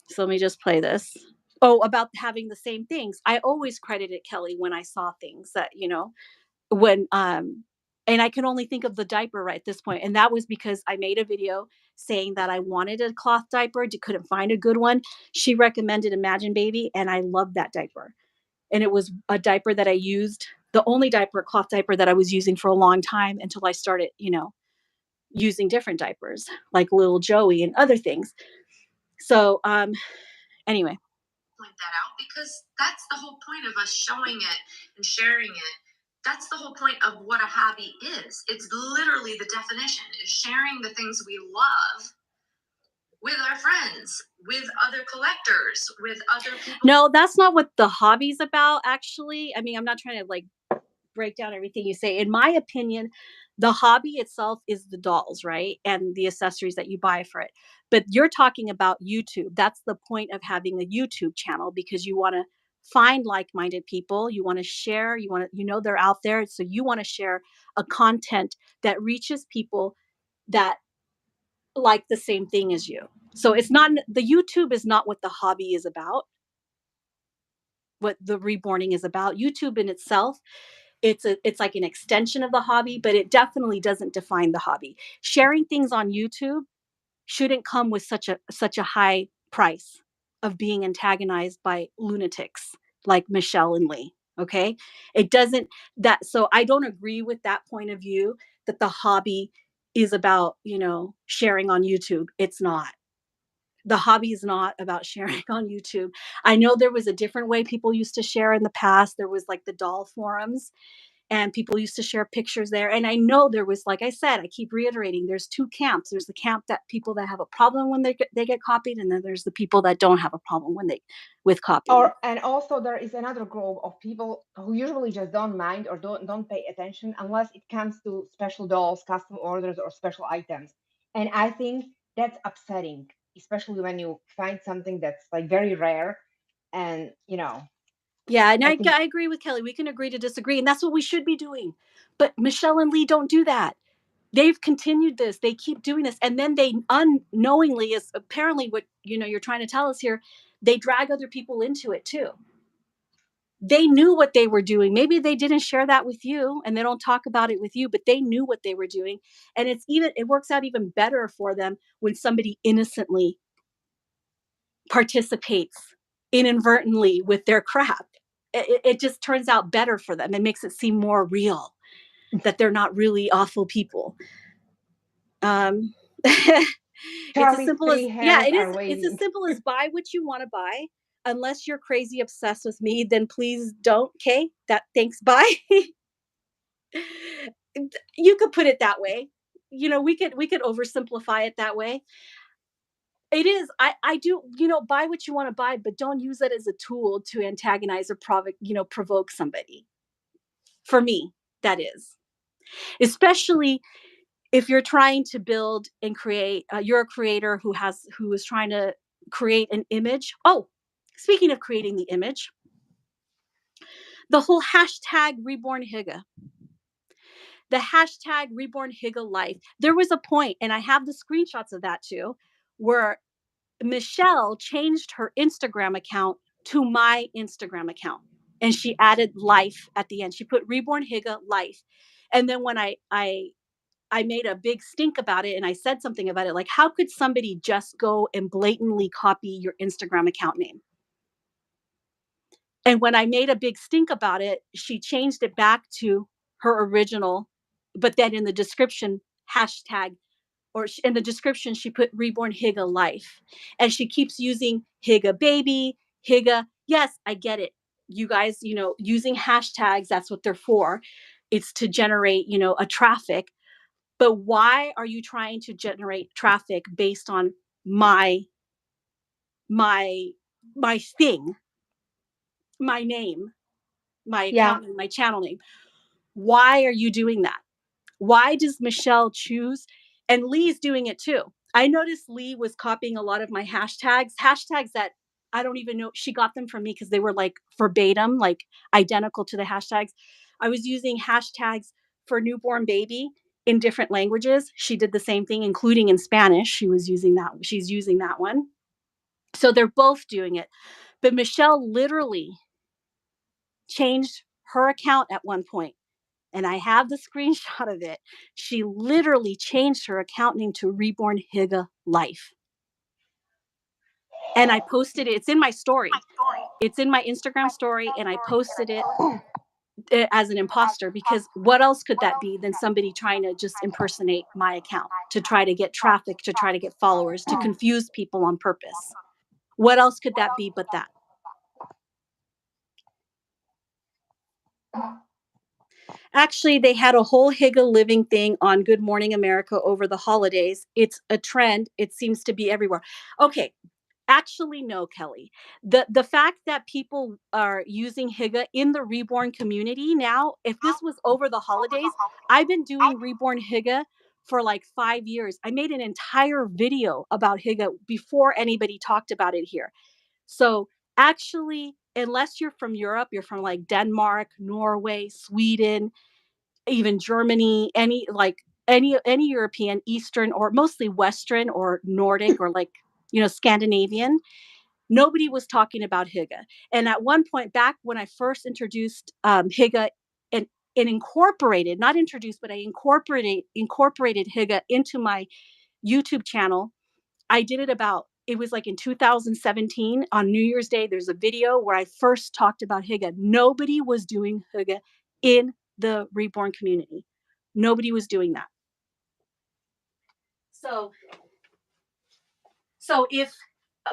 So let me just play this. Oh, about having the same things. I always credited Kellie when I saw things that, when and I can only think of the diaper right at this point. And that was because I made a video saying that I wanted a cloth diaper, couldn't find a good one. She recommended Imagine Baby, and I loved that diaper. And it was a diaper that I used, the only cloth diaper that I was using for a long time until I started, using different diapers like little Joey and other things. So anyway. Point that out, because that's the whole point of us showing it and sharing it. That's the whole point of what a hobby is. It's literally the definition, is sharing the things we love with our friends, with other collectors, with other people. No, that's not what the hobby's about, actually. I mean, I'm not trying to like break down everything you say. In my opinion, the hobby itself is the dolls, right? And the accessories that you buy for it. But you're talking about YouTube. That's the point of having a YouTube channel, because you want to find like-minded people. You want to share, they're out there. So you want to share a content that reaches people that like the same thing as you. So it's not, the YouTube is not what the hobby is about, what the reborning is about. YouTube in itself, it's like an extension of the hobby, but it definitely doesn't define the hobby. Sharing things on YouTube shouldn't come with such a high price of being antagonized by lunatics like Michelle and Lee. Okay. It doesn't that so I don't agree with that point of view that the hobby is about, sharing on YouTube. It's not. The hobby is not about sharing on YouTube. I know there was a different way people used to share in the past. There was like the doll forums, and people used to share pictures there. And I know there was, like I said, I keep reiterating, there's two camps. There's the camp that people that have a problem when they get copied, and then there's the people that don't have a problem with copying. And also there is another group of people who usually just don't mind or don't pay attention unless it comes to special dolls, custom orders, or special items. And I think that's upsetting, especially when you find something that's like very rare. And Yeah, and I I think agree with Kelly. We can agree to disagree, and that's what we should be doing. But Michelle and Lee don't do that. They've continued this. They keep doing this, and then they unknowingly, is apparently what you're trying to tell us here. They drag other people into it too. They knew what they were doing. Maybe they didn't share that with you, and they don't talk about it with you, but they knew what they were doing, and it works out even better for them when somebody innocently participates inadvertently with their crap. It just turns out better for them. It makes it seem more real that they're not really awful people. It's as Charlie's simple as, three yeah, hands it is. are It's as waving. simple as buy what you want to buy. Unless you're crazy obsessed with me, then please don't. Okay, thanks. Bye. You could put it that way. We could oversimplify it that way. It is. I do. Buy what you want to buy, but don't use it as a tool to antagonize or provoke somebody. For me, that is, especially if you're trying to build and create. You're a creator who is trying to create an image. Oh, speaking of creating the image, the whole hashtag Reborn Higa, the hashtag Reborn Higa life. There was a point, and I have the screenshots of that too, where Michelle changed her Instagram account to my Instagram account, and she added life at the end. She put Reborn Higa life. And then when I made a big stink about it and I said something about it, like, how could somebody just go and blatantly copy your Instagram account name? And when I made a big stink about it, she changed it back to her original, but then in the description, hashtag, in the description, she put Reborn Higa life. And she keeps using Higa baby, Higa. Yes, I get it. You guys, using hashtags, that's what they're for. It's to generate, a traffic. But why are you trying to generate traffic based on my my my thing, my name, my Yeah. account name, my channel name? Why are you doing that? Why does Michelle choose? And Lee's doing it too. I noticed Lee was copying a lot of my hashtags that I don't even know. She got them from me because they were like verbatim, like identical to the hashtags. I was using hashtags for newborn baby in different languages. She did the same thing, including in Spanish. She's using that one. So they're both doing it. But Michelle literally changed her account at one point, and I have the screenshot of it. She literally changed her account name to Reborn Higa Life. And I posted it. It's in my story. It's in my Instagram story, and I posted it as an imposter, because what else could that be than somebody trying to just impersonate my account to try to get traffic, to try to get followers, to confuse people on purpose? What else could that be but that? Actually, they had a whole Higa living thing on Good Morning America over the holidays. It's a trend. It seems to be everywhere. Okay. Actually, no, Kelly. The fact that people are using Higa in the Reborn community now, if this was over the holidays, I've been doing Reborn Higa for like 5 years. I made an entire video about Higa before anybody talked about it here. So actually, unless you're from Europe, you're from like Denmark, Norway, Sweden, even Germany, any European, Eastern, or mostly Western or Nordic, or like, Scandinavian, nobody was talking about Higa. And at one point back when I first introduced Higa, and incorporated, not introduced, but I incorporated Higa into my YouTube channel. I did it was like in 2017 on New Year's Day. There's a video where I first talked about Higa. Nobody was doing Higa in the Reborn community. Nobody was doing that. So if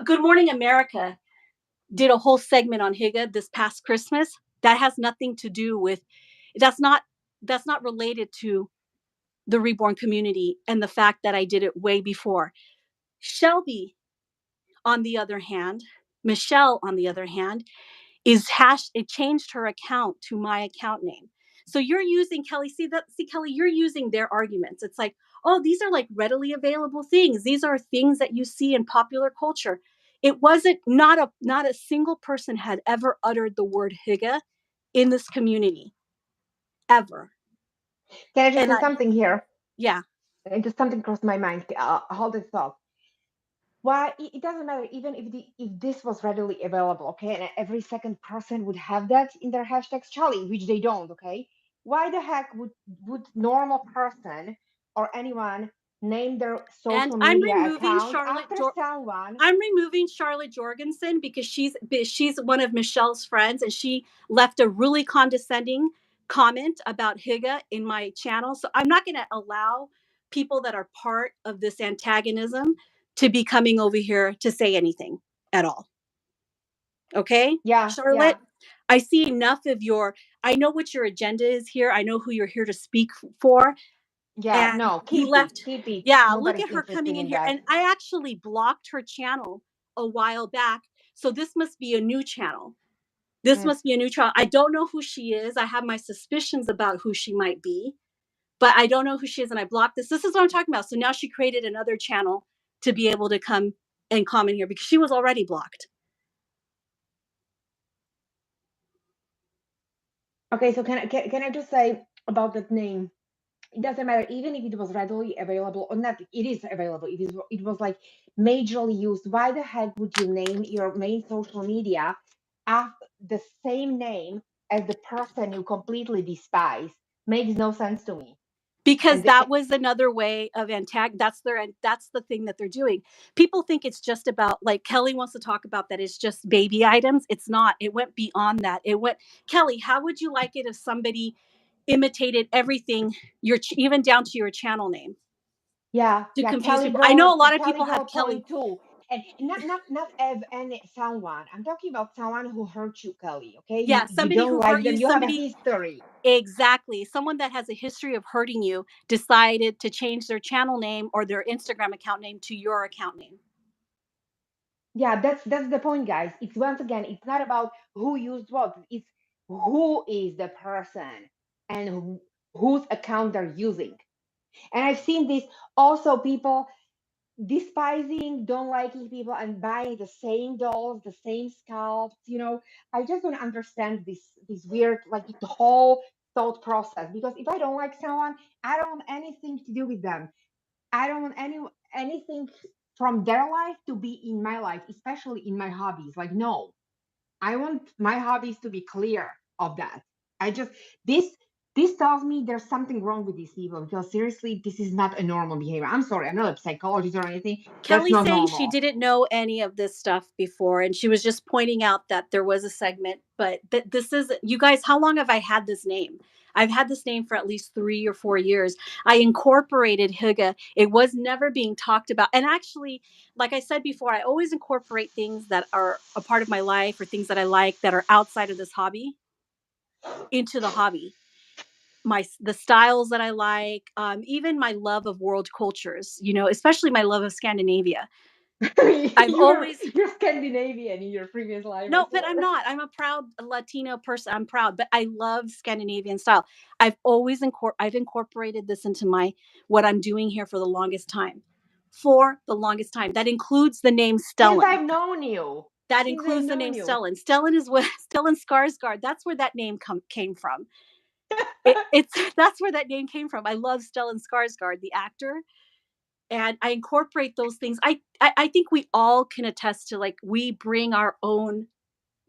Good Morning America did a whole segment on Higa this past Christmas, that has nothing to do with That's not related to the Reborn community and the fact that I did it way before. Shelby, on the other hand, Michelle, on the other hand, it changed her account to my account name. So you're using, Kellie, see Kellie, you're using their arguments. It's like, oh, these are like readily available things. These are things that you see in popular culture. It wasn't, not a single person had ever uttered the word Higa in this community ever. Can I just And say something here? yeah. And just something crossed my mind. Hold this thought. Why it doesn't matter even if this was readily available, okay, and every second person would have that in their hashtags, Charlie, which they don't, okay? Why the heck would normal person or anyone name their And social media account after I'm removing Charlotte Jorgensen because she's one of Michelle's friends, and she left a really condescending comment about Higa in my channel. So I'm not going to allow people that are part of this antagonism to be coming over here to say anything at all. Okay, Yeah, Charlotte, yeah, I see enough of I know what your agenda is here. I know who you're here to speak for. yeah. And No, you keep it, left, keep it. yeah, look Nobody's at her coming interested in in here. that. And I actually blocked her channel a while back. So this must be a new channel. This Mm. must be a new channel. I don't know who she is. I have my suspicions about who she might be, but I don't know who she is. And I blocked this. This is what I'm talking about. So now she created another channel to be able to come and comment here because she was already blocked. Okay, so can I just say about that name? It doesn't matter even if it was readily available or not. It is available. It was like majorly used. Why the heck would you name your main social media after the same name as the person you completely despise? Makes no sense to me. Because And that was another way of that's the thing that they're doing. People think it's just about, like Kellie wants to talk about, that it's just baby items. It's not. It went beyond that. Kellie, how would you like it if somebody imitated everything, even down to your channel name, yeah, to yeah, confuse people? I know a lot of Kelly people have Girl Kellie. point two. And not any someone. I'm talking about someone who hurt you, Kelly. Okay, Yeah, you somebody don't who hurt like them. you, You have a somebody. history. Exactly. Someone that has a history of hurting you decided to change their channel name or their Instagram account name to your account name. Yeah, that's the point, guys. It's once again, it's not about who used what. It's who is the person and whose account they're using. And I've seen this also, people despising, don't liking people and buying the same dolls, the same scalps. I just don't understand this weird, like, the whole thought process. Because if I don't like someone, I don't want anything to do with them. I don't want anything from their life to be in my life, especially in my hobbies. Like, no, I want my hobbies to be clear of that. I just this this tells me there's something wrong with these people, because seriously, this is not a normal behavior. I'm sorry, I'm not a psychologist or anything. That's Kellie not saying she normal. didn't know any of this stuff before, and she was just pointing out that there was a segment, but this is, you guys, how long have I had this name? I've had this name for at least 3 or 4 years. I incorporated Higa. It was never being talked about. And actually, like I said before, I always incorporate things that are a part of my life or things that I like that are outside of this hobby into the hobby. The styles that I like, even my love of world cultures, especially my love of Scandinavia. I've always You're Scandinavian in your previous life, I No, but I'm swear. not. I'm a proud Latino person. I'm proud, but I love Scandinavian style. I've incorporated this into what I'm doing here for the longest time. For the longest time. That includes the name Since Stellan. I've known you. That Since I've includes the name known you. Stellan. Stellan is what Stellan Skarsgård. That's where that name came from. That's where that name came from. I love Stellan Skarsgård, the actor, and I incorporate those things. I think we all can attest to, like, we bring our own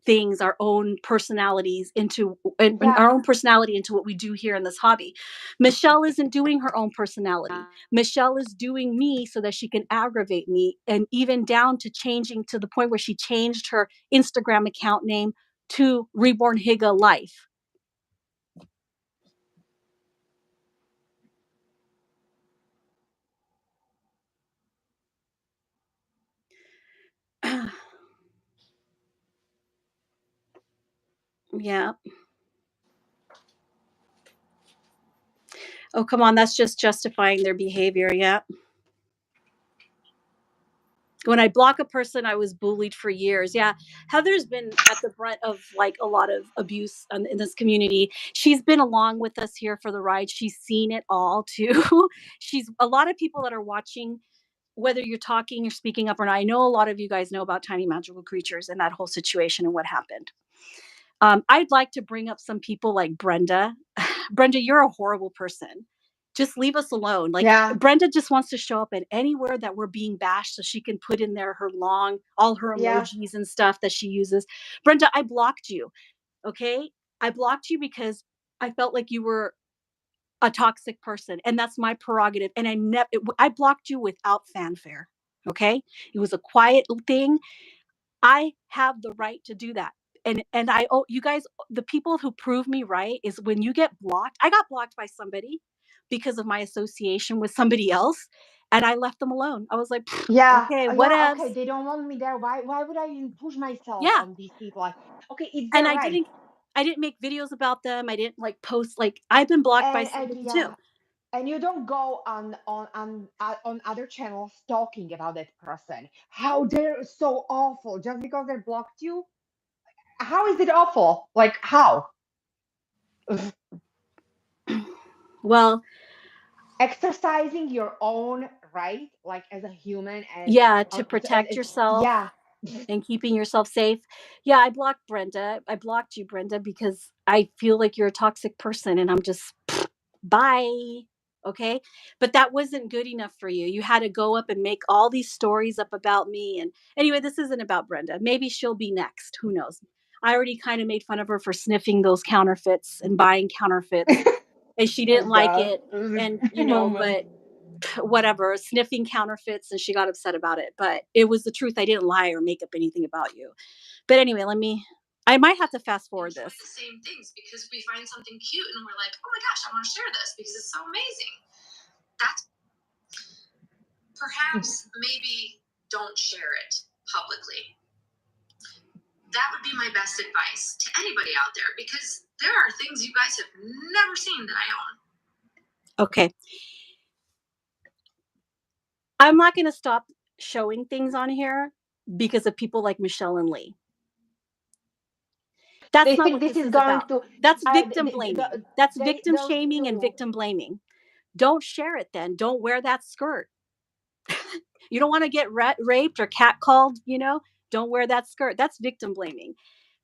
things, our own personalities and Yeah. our own personality into what we do here in this hobby. Michelle isn't doing her own personality. Michelle is doing me so that she can aggravate me, and even down to changing to the point where she changed her Instagram account name to Reborn Higa Life. Yeah. Oh, come on. That's just justifying their behavior. Yeah. When I block a person, I was bullied for years. Yeah. Heather's been at the brunt of like a lot of abuse in this community. She's been along with us here for the ride. She's seen it all too. She's a lot of people that are watching, whether you're talking or speaking up or not. I know a lot of you guys know about tiny magical creatures and that whole situation and what happened. I'd like to bring up some people like Brenda. Brenda, you're a horrible person. Just leave us alone. Like Yeah, Brenda just wants to show up at anywhere that we're being bashed so she can put in there all her yeah, emojis and stuff that she uses. Brenda, I blocked you. Okay. I blocked you because I felt like you were a toxic person and that's my prerogative. And I blocked you without fanfare. Okay. It was a quiet thing. I have the right to do that. And I oh you guys, the people who prove me right is when you get blocked. I got blocked by somebody because of my association with somebody else, and I left them alone. I was like, yeah, okay, yeah. Okay, whatevs. they don't want me there. Why would I even push myself Yeah. on these people? Like, okay, it's And their right. I didn't make videos about them. I didn't like post like I've been blocked by And somebody too. yeah, and you don't go on other channels talking about that person. How they're so awful just because they blocked you. How is it awful? Like how? Well, Exercising your own right, like as a human, yeah, to as protect yourself yeah. and keeping yourself safe. Yeah, I blocked Brenda. I blocked you, Brenda, because I feel like you're a toxic person and I'm just bye. Okay. But that wasn't good enough for you. You had to go up and make all these stories up about me. And anyway, this isn't about Brenda. Maybe she'll be next. Who knows? I already kind of made fun of her for sniffing those counterfeits and buying counterfeits. And she My didn't like God, it. it was And, a moment. but whatever, sniffing counterfeits, and she got upset about it. But it was the truth. I didn't lie or make up anything about you. But anyway, I might have to fast forward Enjoy this. the same things because we find something cute and we're like, oh my gosh, I want to share this because it's so amazing. That's perhaps maybe don't share it publicly. That would be my best advice to anybody out there because there are things you guys have never seen that I own. Okay. I'm not going to stop showing things on here because of people like Michelle and Lee. That's They not think what this this is is going about. to That's the, victim the, blaming. That's they victim those shaming and two. victim blaming. Don't share it then. Don't wear that skirt. You don't want to get raped or catcalled, don't wear that skirt. That's victim blaming.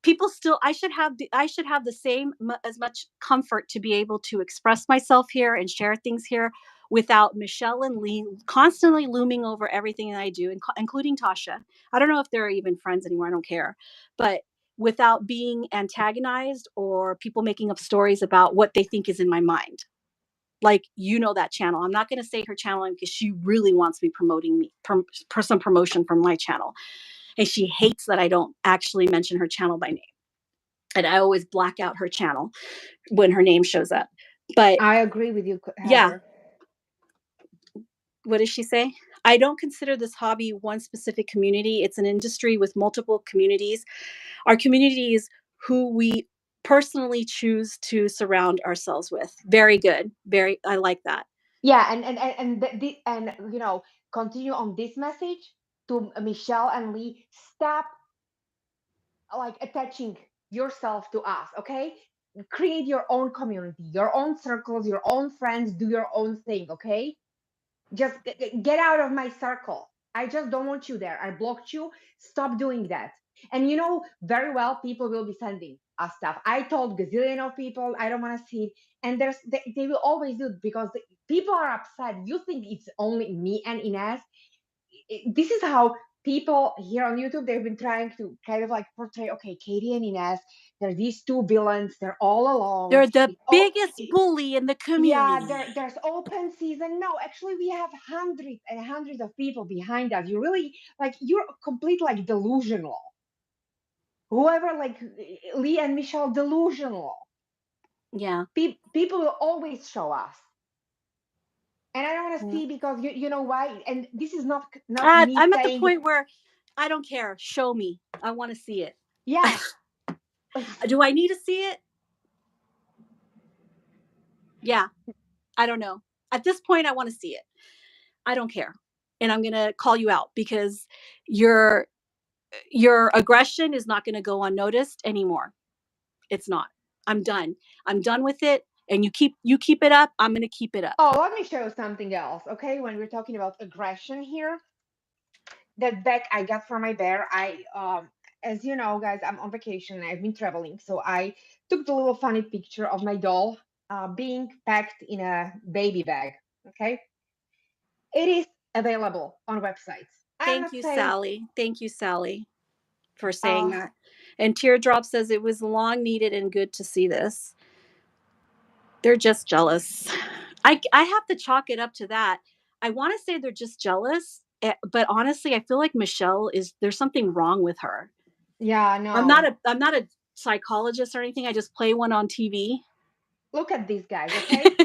People still I should have the same as much comfort to be able to express myself here and share things here without Michelle and Lee constantly looming over everything that I do, including Tasha. I don't know if they're even friends anymore. I don't care. But without being antagonized or people making up stories about what they think is in my mind. Like, that channel. I'm not going to say her channel because she really wants me promoting me, some promotion from my channel. And she hates that I don't actually mention her channel by name. And I always black out her channel when her name shows up. But I agree with you, yeah, Heather. what does she say? I don't consider this hobby one specific community. It's an industry with multiple communities. Our community is who we personally choose to surround ourselves with. Very good. I like that. Yeah, and continue on this message to Michelle and Lee. Stop like attaching yourself to us, okay? Create your own community, your own circles, your own friends, do your own thing, okay? Just get out of my circle. I just don't want you there. I blocked you. Stop doing that. And you know very well people will be sending us stuff. I told gazillion of people I don't want to see it. And they will always do it because people are upset. You think it's only me and Ines. This is how people here on YouTube, they've been trying to kind of like portray, okay, Katie and Ines, they're these two villains, they're all alone. They're the Oh, biggest bully in the yeah, community. there's open season. No, actually, we have hundreds and hundreds of people behind us. You really like you're complete like delusional. Whoever like Lee and Michelle delusional. Yeah. People will always show us, and I don't want to Yeah. see because you know why. And this is not me I'm at the saying point where I don't care. Show me. I want to see it. yeah. Do I need to see it? Yeah, I don't know. At this point, I want to see it. I don't care. And I'm going to call you out because your aggression is not going to go unnoticed anymore. It's not. I'm done. I'm done with it. And you keep it up. I'm going to keep it up. Oh, let me show something else. Okay, when we're talking about aggression here, that bag I got for my bear, as you know, guys, I'm on vacation and I've been traveling, so I took the little funny picture of my doll being packed in a baby bag. Okay, it is available on websites. I'm Thank not you, saying Sally. Thank you, Sally, for saying uh that. And Teardrop says it was long needed and good to see this. They're just jealous. I have to chalk it up to that. I want to say they're just jealous, but honestly, I feel like Michelle is there's something wrong with her. yeah, no. I'm not a psychologist or anything. I just play one on TV. Look at these guys, okay?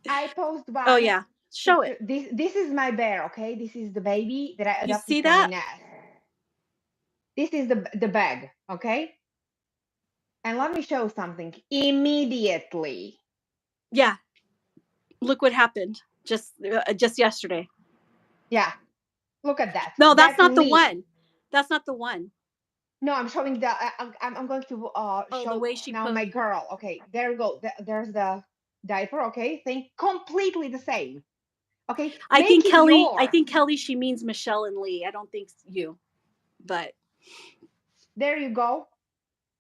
I post Oh one yeah, show it. picture. This is my bear, okay? This is the baby that I You adopted see from my that? nest. This is the bag, okay? And let me show something. Immediately. Yeah. Look what happened just yesterday. Yeah, look at that. No, that's That's not the Lee. one. That's not the one. No, I'm showing the. I'm going to Oh, the show way she now posed. my girl. Okay, there you go. There's the diaper. Okay, thing completely the same. Okay, make it I yours. think Kelly she means Michelle and Lee. I don't think you. But There you go.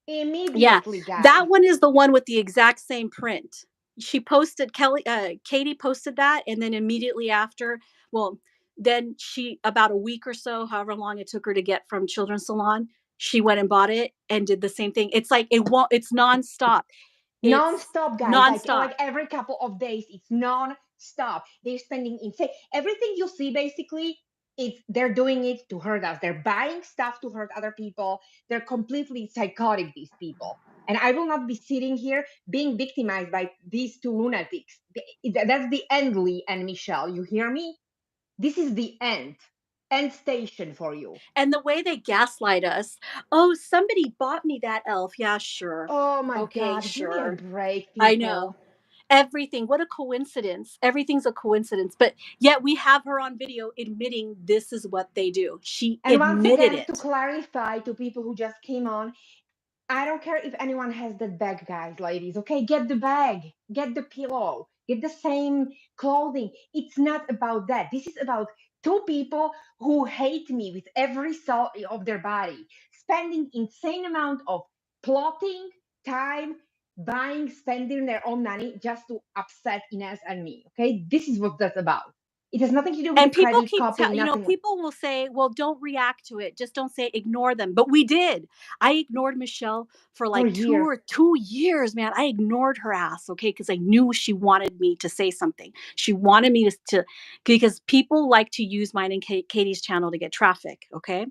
yeah, Immediately, that guys. one is the one with the exact same print. She posted Katie posted that, and then immediately after, well, then she about a week or so, however long it took her to get from Children's Salon, she went and bought it and did the same thing. It's like it won't. It's nonstop. It's Non-stop, guys. nonstop. Like every couple of days, it's non-stop. They're spending insane. Everything you see, basically, it's they're doing it to hurt us. They're buying stuff to hurt other people. They're completely psychotic, these people. And I will not be sitting here being victimized by these two lunatics. That's the end, Lee and Michelle. You hear me? This is the end station for you. And the way they gaslight us. Oh, somebody bought me that elf. Yeah, sure. Oh my Okay, God, give me a sure. break, I know. people. Everything. What a coincidence. Everything's a coincidence. But yet we have her on video admitting this is what they do. She And once admitted again, to it. clarify to people who just came on, I don't care if anyone has that bag, guys, ladies. Okay, get the bag, get the pillow, get the same clothing. It's not about that. This is about two people who hate me with every cell of their body, spending insane amount of plotting, time, buying, spending their own money just to upset Ines and me. Okay, this is what that's about. It has nothing to do with the And people credit keep copying, nothing. people will say, well, don't react to it. Just don't say ignore them. But we did. I ignored Michelle for For like years. 2 years, man. I ignored her ass, okay? Because I knew she wanted me to say something. She wanted me to because people like to use mine and Katie's channel to get traffic, okay?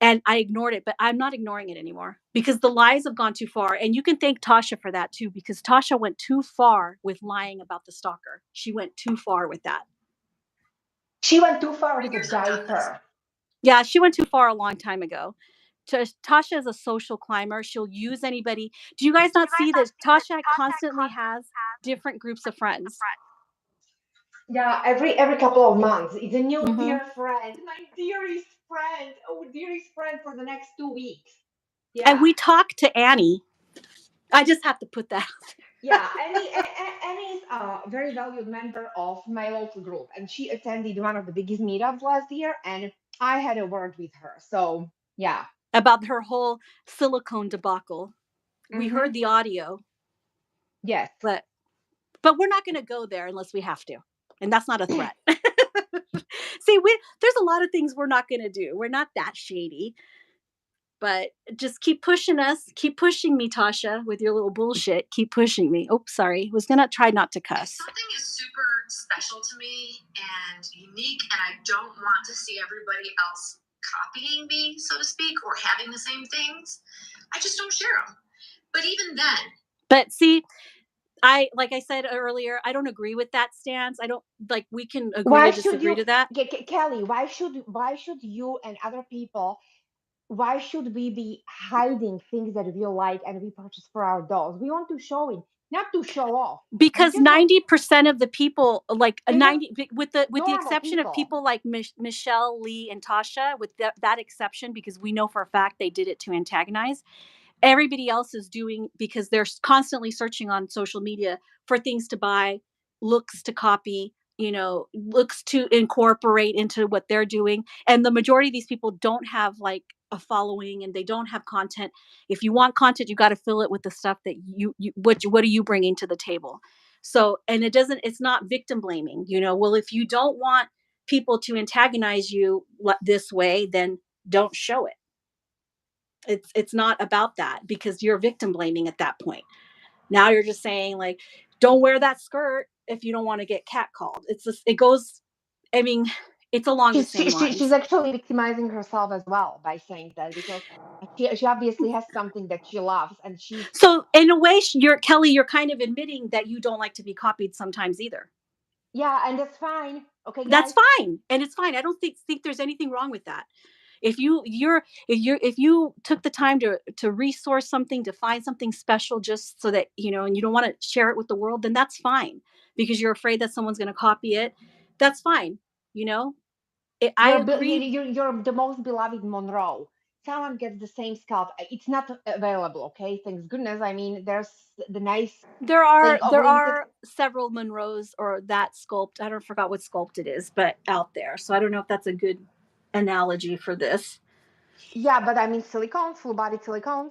And I ignored it, but I'm not ignoring it anymore because the lies have gone too far. And you can thank Tasha for that too, because Tasha went too far with lying about the stalker. She went too far with that. She went too far with Bring the yourself down this. diaper. Yeah, she went too far a long time ago. Tasha is a social climber. She'll use anybody. Do you guys not see that Tasha constantly has different groups of friends? Yeah, every couple of months, it's a new Hmm. dear friend, my dearest friend. Oh, dearest friend for the next 2 weeks. And Yeah, we talked to Annie. I just have to put that out there. yeah. Annie is a very valued member of my local group, and she attended one of the biggest meetups last year, and I had a word with her. So yeah. About her whole silicone debacle. We Mm-hmm. heard the audio, Yes. but we're not going to go there unless we have to, and that's not a threat. See, there's a lot of things we're not going to do. We're not that shady, but just keep pushing us. Keep pushing me, Tasha, with your little bullshit. Keep pushing me. Oh, sorry. Was going to try not to If cuss. something is super special to me and unique, and I don't want to see everybody else copying me, so to speak, or having the same things, I just don't share them. But even then, But see, like I said earlier, I don't agree with that stance. I don't like we can agree Why to should disagree you, to that. Kelly? Why should you and other people? Why should we be hiding things that we like and we purchase for our dolls? We want to show it. not to show off. Because 90% of the people, like 90, with the exception of people like Michelle, Lee, and Tasha, with that exception, because we know for a fact they did it to antagonize. Everybody else is doing, because they're constantly searching on social media for things to buy, looks to copy, looks to incorporate into what they're doing. And the majority of these people don't have like a following, and they don't have content. If you want content, you got to fill it with the stuff that what are you bringing to the table? So, and it's not victim blaming, well, if you don't want people to antagonize you this way, then don't show it. It's not about that, because you're victim blaming at that point. Now you're just saying, like, don't wear that skirt if you don't want to get catcalled. It goes, I mean, it's along the same lines. She's actually victimizing herself as well by saying that, because she obviously has something that she loves, and so in a way, Kellie, you're kind of admitting that you don't like to be copied sometimes either. Yeah, and that's fine. Okay, guys? That's fine, and it's fine. I don't think there's anything wrong with that. If you took the time to resource something, to find something special, just so that and you don't want to share it with the world, then that's fine, because you're afraid that someone's going to copy it. That's fine. I agree. You're the most beloved Monroe. Someone gets the same sculpt. It's not available. Okay, thanks goodness. I mean, there's the nice. There are several Monroes, or that sculpt. I don't forgot what sculpt it is, but out there. So I don't know if that's a good analogy for this. Yeah, but I mean silicones, full body silicones.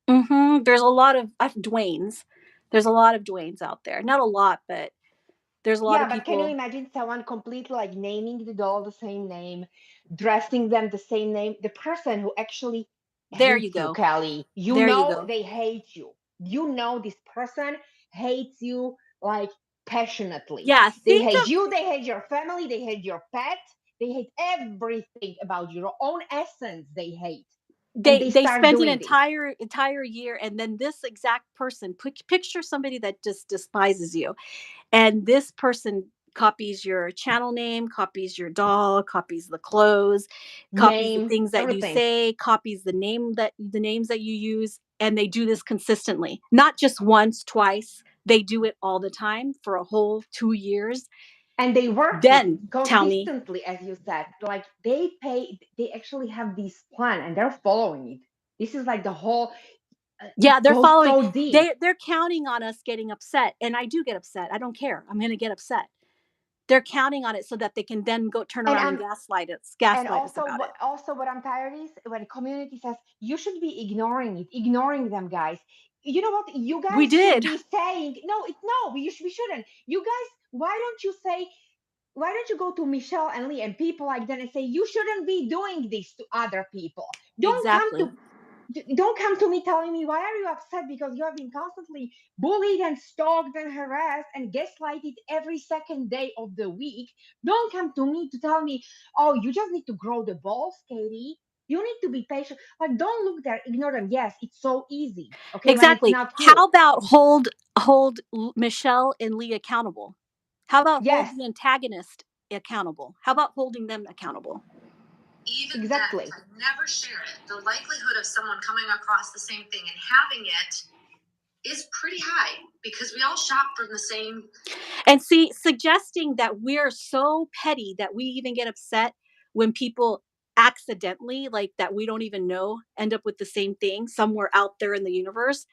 Mm-hmm. There's a lot of Dwaynes. There's a lot of Dwaynes out there. Not a lot, but there's a lot of people. Yeah, but can you imagine someone completely like naming the doll the same name, dressing them the same name? The person who actually hates you, Kellie. They hate you. You know this person hates you like passionately. Yeah, they hate you. They hate your family. They hate your pet. They hate everything about your own essence. They hate. They spend an entire year, and then this exact person, picture somebody that just despises you, and this person copies your channel name, copies your doll, copies the clothes, copies the things that you say, copies the names that you use, and they do this consistently, not just once, twice. They do it all the time for a whole 2 years. And they work then consistently, as you said. Like they actually have this plan, and they're following it. This is like the whole. Yeah, they're following. So deep. They're counting on us getting upset, and I do get upset. I don't care. I'm going to get upset. They're counting on it so that they can then go turn around and gaslight us about it. Also, what I'm tired is when community says you should be ignoring them, guys. You know what? You guys should be saying no. We shouldn't. You guys, why don't you go to Michelle and Lee and people like that and say you shouldn't be doing this to other people? Don't come to me telling me why are you upset because you have been constantly bullied and stalked and harassed and gaslighted every second day of the week. Don't come to me to tell me, oh, you just need to grow the balls, Katie. You need to be patient. Like, don't look there, ignore them. Yes, it's so easy. Okay, exactly. When it's not you. How about hold Michelle and Lee accountable? How about hold the antagonist accountable? How about holding them accountable? Even then, if I never share it, the likelihood of someone coming across the same thing and having it is pretty high, because we all shop from the same. And see, suggesting that we're so petty that we even get upset when people accidentally, like that we don't even know, end up with the same thing somewhere out there in the universe.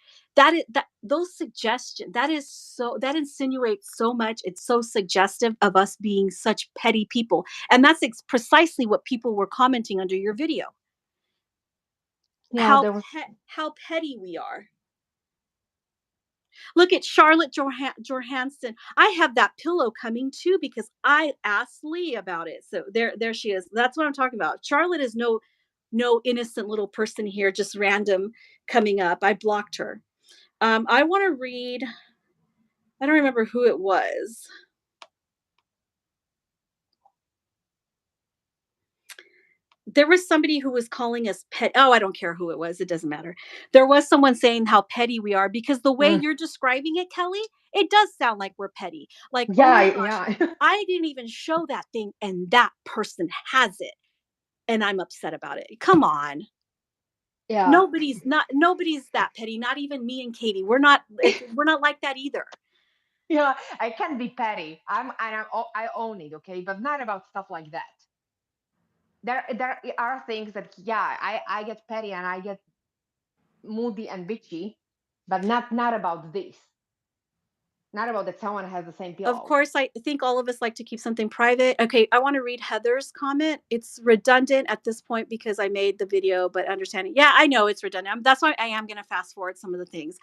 Those suggestions, that insinuates so much. It's so suggestive of us being such petty people. And that's precisely what people were commenting under your video. Yeah, how petty we are. Look at Charlotte Johansson. I have that pillow coming too because I asked Lee about it. So there she is. That's what I'm talking about. Charlotte is no innocent little person here, just random coming up. I blocked her. I want to read. I don't remember who it was. There was somebody who was calling us pet. Oh, I don't care who it was. It doesn't matter. There was someone saying how petty we are because the way you're describing it, Kellie, it does sound like we're petty. Like, oh my gosh, I didn't even show that thing and that person has it. And I'm upset about it. Come on. Yeah. Nobody's that petty. Not even me and Katie. We're not like that either. Yeah, I can be petty. I own it, okay, but not about stuff like that. There are things that, yeah, I get petty and I get moody and bitchy, but not about this. Not about that someone has the same Of pillow. course, I think all of us like to keep something private. Okay, I want to read Heather's comment. It's redundant at this point because I made the video, but understanding. Yeah, I know it's redundant. That's why I am going to fast forward some of the things.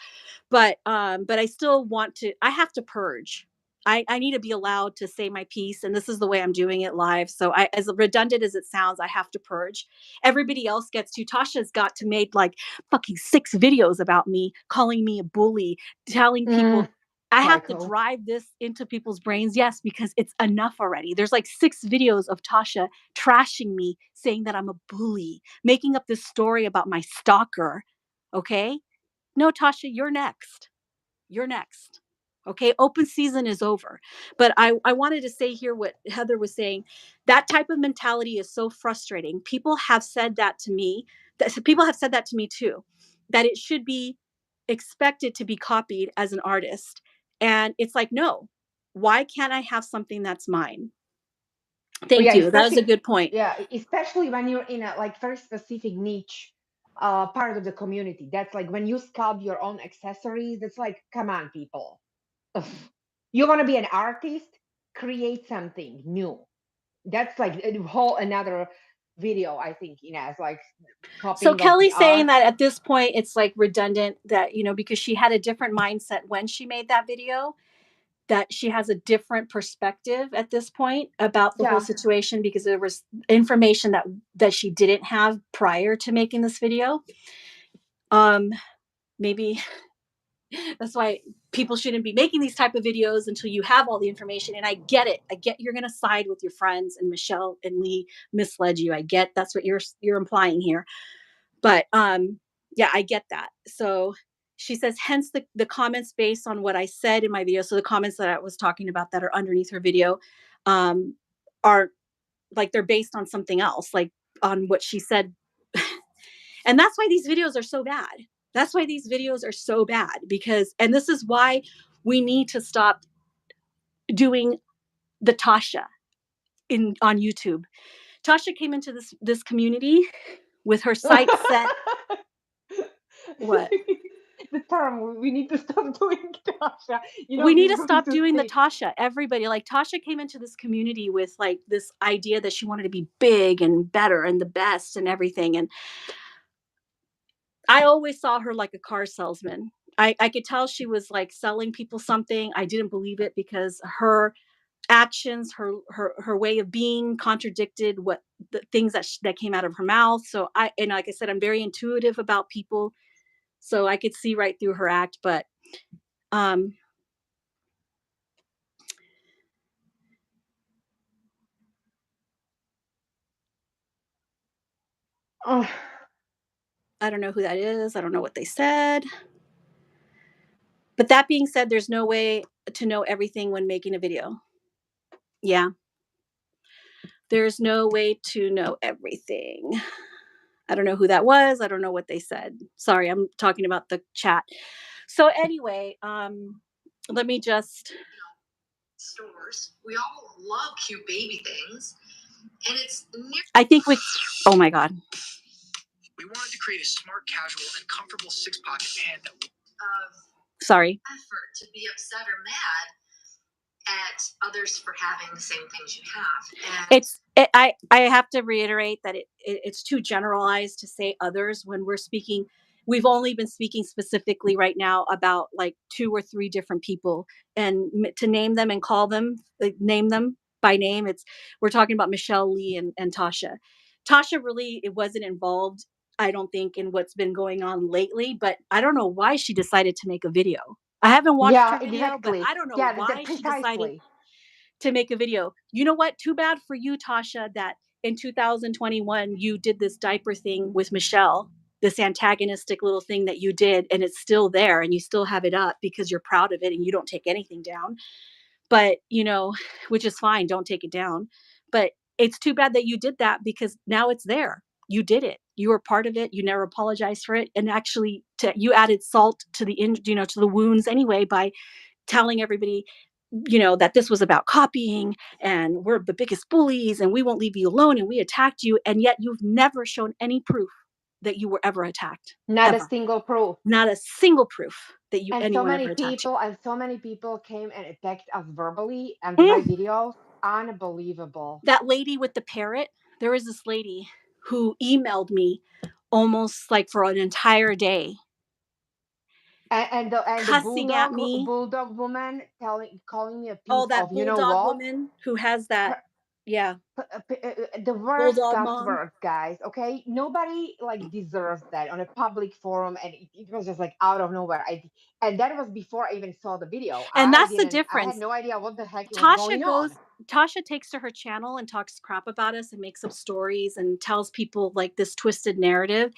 But I still want to, I have to purge. I need to be allowed to say my piece, and this is the way I'm doing it live. So as redundant as it sounds, I have to purge. Everybody else gets to. Tasha's got to made like fucking 6 videos about me, calling me a bully, telling people I have to Psycho. drive this into people's brains. Yes, because it's enough already. There's like 6 videos of Tasha trashing me, saying that I'm a bully, making up this story about my stalker. Okay. No, Tasha, you're next. You're next. Okay. Open season is over. But I wanted to say here what Heather was saying. That type of mentality is so frustrating. People have said that to me. People have said that to me too, that it should be expected to be copied as an artist. And it's like, no, why can't I have something that's mine? Oh Thank yeah, you. That was a good point. especially when you're in a like very specific niche part of the community. That's like when you sculpt your own accessories. That's like, come on, people. Ugh. You want to be an artist? Create something new. That's like a whole another video, I think, Inez, like So copying of the Kelly's saying art. that at this point it's like redundant that, because she had a different mindset when she made that video, that she has a different perspective at this point about the whole Yeah. situation because there was information that she didn't have prior to making this video. Maybe that's why people shouldn't be making these type of videos until you have all the information. And I get it. I get you're going to side with your friends, and Michelle and Lee misled you. I get that's what you're implying here. But yeah, I get that. So she says, hence the comments based on what I said in my video. So the comments that I was talking about that are underneath her video um, are like they're based on something else, like on what she said. And that's why these videos are so bad. That's why these videos are so bad because, and this is why we need to stop doing the Tasha on YouTube. Tasha came into this community with her sights set. What? The term we need to stop doing, Tasha. We need We're to going stop to doing the say. Tasha. Everybody, like Tasha came into this community with like this idea that she wanted to be big and better and the best and everything. And I always saw her like a car salesman. I could tell she was like selling people something. I didn't believe it because her actions, her way of being contradicted what the things that came out of her mouth. So and like I said, I'm very intuitive about people, so I could see right through her act. But um, Oh. I don't know who that is. I don't know what they said. But that being said, there's no way to know everything when making a video. Yeah. There's no way to know everything. I don't know who that was. I don't know what they said. Sorry, I'm talking about the chat. So anyway, let me just Stores. We all love cute baby things, and it's near. I think oh my god. We wanted to create a smart, casual, and comfortable 6-pocket pant that of Sorry. effort to be upset or mad at others for having the same things you have. And I have to reiterate that it's too generalized to say others when we're speaking. We've only been speaking specifically right now about like 2 or 3 different people, and to name them and call them, like, name them by name. We're talking about Michelle, Lee, and Tasha. Tasha really it wasn't involved, I don't think, in what's been going on lately. But I don't know why she decided to make a video. I haven't watched Yeah, her video, but exactly. I don't know Yeah, why she decided precisely. to make a video. You know what? Too bad for you, Tasha, that in 2021 you did this diaper thing with Michelle, this antagonistic little thing that you did, and it's still there and you still have it up because you're proud of it and you don't take anything down. But, which is fine, don't take it down. But it's too bad that you did that because now it's there. You did it. You were part of it. You never apologized for it. And actually you added salt to the, to the wounds anyway, by telling everybody, that this was about copying and we're the biggest bullies and we won't leave you alone and we attacked you. And yet you've never shown any proof that you were ever attacked. Not a Ever. single proof. Not a single proof that And anyone ever attacked you. so many people came and attacked us verbally and my Mm. videos. Unbelievable. That lady with the parrot, there was this lady who emailed me almost like for an entire day, And the cussing at me. bulldog woman calling me a Oh, piece that of, you know bulldog what? woman who has that, yeah, The worst bulldog cuss mom. words, guys. Okay, nobody like deserves that on a public forum, and it was just like out of nowhere. And that was before I even saw the video. And that's the I had difference. no idea what the heck was going on. Tasha takes to her channel and talks crap about us and makes up stories and tells people like this twisted narrative,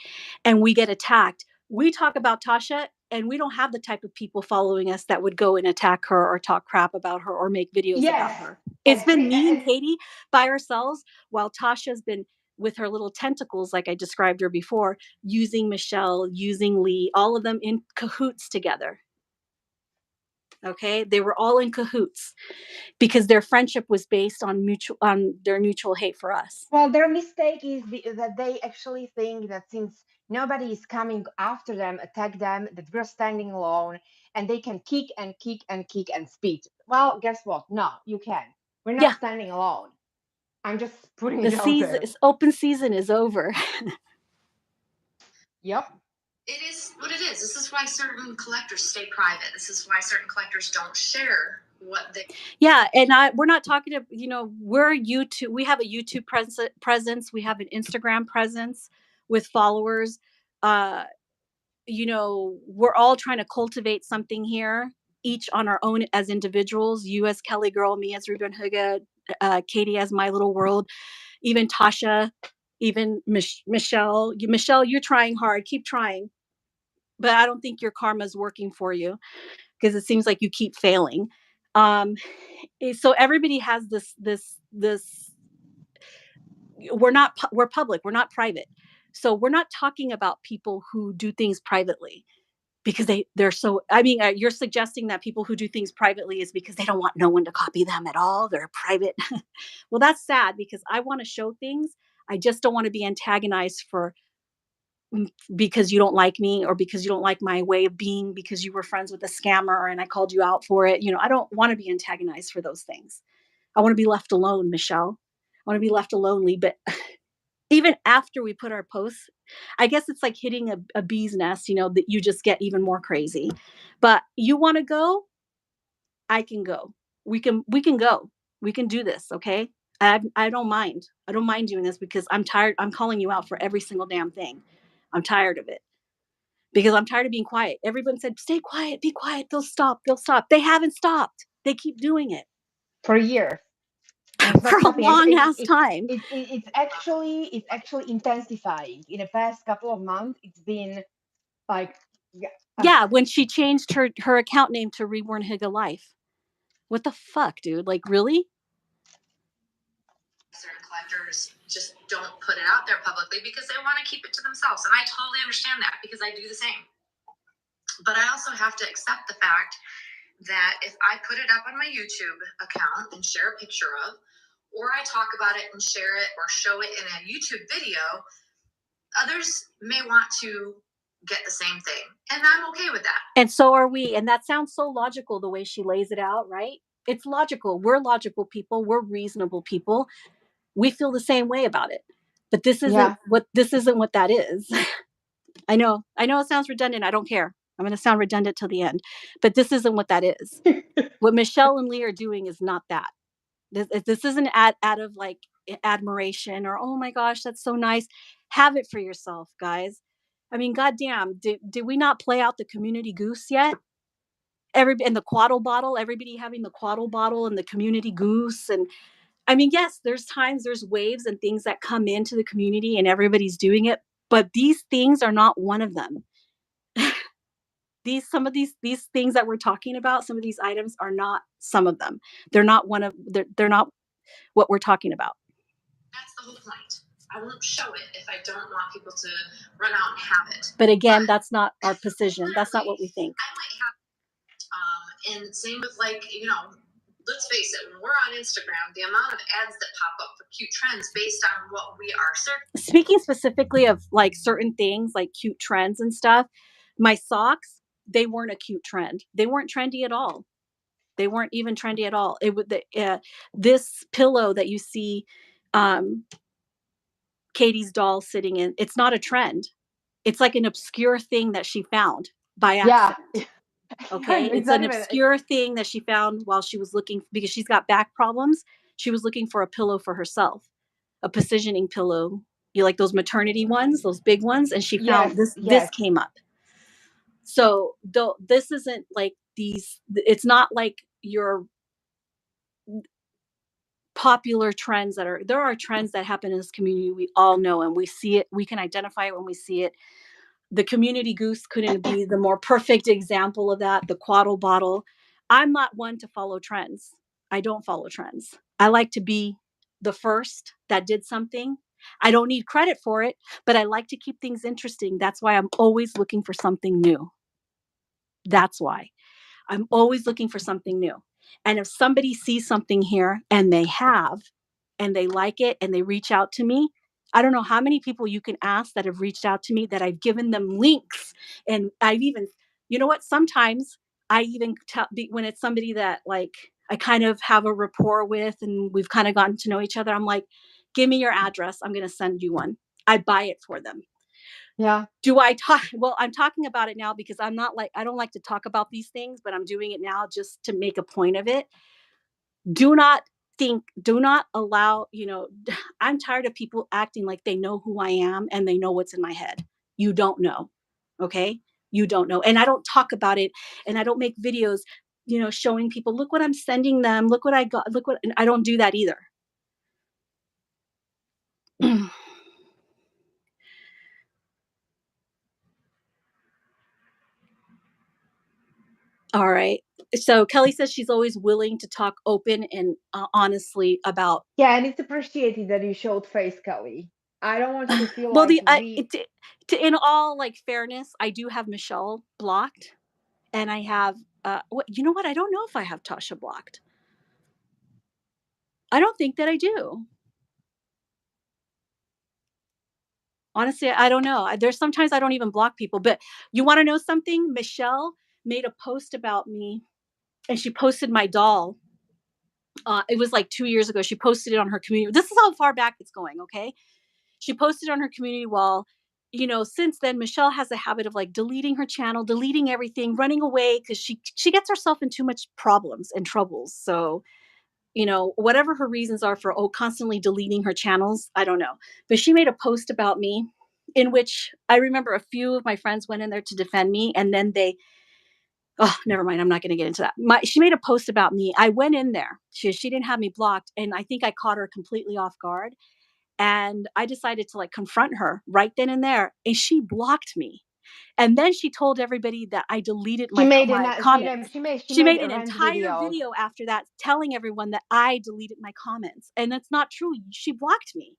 and we get attacked. We talk about Tasha and we don't have the type of people following us that would go and attack her or talk crap about her or make videos about Yes, her. It's been me and Katie by ourselves, while Tasha's been with her little tentacles, like I described her before, using Michelle, using Lee, all of them in cahoots together. Okay, they were all in cahoots because their friendship was based on their mutual hate for us. Well, their mistake is that they actually think that since nobody is coming after them, attack them, that we're standing alone and they can kick and kick and kick and spit. Well, guess what? No, you can. We're not standing alone. I'm just putting it out there. Open season is over. Yep. It is what it is. This is why certain collectors stay private. This is why certain collectors don't share what they. Yeah, and we're not talking to, we're YouTube. We have a YouTube presence. We have an Instagram presence with followers. We're all trying to cultivate something here, each on our own as individuals. You as Kellie Girl, me as Reborn, Katie as My Little World, even Tasha, even Michelle. Michelle, you're trying hard. Keep trying. But I don't think your karma is working for you because it seems like you keep failing. So everybody has this. We're public. We're not private. So we're not talking about people who do things privately because they're so. I mean, you're suggesting that people who do things privately is because they don't want no one to copy them at all. They're private. Well, that's sad because I want to show things. I just don't want to be antagonized because you don't like me or because you don't like my way of being because you were friends with a scammer and I called you out for it. I don't want to be antagonized for those things. I want to be left alone, Michelle. I want to be left lonely. But even after we put our posts, I guess it's like hitting a bee's nest, that you just get even more crazy. But you want to go? I can go. We can go. We can do this, okay? I don't mind. I don't mind doing this because I'm tired. I'm calling you out for every single damn thing. I'm tired of it because I'm tired of being quiet. Everyone said, stay quiet, be quiet. They'll stop. They haven't stopped. They keep doing it. For years. For a long ass time. It's actually intensifying. In the past couple of months, it's been like. Yeah, when she changed her account name to Reborn Higa Life. What the fuck, dude? Like, really? Certain collectors just don't put it out there publicly because they want to keep it to themselves. And I totally understand that because I do the same. But I also have to accept the fact that if I put it up on my YouTube account and share a picture of, or I talk about it and share it or show it in a YouTube video, others may want to get the same thing. And I'm okay with that. And so are we. And that sounds so logical the way she lays it out, right? It's logical. We're logical people. We're reasonable people. We feel the same way about it. But this isn't what that is. I know it sounds redundant. I don't care. I'm going to sound redundant till the end. But this isn't what that is. What Michelle and Lee are doing is not that. This isn't out of like admiration or, oh my gosh, that's so nice. Have it for yourself, guys. I mean, goddamn, did we not play out the community goose yet? And the quaddle bottle, everybody having the quaddle bottle and the community goose. And I mean, yes, there's waves and things that come into the community and everybody's doing it. But these things are not one of them. Some of these things that we're talking about, some of these items are not some of them. They're not they're not what we're talking about. That's the whole point. I won't show it if I don't want people to run out and have it. But again, that's not our position. That's not what we think. I might have, and same with like, let's face it, when we're on Instagram, the amount of ads that pop up for cute trends based on what we are searching. Speaking specifically of like certain things like cute trends and stuff, my socks, they weren't a cute trend. They weren't trendy at all. They weren't even trendy at all. It would this pillow that you see Katie's doll sitting in, it's not a trend. It's like an obscure thing that she found by accident. Yeah. Okay. It's an obscure thing that she found while she was looking, because she's got back problems. She was looking for a pillow for herself, a positioning pillow. You like those maternity ones, those big ones. And she found this came up. So though this isn't like it's not like your popular trends there are trends that happen in this community. We all know, and we see it. We can identify it when we see it. The community goose couldn't be the more perfect example of that. The Quaddle bottle. I'm not one to follow trends. I don't follow trends. I like to be the first that did something. I don't need credit for it, but I like to keep things interesting. That's why I'm always looking for something new. That's why I'm always looking for something new. And if somebody sees something here and they like it and they reach out to me, I don't know how many people you can ask that have reached out to me that I've given them links. And I've even, you know what, sometimes I even tell when it's somebody that like I kind of have a rapport with and we've kind of gotten to know each other, I'm like, give me your address. I'm going to send you one. I buy it for them. Yeah. Do I talk? Well, I'm talking about it now because I don't like to talk about these things, but I'm doing it now just to make a point of it. Do not allow, I'm tired of people acting like they know who I am and they know what's in my head. You don't know. Okay. You don't know. And I don't talk about it and I don't make videos, showing people, look what I'm sending them. Look what I got. And I don't do that either. All right. So Kellie says she's always willing to talk open and honestly about. Yeah, and it's appreciated that you showed face, Kellie. I don't want you to feel Well, in all like fairness, I do have Michelle blocked, and I have you know what? I don't know if I have Tasha blocked. I don't think that I do. Honestly, I don't know. There's sometimes I don't even block people. But you want to know something? Michelle made a post about me, and she posted my doll. It was like 2 years ago. She posted it on her community. This is how far back it's going. Okay. She posted on her community wall. Since then, Michelle has a habit of like deleting her channel, deleting everything, running away because she gets herself in too much problems and troubles. So, whatever her reasons are for constantly deleting her channels, I don't know. But she made a post about me in which I remember a few of my friends went in there to defend me, and then never mind. I'm not going to get into that. She made a post about me. I went in there. She didn't have me blocked, and I think I caught her completely off guard. And I decided to like confront her right then and there. And she blocked me. And then she told everybody that I deleted my comments. She made an entire video after that telling everyone that I deleted my comments. And that's not true. She blocked me.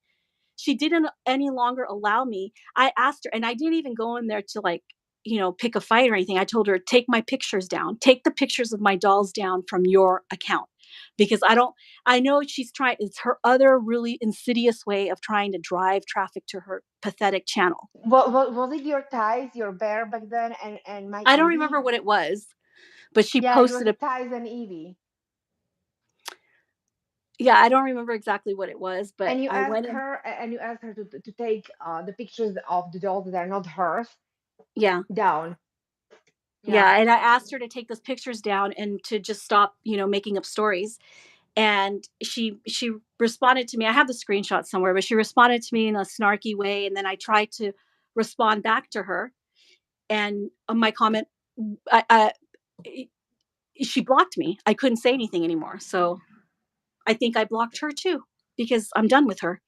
She didn't any longer allow me. I asked her, and I didn't even go in there to like, pick a fight or anything. I told her, take my pictures down. Take the pictures of my dolls down from your account. Because I know it's her other really insidious way of trying to drive traffic to her pathetic channel. Was it your ties, your bear back then, and Mike? I don't remember what it was, but she posted it was ties and Evie. Yeah, I don't remember exactly what it was, but and you asked her to take the pictures of the dolls that are not hers. Yeah. Down. Yeah, and I asked her to take those pictures down and to just stop, making up stories. And she responded to me. I have the screenshot somewhere, but she responded to me in a snarky way. And then I tried to respond back to her. And on my comment, she blocked me. I couldn't say anything anymore. So I think I blocked her too, because I'm done with her.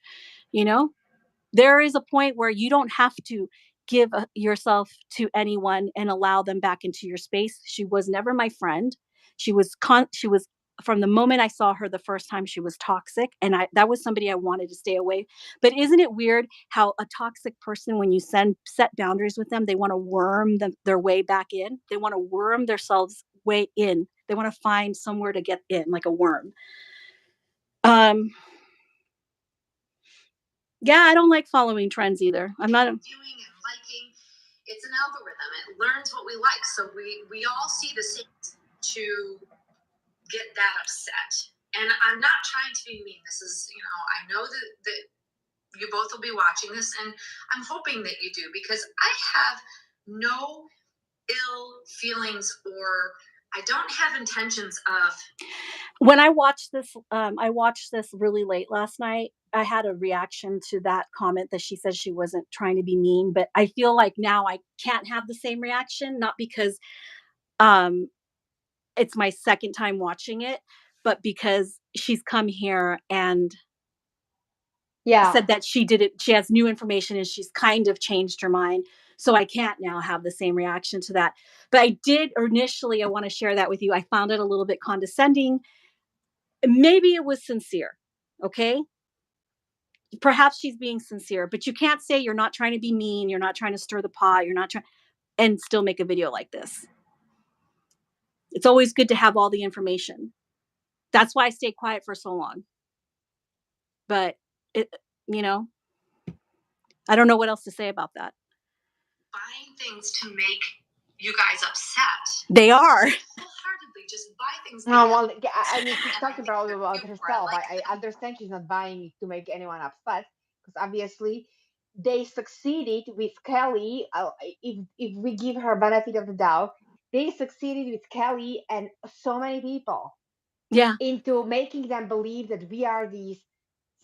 There is a point where you don't have to give yourself to anyone and allow them back into your space. She was never my friend. She was from the moment I saw her the first time, she was toxic, and that was somebody I wanted to stay away. But isn't it weird how a toxic person, when you set boundaries with them, they want to worm their way back in. They want to worm themselves way in. They want to find somewhere to get in, like a worm. Yeah, I don't like following trends either. I'm not viewing and liking. It's an algorithm. It learns what we like. So we all see the same to get that upset. And I'm not trying to be mean. This is, I know that you both will be watching this, and I'm hoping that you do, because I have no ill feelings, or I don't have intentions of. When I watched this really late last night. I had a reaction to that comment that she said she wasn't trying to be mean, but I feel like now I can't have the same reaction, not because um it's my second time watching it, but because she's come here and Yeah. said that she has new information and she's kind of changed her mind. So I can't now have the same reaction to that. But I did initially, I want to share that with you. I found it a little bit condescending. Maybe it was sincere. Okay. Perhaps she's being sincere, but you can't say you're not trying to be mean. You're not trying to stir the pot. You're not trying and still make a video like this. It's always good to have all the information. That's why I stayed quiet for so long. But it, you know, I don't know what else to say about that. Buying things to make you guys upset. They are. Wholeheartedly just buy things. No, well, I mean, she's And I talking think probably they're about cute, or I herself. like I them. understand she's not buying it to make anyone upset, because obviously they succeeded with Kellie. If we give her benefit of the doubt, they succeeded with Kellie and so many people Yeah. into making them believe that we are these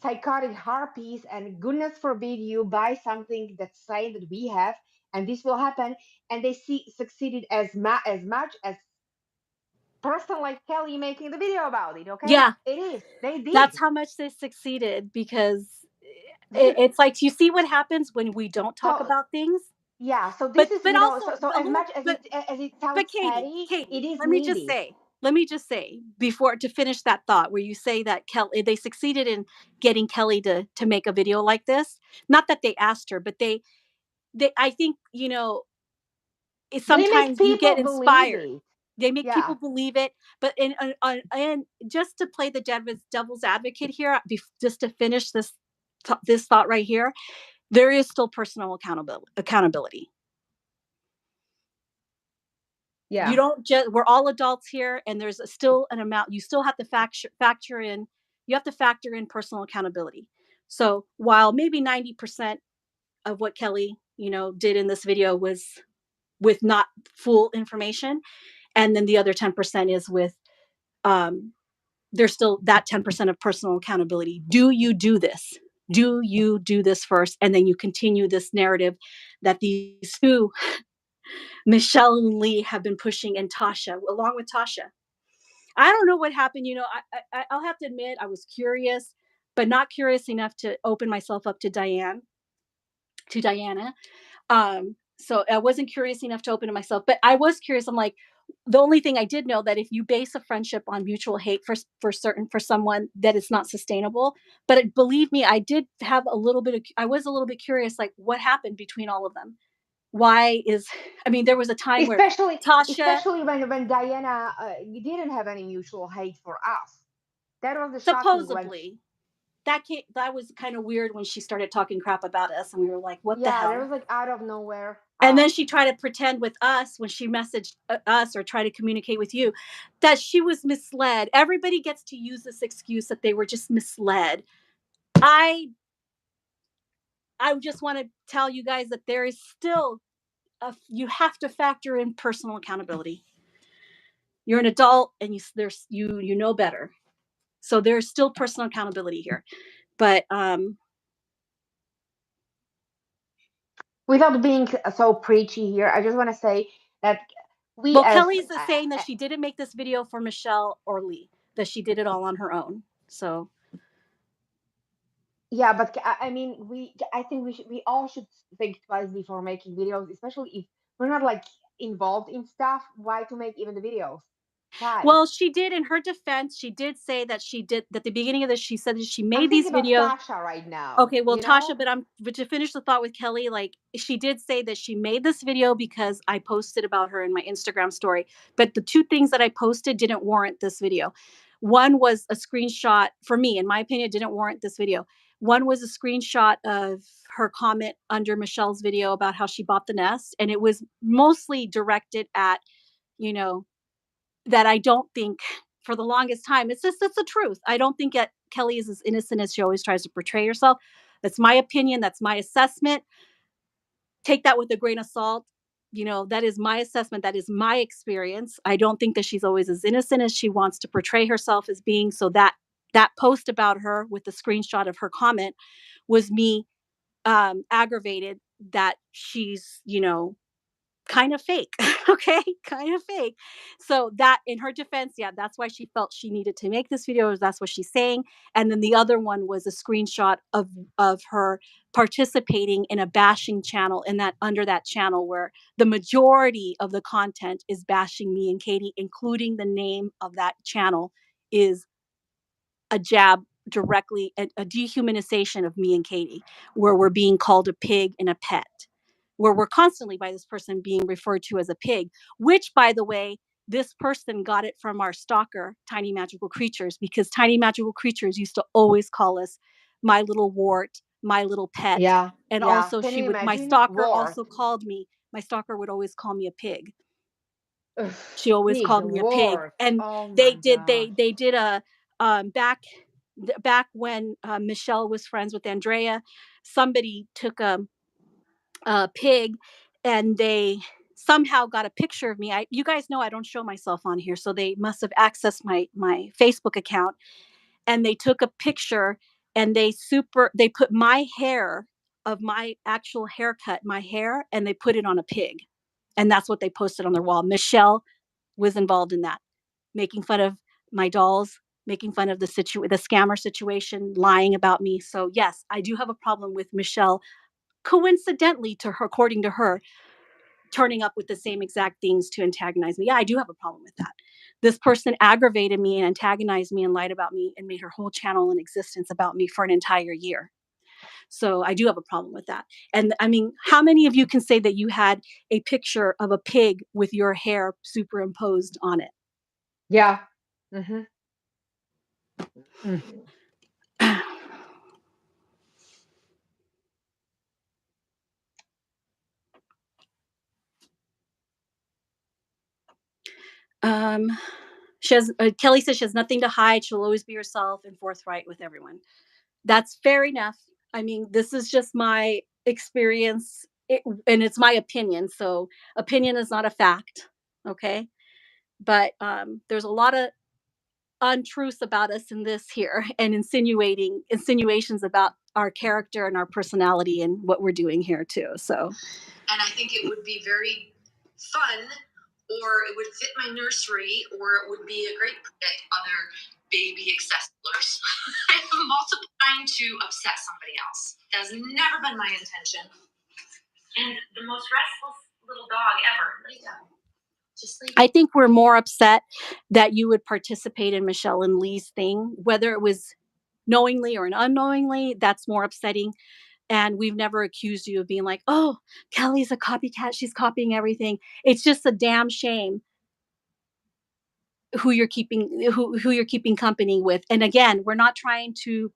psychotic harpies, and goodness forbid you buy something that's saying that we have, and this will happen. And they succeeded as much as person like Kellie making the video about it. Okay, Yeah. it is. They did. That's how much they succeeded because it's like you see what happens when we don't talk So about things. yeah, so this But is, also so a as little much as but it but sounds petty, Katie, it is let me just needed. say, let me just say before to finish that thought where you say that Kellie they succeeded in getting Kellie to make a video like this. Not that they asked her, but they I think, They make sometimes you get people believe inspired. it. They make Yeah, people believe it, but and just to play the devil's advocate here, just to finish this thought right here, there is still personal accountability. You yeah, don't just we're all adults here, and there's still an amount you still have to factor in. You have to factor in personal accountability. So while maybe 90% of what Kellie did in this video was with not full information, and then the other 10% is with um, there's still that 10% of personal accountability. Do you do this? Do you do this first? And then you continue this narrative that these two, Michelle and Lee, have been pushing, and Tasha, along with Tasha. I don't know what happened. I'll have to admit, I was curious, but not curious enough to open myself up to Diana. So I wasn't curious enough to open to myself, but I was curious. I'm like, the only thing I did know that if you base a friendship on mutual hate for someone, that it's not sustainable. But believe me, I was a little bit curious, like what happened between all of them. I mean, there was a time where especially Tasha, especially when Diana didn't have any mutual hate for us. That was the shocking when. supposedly, that was kind of weird when she started talking crap about us, and we were like, what the Yeah, that hell? was like out of nowhere. And then she tried to pretend with us when she messaged us or tried to communicate with you that she was misled. Everybody gets to use this excuse that they were just misled. I I just want to tell you guys that there is still you have to factor in personal accountability. You're an adult and you know better. So there's still personal accountability here. But Without being so preachy here, I just want to say that we well, as Kellie's saying that she didn't make this video for Michelle or Lee, that she did it all on her own. So yeah, but I mean, I think we all should think twice before making videos, especially if we're not like involved in stuff. Why to make even the videos? Why? Well, she did in her defense, she did say that she did at the beginning of this, she said that she I'm made these thinking about videos. Tasha right now, Okay, well, you know? Tasha, but to finish the thought with Kellie, like she did say that she made this video because I posted about her in my Instagram story. But the two things that I posted didn't warrant this video. One was a screenshot for me, in my opinion, didn't warrant this video. One was a screenshot of her comment under Michelle's video about how she bought the nest, and it was mostly directed at, you know, that I don't think for the longest time, it's the truth. I don't think that Kellie is as innocent as she always tries to portray herself. That's my opinion. That's my assessment. Take that with a grain of salt. You know, that is my assessment. That is my experience. I don't think that she's always as innocent as she wants to portray herself as being. So that post about her with the screenshot of her comment was me aggravated that she's, kind of fake. Okay, kind of fake. So that in her defense, yeah, that's why she felt she needed to make this video. That's what she's saying. And then the other one was a screenshot of her participating in a bashing channel, in that under that channel where the majority of the content is bashing me and Katie, including the name of that channel is a jab directly, a dehumanization of me and Katie, where we're being called a pig and a pet, where we're constantly by this person being referred to as a pig, which, by the way, this person got it from our stalker, Tiny Magical Creatures, because Tiny Magical Creatures used to always call us my little wart, my little pet. Yeah, And yeah. also, Can you my imagine? stalker Wart. also called me, my stalker would always call me a pig. Ugh, She always big called me a pig. wart. And Oh they my did, gosh. they did a, back when Michelle was friends with Andrea, somebody took a pig and they somehow got a picture of me. You guys know I don't show myself on here, so they must have accessed my Facebook account and they took a picture and they put my hair of my actual haircut, my hair, and they put it on a pig. And that's what they posted on their wall. Michelle was involved in that, making fun of my dolls, making fun of the scammer situation, lying about me. So yes, I do have a problem with Michelle, coincidentally to her, according to her, turning up with the same exact things to antagonize me. Yeah, I do have a problem with that. This person aggravated me and antagonized me and lied about me and made her whole channel in existence about me for an entire year. So I do have a problem with that. And I mean, how many of you can say that you had a picture of a pig with your hair superimposed on Yeah. Mm-hmm. Mm. it? Um, Kellie says she has nothing to hide. She'll always be herself and forthright with everyone. That's fair enough. I mean, this is just my experience, and it's my opinion. So, opinion is not a fact. Okay. But there's a lot of untruths about us in this here and insinuations about our character and our personality and what we're doing here, too. So, And I think it would be very fun, or it would fit my nursery, or it would be a great fit other baby accessories. I am multiple trying to upset somebody else. That has never been my intention. And the most restless little dog ever. Lay down. Just lay down. I think we're more upset that you would participate in Michelle and Lee's thing, whether it was knowingly or unknowingly. That's more upsetting. And we've never accused you of being like, oh, Kellie's a copycat. She's copying everything. It's just a damn shame who you're keeping company with. And again, we're not trying to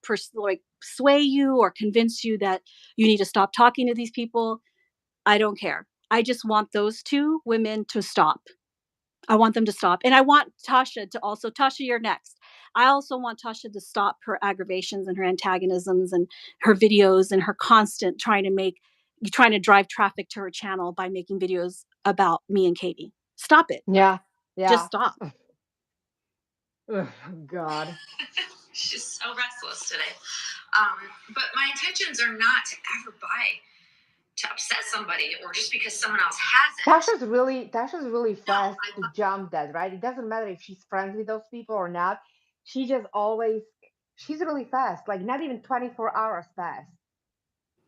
sway you or convince you that you need to stop talking to these people. I don't care. I just want those two women to stop. I want them to stop. And I want Tasha to also, Tasha, you're next. I also want Tasha to stop her aggravations and her antagonisms and her videos and her constant trying to drive traffic to her channel by making videos about me and Katie. Stop it. Yeah. Just Yeah. stop. Ugh, God. She's so restless today. But my intentions are not to ever buy to upset somebody or just because someone else has it. Tasha's really fast I to jump that, right? It doesn't matter if she's friends with those people or not. She just always she's really fast, like not even 24 hours fast.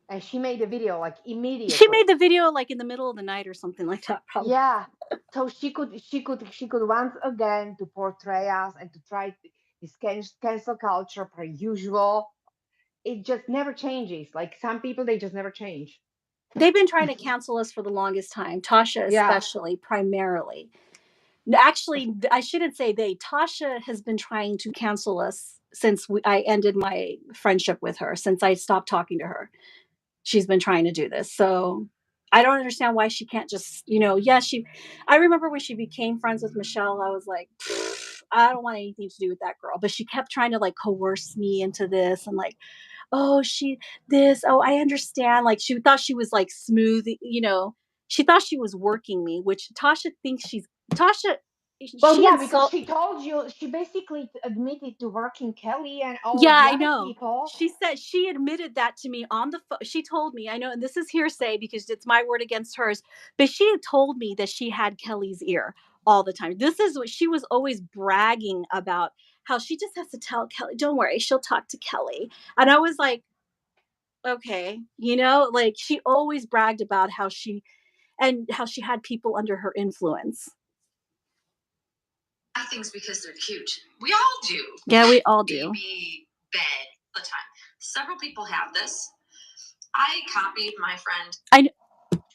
And she made a video like She immediately. made the video like in the middle of the night or something like that, probably. Yeah. So she could once again to portray us and to try this cancel culture per usual. It just never changes. Like some people, they just never change. They've been trying to cancel us for the longest time, Tasha Yeah. especially, primarily. Actually, I shouldn't say they. Tasha has been trying to cancel us since I ended my friendship with her, since I stopped talking to her. She's been trying to do this. So I don't understand why she can't just, I remember when she became friends with Michelle, I was like, I don't want anything to do with that girl. But she kept trying to like coerce me into this and like, oh, I understand. Like she thought she was like smooth, she thought she was working me, which Tasha, Well, she yeah, because insult she told you, she basically admitted to working Kellie and all of Yeah, the I other know. people. She said she admitted that to me on the phone. She told me, I know, and this is hearsay because it's my word against hers, but she had told me that she had Kelly's ear all the time. This is what she was always bragging about, how she just has to tell Kelly, don't worry, she'll talk to Kelly. And I was like, okay, like she always bragged about how she had people under her influence. I think because they're cute. We all do. Yeah, we all do. Baby bed all the time. Several people have this. I copied my friend.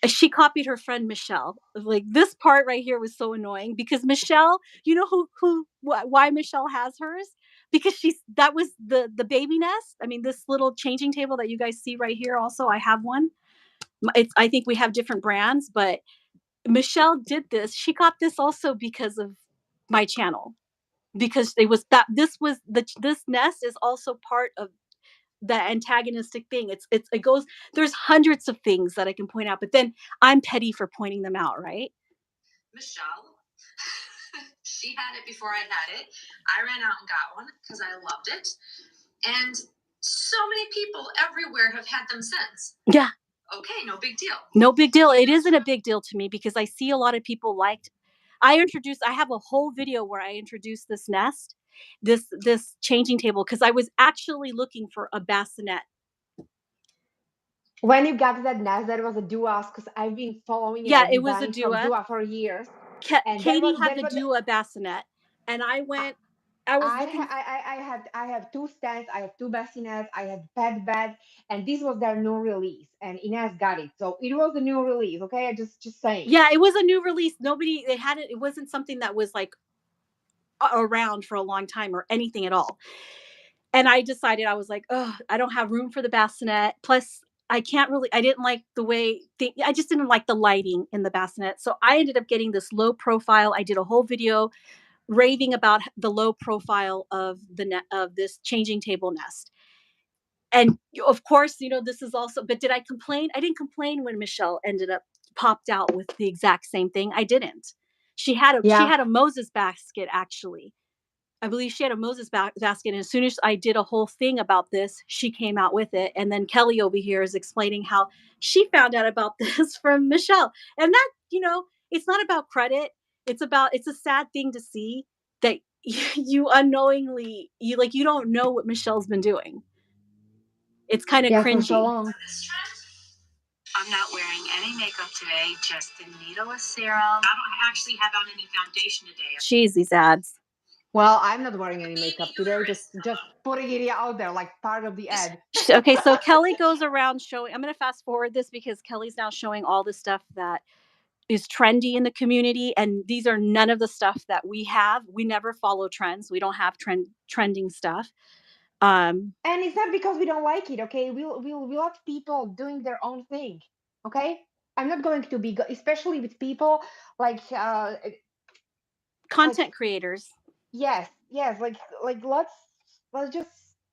She copied her friend Michelle. Like this part right here was so annoying because Michelle, you know why Michelle has hers? Because that was the baby nest. I mean, this little changing table that you guys see right here. Also, I have one. I think we have different brands, but Michelle did this. She copied this also because of my channel. Because it was that this nest is also part of the antagonistic thing. It goes, there's hundreds of things that I can point out, but then I'm petty for pointing them out, right? Michelle, she had it before I had it. I ran out and got one because I loved it. And so many people everywhere have had them since. Yeah. Okay, no big deal. No big deal. It isn't a big deal to me because I see a lot of people I have a whole video where I introduced this nest, this changing table, because I was actually looking for a bassinet. When you got that nest, that was a Dua, because I've been following Yeah, and it was a buying from Dua. Dua for years. And Katie had the Dua bassinet, and I was looking. I have two stands, I have two bassinets, I have pet bed, and this was their new release, and Ines got it, so it was a new release. Okay, I just saying. Yeah, it was a new release. They had it. It wasn't something that was like around for a long time or anything at all. And I decided, I was like, oh, I don't have room for the bassinet. Plus, I didn't like the way, I just didn't like the lighting in the bassinet. So I ended up getting this low profile. I did a whole video raving about the low profile of of this changing table nest. And of course, this is also, but did I complain? I didn't complain when Michelle ended up popped out with the exact same thing. I didn't. She had a Moses basket, actually. I believe she had a Moses basket. And as soon as I did a whole thing about this, she came out with it. And then Kelly over here is explaining how she found out about this from Michelle. And that, it's not about credit. It's a sad thing to see that you unknowingly, you don't know what Michelle's been doing. It's kind of cringy. For so long. I'm not wearing any makeup today, just a needle of serum. I don't actually have on any foundation today. Jeez, these ads. Well, I'm not wearing any makeup today. Just putting it out there like part of the ad. Okay, so Kelly goes around showing. I'm going to fast forward this because Kelly's now showing all the stuff that is trendy in the community, and these are none of the stuff that we have. We never follow trends. We don't have trending stuff. And it's not because we don't like it. Okay, we love people doing their own thing. Okay, I'm not going to be, especially with people like content creators. Yes, like let's just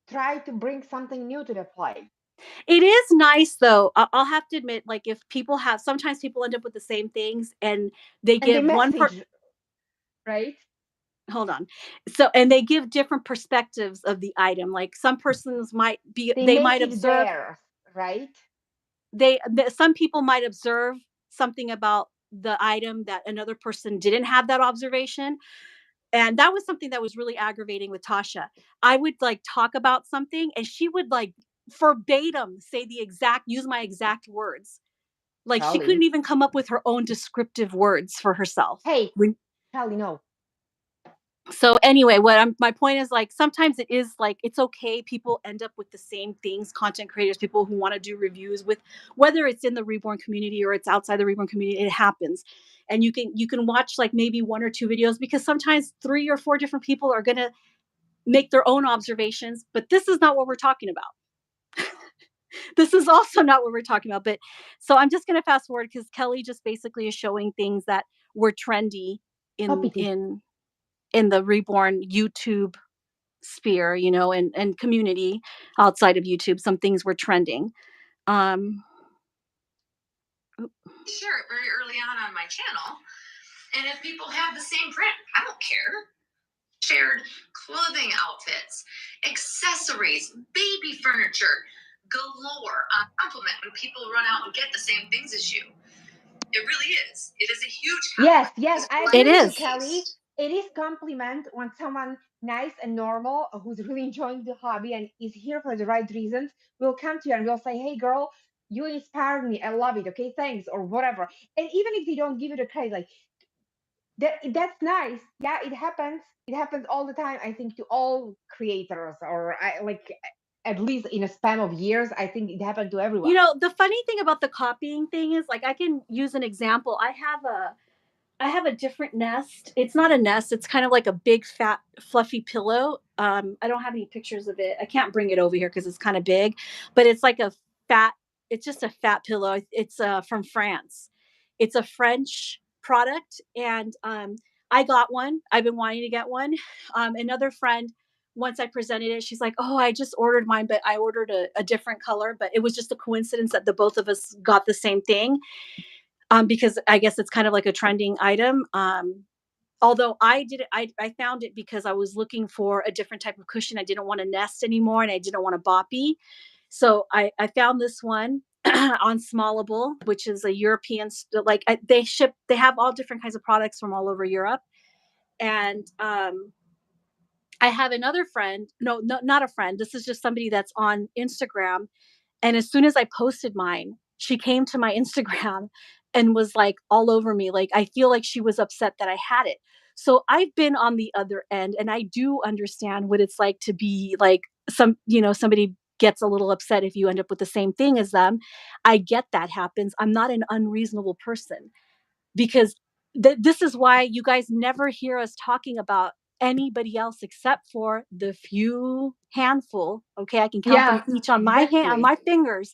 try to bring something new to the play. It is nice though. I'll have to admit, like if people sometimes people end up with the same things and they give one right. Hold on. So, and they give different perspectives of the item. Like some persons might be, they might observe, theirs, right? Some people might observe something about the item that another person didn't have that observation. And that was something that was really aggravating with Tasha. I would like talk about something and she would like verbatim say use my exact words. Like she Kellie. couldn't even come up with her own descriptive words for herself. Hey, Kellie, no. So anyway, my point is, like, sometimes it is like, it's okay. People end up with the same things, content creators, people who want to do reviews with, whether it's in the Reborn community or it's outside the Reborn community, it happens. And you can watch like maybe 1 or 2 videos, because sometimes 3 or 4 different people are going to make their own observations, but this is not what we're talking about. This is also not what we're talking about. But so I'm just going to fast forward, because Kellie just basically is showing things that were trendy in the Reborn YouTube sphere, and community outside of YouTube. Some things were trending. Share it very early on my channel, and if people have the same print, I don't care. Shared clothing outfits, accessories, baby furniture, galore on compliment when people run out and get the same things as you. It really is. It is a huge compliment. Yes, I It agree with you, is. Kellie. It is compliment when someone nice and normal who's really enjoying the hobby and is here for the right reasons will come to you and will say, "Hey, girl, you inspired me. I love it. Okay, thanks," or whatever. And even if they don't give you the credit, like that's nice. Yeah, it happens. It happens all the time. I think to all creators, or at least in a span of years, I think it happened to everyone. The funny thing about the copying thing is, like, I can use an example. I have a different nest. It's not a nest. It's kind of like a big, fat, fluffy pillow. I don't have any pictures of it. I can't bring it over here because it's kind of big, but it's like it's just a fat pillow. It's from France. It's a French product. And I got one. I've been wanting to get one. Another friend, once I presented it, she's like, "Oh, I just ordered mine, but I ordered a different color." But it was just a coincidence that the both of us got the same thing. Because I guess it's kind of like a trending item. Although I did it, I found it because I was looking for a different type of cushion. I didn't want a nest anymore, and I didn't want a boppy. So I found this one on Smallable, which is a European, they have all different kinds of products from all over Europe. And I have another friend, no, not a friend. This is just somebody that's on Instagram. And as soon as I posted mine, she came to my Instagram and was like all over me. Like, I feel like she was upset that I had it. So I've been on the other end, and I do understand what it's like to be like somebody gets a little upset if you end up with the same thing as them. I get that happens. I'm not an unreasonable person, because this is why you guys never hear us talking about anybody else except for the few handful. Okay, I can count them each on my hand, on my fingers,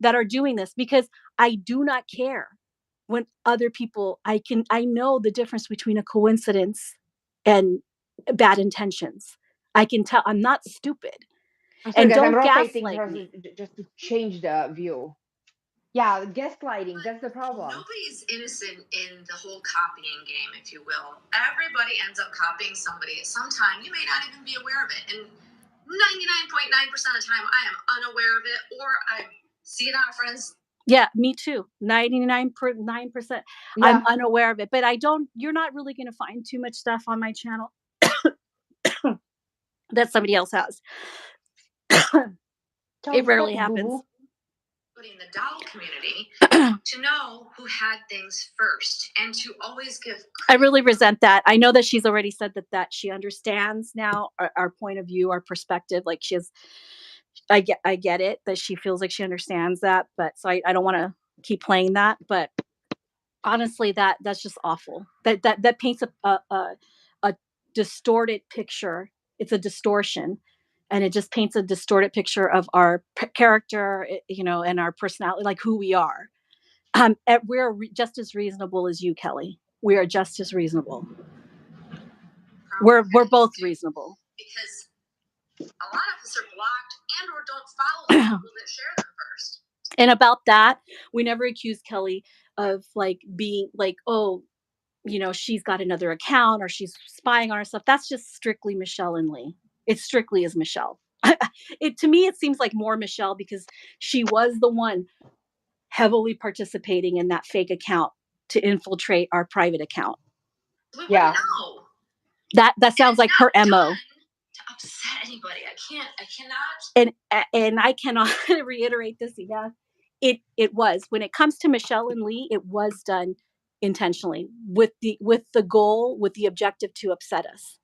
that are doing this, because I do not care when other people. I know the difference between a coincidence and bad intentions. I can tell. I'm not stupid. I'm sorry, And guys, I'm don't rotating gaslight her me. just to change the view. Yeah, gaslighting, that's the problem. Nobody's innocent in the whole copying game, if you will. Everybody ends up copying somebody at some time. You may not even be aware of it. And 99.9% of the time, I am unaware of it, or I see it on friends. Yeah, me too. 99.9%. I'm unaware of it, but you're not really going to find too much stuff on my channel that somebody else has. It rarely happens. In the doll community, to know who had things first and to always give credit. I really resent that. I know that she's already said that she understands now our point of view, our perspective. Like, I get it, that she feels like she understands that, but so I don't want to keep playing that. But honestly, that's just awful. That paints a distorted picture. It's a distortion, and it just paints a distorted picture of our character, and our personality, like who we are. We're just as reasonable as you, Kellie. We are just as reasonable. We're both reasonable. Because a lot of us are blocked and or don't follow the people that share them first. And about that, we never accused Kellie of like being like, oh, she's got another account or she's spying on herself. That's just strictly Michelle and Lee. It strictly is Michelle. To me, it seems like more Michelle, because she was the one heavily participating in that fake account to infiltrate our private account. Yeah. That sounds like her MO. To upset anybody. I cannot. And I cannot reiterate this enough. It was, when it comes to Michelle and Lee, it was done intentionally with the goal, with the objective to upset us.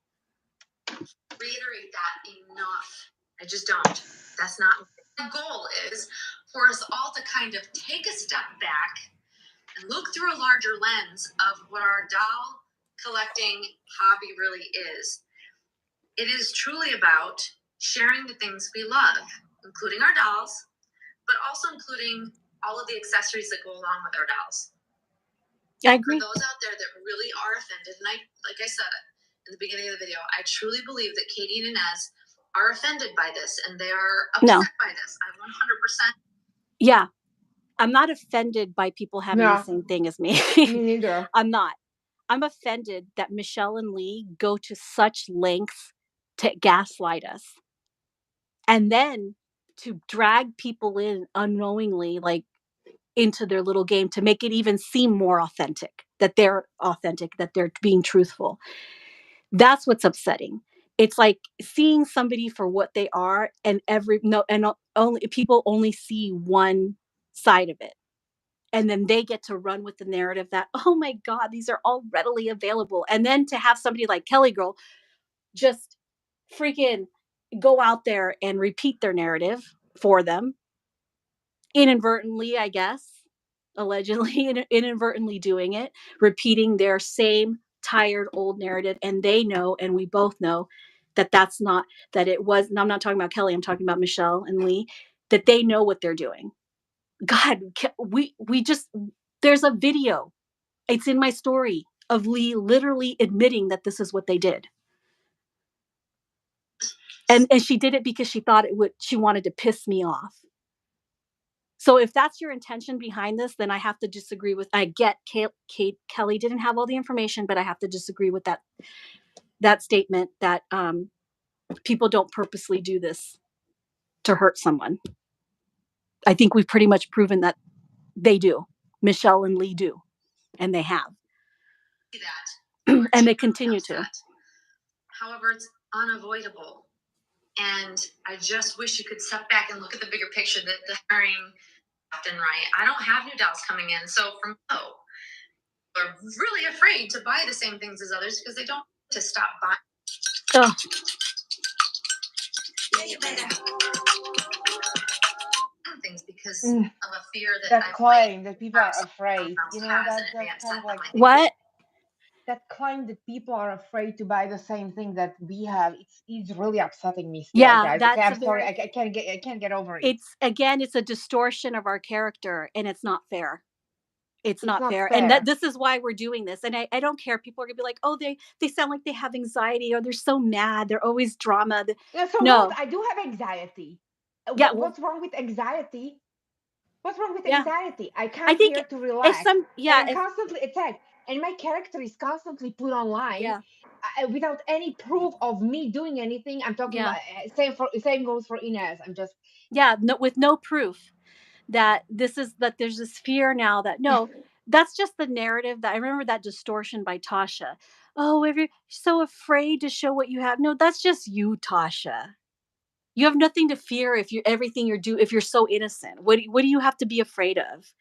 Reiterate that enough. I just don't. That's not what the goal is, for us all to kind of take a step back and look through a larger lens of what our doll collecting hobby really is. It is truly about sharing the things we love, including our dolls, but also including all of the accessories that go along with our dolls. I agree. For those out there that really are offended, and like I said in the beginning of the video, I truly believe that Katie and Inez are offended by this, and they are upset by this. I 100%. Yeah. I'm not offended by people having the same thing as me. Me neither. I'm not. I'm offended that Michelle and Lee go to such lengths to gaslight us. And then to drag people in unknowingly, like, into their little game, to make it even seem more authentic, that they're being truthful. That's what's upsetting. It's like seeing somebody for what they are, and only people only see one side of it. And then they get to run with the narrative that, oh my God, these are all readily available. And then to have somebody like Kellie Girl just freaking go out there and repeat their narrative for them, inadvertently, I guess, allegedly inadvertently doing it, repeating their same tired old narrative. And they know, and we both know, that that's not, that it was, and I'm not talking about Kellie, I'm talking about Michelle and Lee, that they know what they're doing. God, we just, there's a video, it's in my story, of Lee literally admitting that this is what they did. And she did it because she thought she wanted to piss me off. So if that's your intention behind this, then I have to disagree with, I get Kellie didn't have all the information, but I have to disagree with that statement that people don't purposely do this to hurt someone. I think we've pretty much proven that they do. Michelle and Lee do, and they have. And they continue to. However, it's unavoidable. And I just wish you could step back and look at the bigger picture, that the hiring left and right. I don't have new dolls coming in, so they're really afraid to buy the same things as others because they don't to stop buying. Things because of a fear that claim that people are afraid. You know, that's kind of like what? That claim that people are afraid to buy the same thing that we have, it's really upsetting me still, Yeah, guys. that's okay, I'm sorry, I can't get over it. It's a distortion of our character, and it's not fair. It's not fair. fair. And this is why we're doing this. And I don't care. People are gonna be like, oh, they sound like they have anxiety, or they're so mad. They're always drama. No. I do have anxiety. Yeah, what's wrong with anxiety? What's wrong with Yeah. anxiety? I come here to relax. I'm constantly attacked. And my character is constantly put online without any proof of me doing anything. I'm talking about, same goes for Inez. I'm just... with no proof that there's this fear now that, no, that's just the narrative. That I remember that distortion by Tasha. Oh, if you're so afraid to show what you have. No, that's just you, Tasha. You have nothing to fear if you're so innocent. What do you have to be afraid of?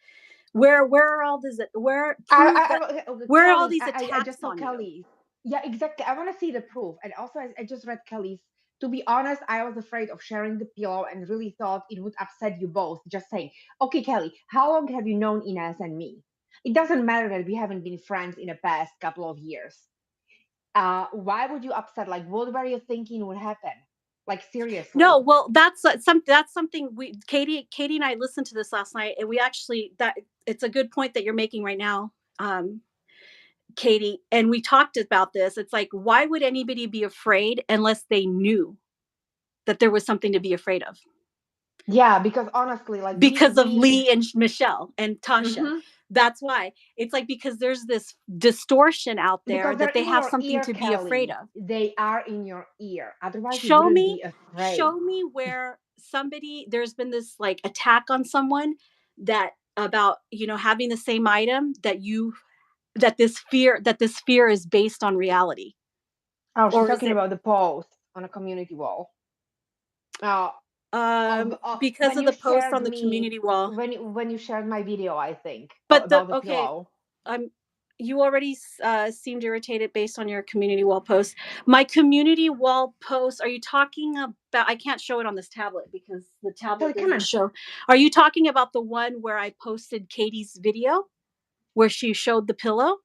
Where are all these? Where are all these attacks I just saw on Kelly's. you? Yeah, exactly. I want to see the proof. And also, I just read Kelly's. To be honest, I was afraid of sharing the pillow and really thought it would upset you both. Just saying, okay, Kellie, how long have you known Inez and me? It doesn't matter that we haven't been friends in the past couple of years. Why would you upset? Like, what were you thinking would happen? Like, seriously? No, well, that's something Katie and I listened to this last night, and we actually, that it's a good point that you're making right now, Katie. And we talked about this. It's like, why would anybody be afraid unless they knew that there was something to be afraid of? Yeah, because honestly, like, because of Lee and Michelle and Tasha. Mm-hmm. That's why it's like, because there's this distortion out there that they have something to be afraid of. They are in your ear. Otherwise, show you me be afraid. Show me where there's been this like attack on someone that about, having the same item that this fear is based on reality. Oh, she's talking about the post on a community wall. Uh, because when of you the post shared on the me, community wall. when you shared my video, I think But about the okay, pillow. you already seemed irritated based on your community wall post. My community wall post, are you talking about, I can't show it on this tablet because the tablet Come doesn't on. show. Are you talking about the one where I posted Katie's video where she showed the pillow?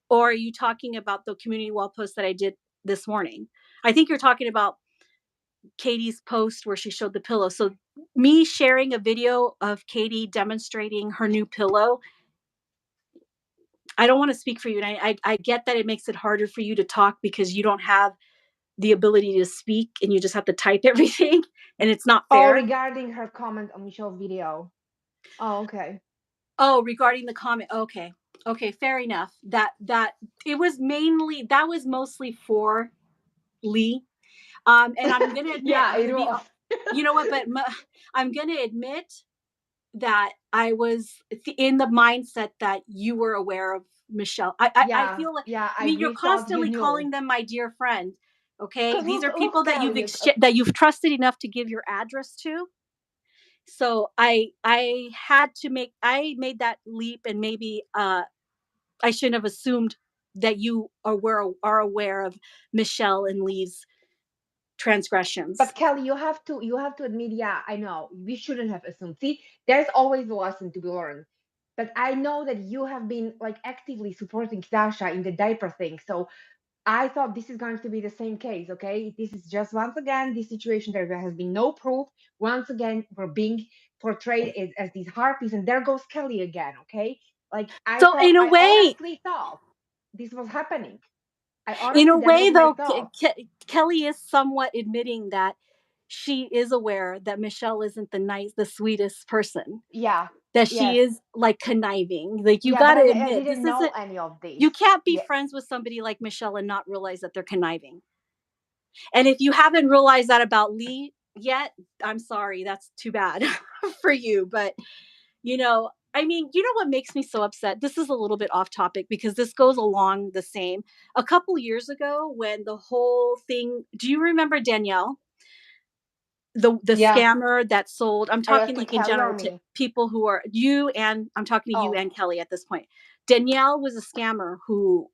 Or are you talking about the community wall post that I did this morning? I think you're talking about Katie's post where she showed the pillow. So me sharing a video of Katie demonstrating her new pillow, I don't want to speak for you. And I get that it makes it harder for you to talk because you don't have the ability to speak and you just have to type everything and it's not Oh, fair. regarding her comment on Michelle's video. Oh, okay. Oh, regarding the comment. Okay. Okay, fair enough. That it was mainly, that was mostly for Lee. And I'm going to admit, Yeah, I'm going it to be, was. you know what, but I'm going to admit that I was in the mindset that you were aware of Michelle. I Yeah, feel like, yeah, I I mean, you're really thought you constantly knew. calling them my dear friend. Okay. Because These are look, people that Kelly. that you've trusted enough to give your address to. So I made that leap, and maybe I shouldn't have assumed that you are aware of Michelle and Lee's transgressions. But Kelly, you have to admit, yeah, I know we shouldn't have assumed. See, there's always a lesson to be learned. But I know that you have been like actively supporting Sasha in the diaper thing. So I thought this is going to be the same case, okay? This is just once again this situation there has been no proof. Once again, we're being portrayed as these harpies, and there goes Kelly again, okay? Like So I honestly thought this was happening. I in a honestly, that was way my though, thought. Kelly is somewhat admitting that she is aware that Michelle isn't the sweetest person, Yeah, that yes, she is like conniving. Like, you yeah, got but to I admit, didn't this know isn't, any of this. you can't be Yeah, friends with somebody like Michelle and not realize that they're conniving. And if you haven't realized that about Lee yet, I'm sorry, that's too bad for you. But, I mean, you know what makes me so upset? This is a little bit off topic because this goes along the same. A couple years ago, when the whole thing, do you remember Danielle? The yeah. scammer that sold, I'm Are you talking asking like in Kelly or general to me? people who are you, and I'm talking to you Oh, and Kelly at this point. Danielle was a scammer who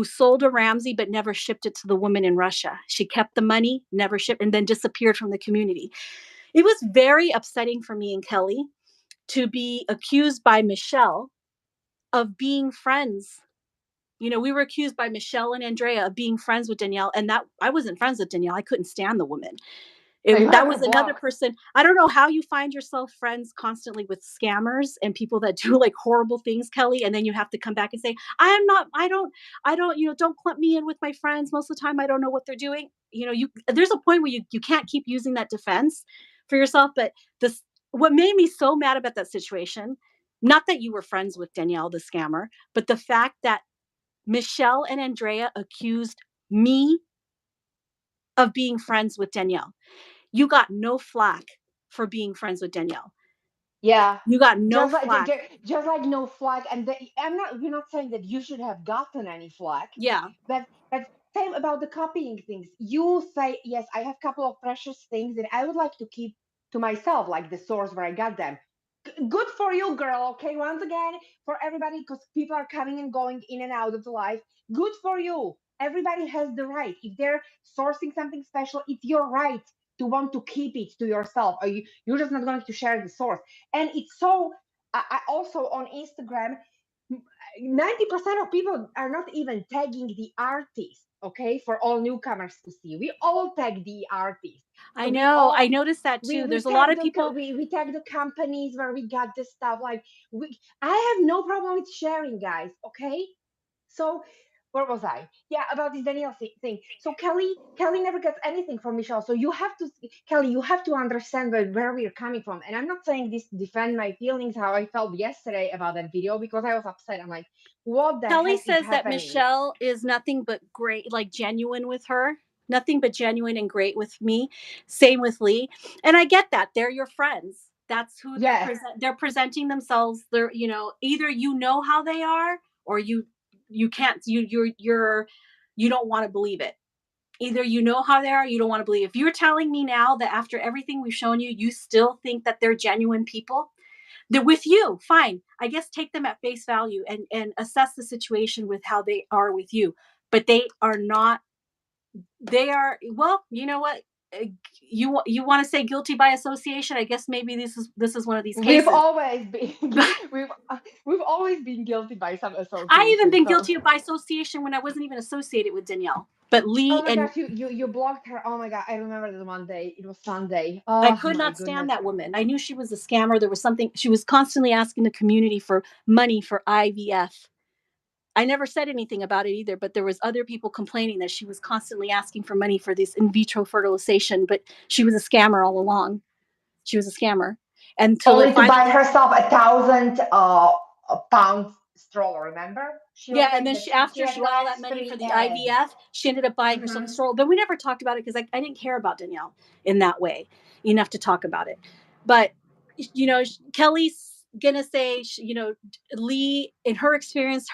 sold a Ramsey but never shipped it to the woman in Russia. She kept the money, never shipped, and then disappeared from the community. It was very upsetting for me and Kelly to be accused by Michelle of being friends. We were accused by Michelle and Andrea of being friends with Danielle, and that I wasn't friends with Danielle. I couldn't stand the woman. you That have her was another blocked. person. I don't know how you find yourself friends constantly with scammers and people that do like horrible things, Kelly, and then you have to come back and say, I don't, don't clump me in with my friends. Most of the time I don't know what they're doing. There's a point where you can't keep using that defense for yourself. But this what made me so mad about that situation, not that you were friends with Danielle the scammer, but the fact that Michelle and Andrea accused me of being friends with Danielle. You got no flack for being friends with Danielle. Yeah, You got no just like flack. just like no flag, and I'm not. We're not saying that you should have gotten any flag, Yeah. but same about the copying things. You say yes, I have a couple of precious things that I would like to keep to myself, like the source where I got them. Good for you, girl. Okay, once again, for everybody, because people are coming and going in and out of the life. Good for you. Everybody has the right. If they're sourcing something special, it's your right to want to keep it to yourself. Or you're just not going to share the source. And it's so. I also on Instagram, 90% of people are not even tagging the artist. Okay, for all newcomers to see, we all tag the artist. I So we know. all I noticed that too. we There's a lot tag of people. we tag the companies where we got this stuff. Like I have no problem with sharing, guys. Okay, so where was I? Yeah, about this Danielle thing. So Kelly never gets anything from Michelle. So you have to, Kelly, you have to understand where we're coming from. And I'm not saying this to defend my feelings, how I felt yesterday about that video, because I was upset. I'm like, what the Kelly heck is says that happening? Michelle is nothing but great, like genuine with her, nothing but genuine and great with me. Same with Lee. And I get that. They're your friends. That's who Yes, they're presenting themselves. They're, either how they are, or you can't, you don't want to believe it. Either you know how they are, you don't want to believe. If you're telling me now that after everything we've shown you, you still think that they're genuine people, they're with you, fine. I guess take them at face value and assess the situation with how they are with you. But they are not, they are, well, you know what? You want to say guilty by association? I guess maybe this is one of these We've cases. always been we've always been guilty by some I even association. been So guilty of by association when I wasn't even associated with Danielle. But oh Lee my and gosh, you blocked her. Oh my god, I remember that one day. It was Sunday. I Oh could my not stand goodness. that woman. I knew she was a scammer. There was something, she was constantly asking the community for money for IVF. I never said anything about it either, but there was other people complaining that she was constantly asking for money for this in vitro fertilization, but she was a scammer all along. She was a scammer until it Only to buy finally, herself a 1,000 pound stroller. Remember? She was yeah. And saying then that she, she after had she got all that less money for free the eggs. IVF, she ended up buying herself a Hmm. stroller. But we never talked about it because I didn't care about Danielle in that way enough to talk about it. But, Kellie's gonna say, Lee, in her experience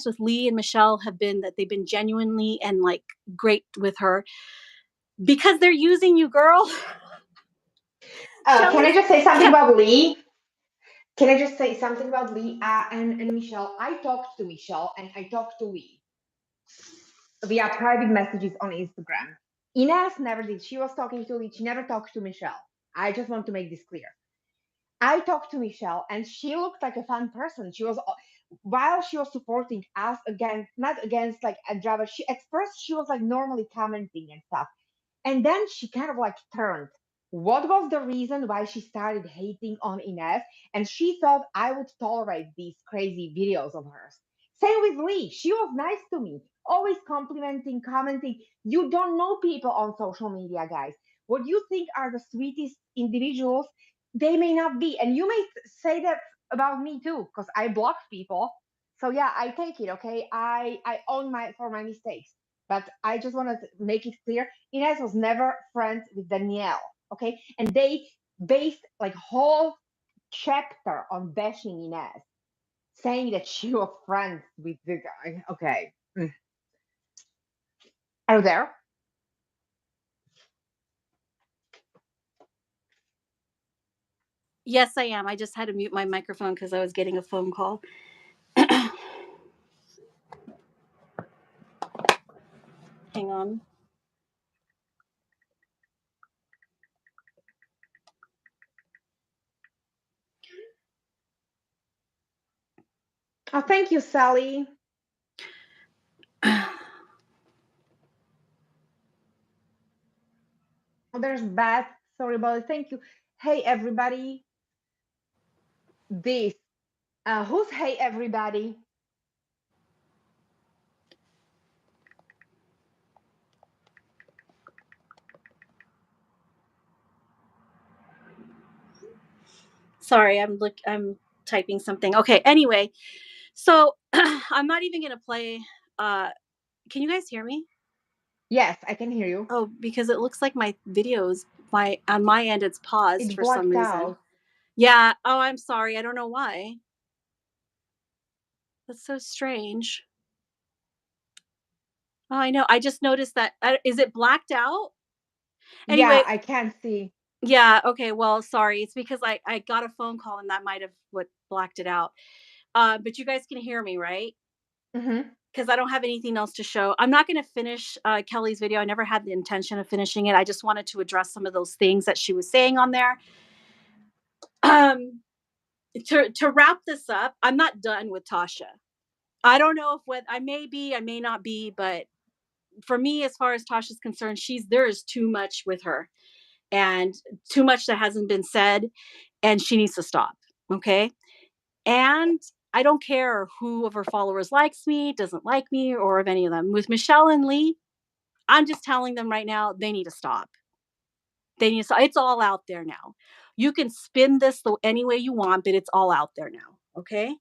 with Lee and Michelle have been that they've been genuinely and like great with her because they're using you, girl. Can I Shelly's, just say something yeah, about Lee? Can I just say something about Lee and Michelle? I talked to Michelle and I talked to Lee via private messages on Instagram. Ines never did. She was talking to Lee. She never talked to Michelle. I just want to make this clear. I talked to Michelle and she looked like a fun person. She was, while she was supporting us against, not against like Andrava, she at first she was like normally commenting and stuff. And then she kind of like turned. What was the reason why she started hating on Ines? And she thought I would tolerate these crazy videos of hers. Same with Lee. She was nice to me, always complimenting, commenting. You don't know people on social media, guys. What you think are the sweetest individuals, they may not be. And you may say that about me too, because I block people. So yeah, I take it, okay? I own my mistakes. But I just want to make it clear Ines was never friends with Danielle, okay? And they based like whole chapter on bashing Ines, saying that she was friends with the guy. Okay. Are you there? yes, I am. I just had to mute my microphone because I was getting a phone call. Hang on. Oh, thank you, Sally. Oh, there's Beth. Sorry about it. Thank you. Hey, everybody. This. Who's hey, everybody? Sorry, I'm typing something. Okay, anyway, so I'm not even gonna play. Uh, can you guys hear me? Yes, I can hear you. Oh, because it looks like my videos, my on my end, it's paused It's for some blacked reason. out. Yeah. Oh, I'm sorry. I don't know why. That's so strange. Oh, I know. I just noticed that. Is it blacked out? Yeah, Anyway, I can see. yeah. Okay. Well, sorry. It's because I got a phone call and that might have what blacked it out. But you guys can hear me, right? Hmm. Because I don't have anything else to show. I'm not going to finish Kellie's video. I never had the intention of finishing it. I just wanted to address some of those things that she was saying on there. Um, to wrap this up, I'm not done with Tasha. I don't know if what I may be, I may not be, but for me, as far as Tasha's concerned, there is too much with her and too much that hasn't been said, and she needs to stop. Okay. And I don't care who of her followers likes me, doesn't like me, or of any of them. With Michelle and Lee, I'm just telling them right now, they need to stop. They need to stop. It's all out there now. You can spin this any way you want, but it's all out there now. Okay.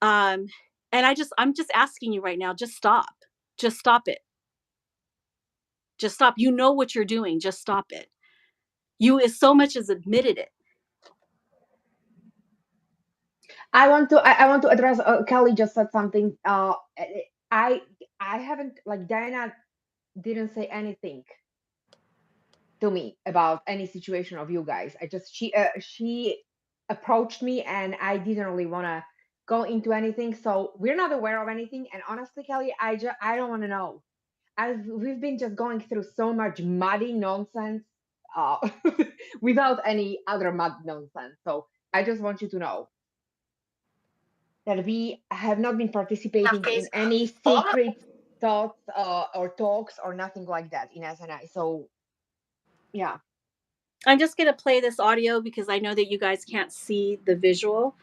Um, and I'm just asking you right now, just stop. Just stop it. Just stop. You know what you're doing. Just stop it. You as so much as admitted it. I want to address Kelly just said something. I haven't like Diana didn't say anything to me about any situation of you guys. I just she approached me and I didn't really want to go into anything. So we're not aware of anything. And honestly, Kelly, I don't want to know. We've been just going through so much muddy nonsense uh, without any other mud nonsense. So I just want you to know that we have not been participating in Nappies. any All secret thoughts or talks or nothing like that in SNI. So yeah. I'm just going to play this audio because I know that you guys can't see the visual.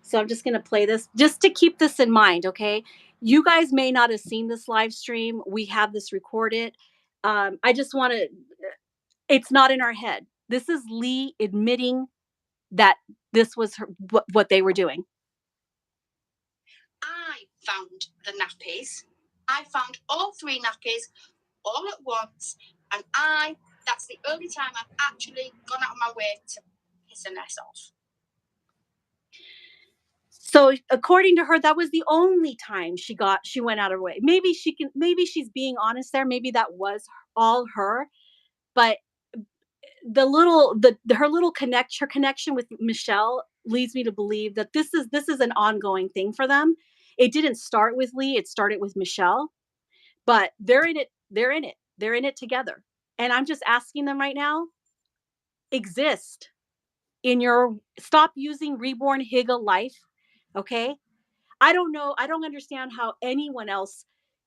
So I'm just going to play this just to keep this in mind, okay? You guys may not have seen this live stream. We have this recorded. I just want to, it's not in our head. This is Lee admitting that this was what they were doing. I found the nappies. I found all 3 nappies all at once, and that's the only time I've actually gone out of my way to piss a mess off. So according to her, that was the only time she went out of her way. Maybe she's being honest there. Maybe that was all her, but her connection with Michelle leads me to believe that this is an ongoing thing for them. It didn't start with Lee, it started with Michelle, but they're in it together. And I'm just asking them right now, exist in your stop using Reborn Higa life, okay? I don't know, I don't understand how anyone else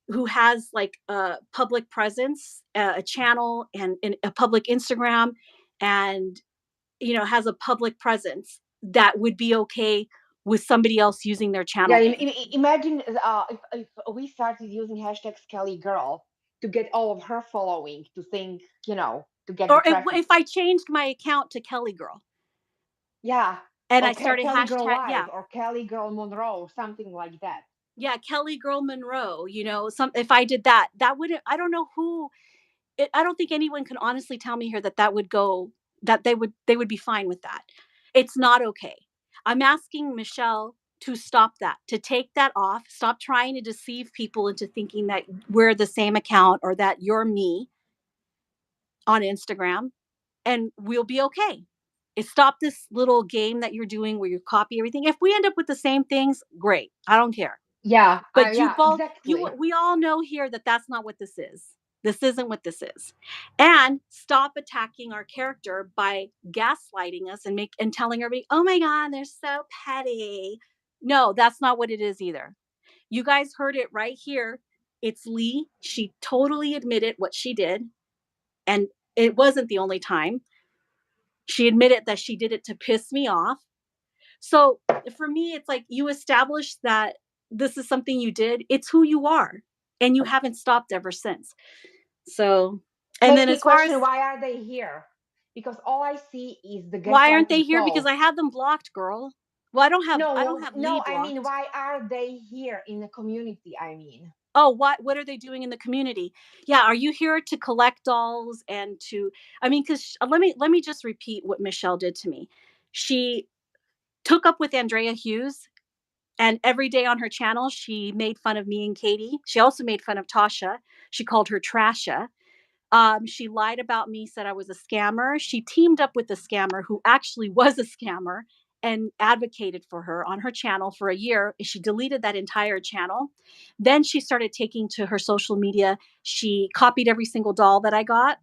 who has like a public presence, a channel and a public Instagram and has a public presence that would be okay with somebody else using their channel Yeah, name. imagine if we started using hashtag Kelly Girl to get all of her following to think, to get the Or traffic. if I changed my account to Kelly Girl Yeah. and I Or started Kelly Girl hashtag, Live yeah, or Kelly Girl Monroe, something like that. yeah, Kelly Girl Monroe, if I did that, that wouldn't, I don't know who, I don't think anyone can honestly tell me here that would go, that they would be fine with that. It's not okay. I'm asking Michelle to stop that, to take that off, stop trying to deceive people into thinking that we're the same account or that you're me on Instagram, and we'll be okay. Stop this little game that you're doing where you copy everything. If we end up with the same things, great. I don't care. Yeah, But yeah, exactly. we all know here that that's not what this is. This isn't what this is. And stop attacking our character by gaslighting us and telling everybody, "Oh my god, they're so petty." No, that's not what it is either. You guys heard it right here. It's Lee. She totally admitted what she did, and it wasn't the only time. She admitted that she did it to piss me off. So for me, it's like you established that this is something you did. It's who you are, and you haven't stopped ever since. So, and Makes then me as far as question, why are they here? Because all I see is the why aren't they gaslighting here? Because post. I had them blocked, girl. Well, I don't No, have Lee no, I mean, blocked. why are they here in the community? I mean, Oh, what are they doing in the community? Yeah, are you here to collect dolls and to? I mean, because let me just repeat what Michelle did to me. She took up with Andrea Hughes. And every day on her channel, she made fun of me and Katie. She also made fun of Tasha. She called her Trasha. She lied about me, said I was a scammer. She teamed up with a scammer who actually was a scammer and advocated for her on her channel for a year. She deleted that entire channel. Then she started taking to her social media. She copied every single doll that I got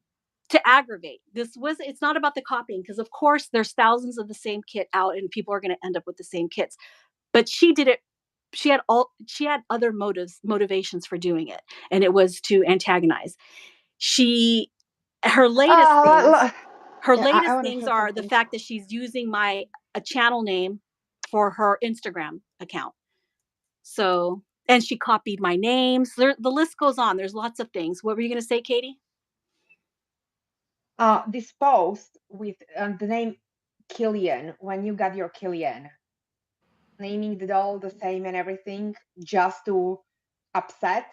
to aggravate. It's not about the copying because, of course, there's thousands of the same kit out and people are going to end up with the same kits. But she did it, she had other motivations for doing it, and it was to antagonize. She her latest things her yeah, I latest want to things share are the something. fact that she's using my a channel name for her Instagram account. So, and she copied my names. The list goes on. There's lots of things. What were you going to say, Katie? This post with the name Killian, when you got your Killian, naming the doll the same and everything just to upset.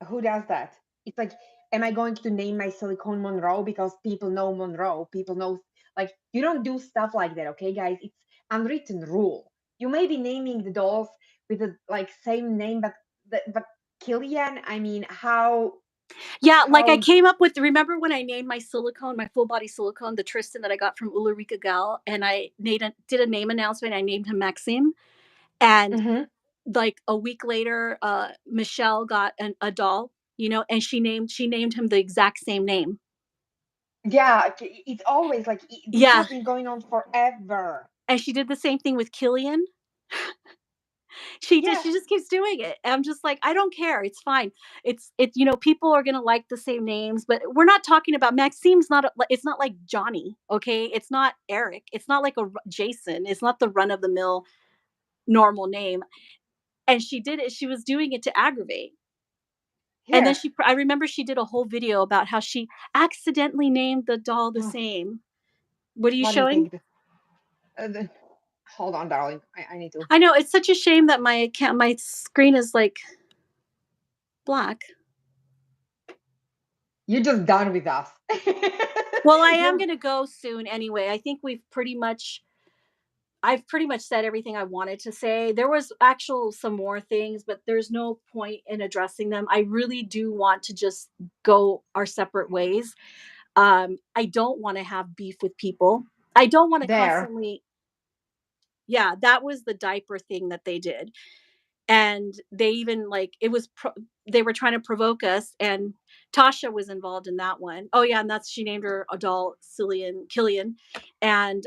Who does that? It's like, am I going to name my silicone Monroe because people know Monroe? People know, like, you don't do stuff like that, okay, guys? It's unwritten rule. You may be naming the dolls with the like same name, but Killian, I mean, how? Yeah, like I How? came up with, remember when I named my silicone, my full body silicone, the Tristan that I got from Ulrika Gal, and I did a name announcement. I named him Maxime. And Mhm. like a week later, Michelle got a doll, and she named him the exact same name. Yeah, it's always like this Yeah. has been going on forever. And she did the same thing with Killian. She did. Yes, She just keeps doing it. And I'm just like, I don't care. It's fine. People are gonna like the same names, but we're not talking about Maxime's not. It's not like Johnny. Okay, it's not Eric. It's not like a Jason. It's not the run of the mill normal name. And she did it. She was doing it to aggravate. And then here. I remember she did a whole video about how she accidentally named the doll the Oh, same. What are you what do you showing? think? Hold on, darling. I need to. I know it's such a shame that my screen is like black. You're just done with us. Well, I am You're going to go soon anyway. I think I've pretty much said everything I wanted to say. There was some more things, but there's no point in addressing them. I really do want to just go our separate ways. I don't want to have beef with people. I don't want to there. constantly. Yeah, that was the diaper thing that they did. And they even like they were trying to provoke us, and Tasha was involved in that one. Oh yeah, and she named her doll Killian. And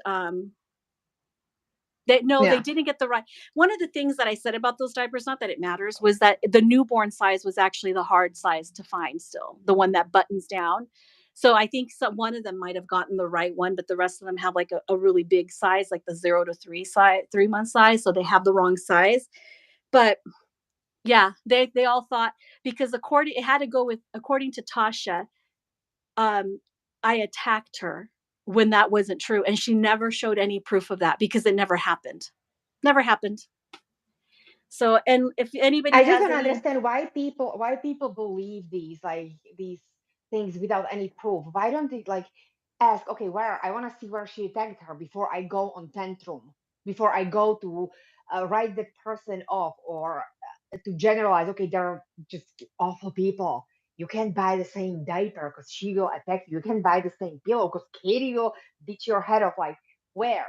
they Yeah. didn't get the right. One of the things that I said about those diapers, not that it matters, was that the newborn size was actually the hard size to find, still the one that buttons down. So I think one of them might have gotten the right one, but the rest of them have like a really big size, like the 0 to 3 size, 3 month size. So they have the wrong size. But yeah, they all thought, because it had to go with, according to Tasha, um, I attacked her, when that wasn't true, and she never showed any proof of that because it never happened. Never happened. So, and if anybody I just has don't any. understand why people believe these things without any proof. Why don't they like ask, okay, where I want to see where she attacked her before I go on tantrum, before I go to write the person off, or to generalize, okay, they're just awful people. You can't buy the same diaper because she will attack you. You can't buy the same pillow because Katie will beat your head off. Like, where?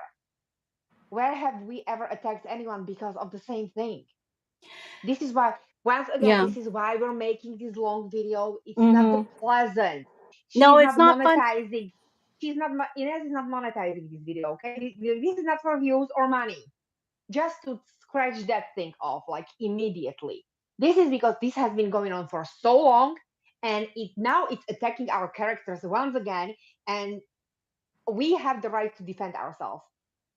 Where have we ever attacked anyone because of the same thing? This is why, once again, Yeah. this is why we're making this long video. It's not the Hmm. pleasant. No, She's it's not not fun. monetizing. Inez is not monetizing this video. Okay, this is not for views or money. Just to scratch that thing off, like immediately. This is because this has been going on for so long, and it's attacking our characters once again, and we have the right to defend ourselves.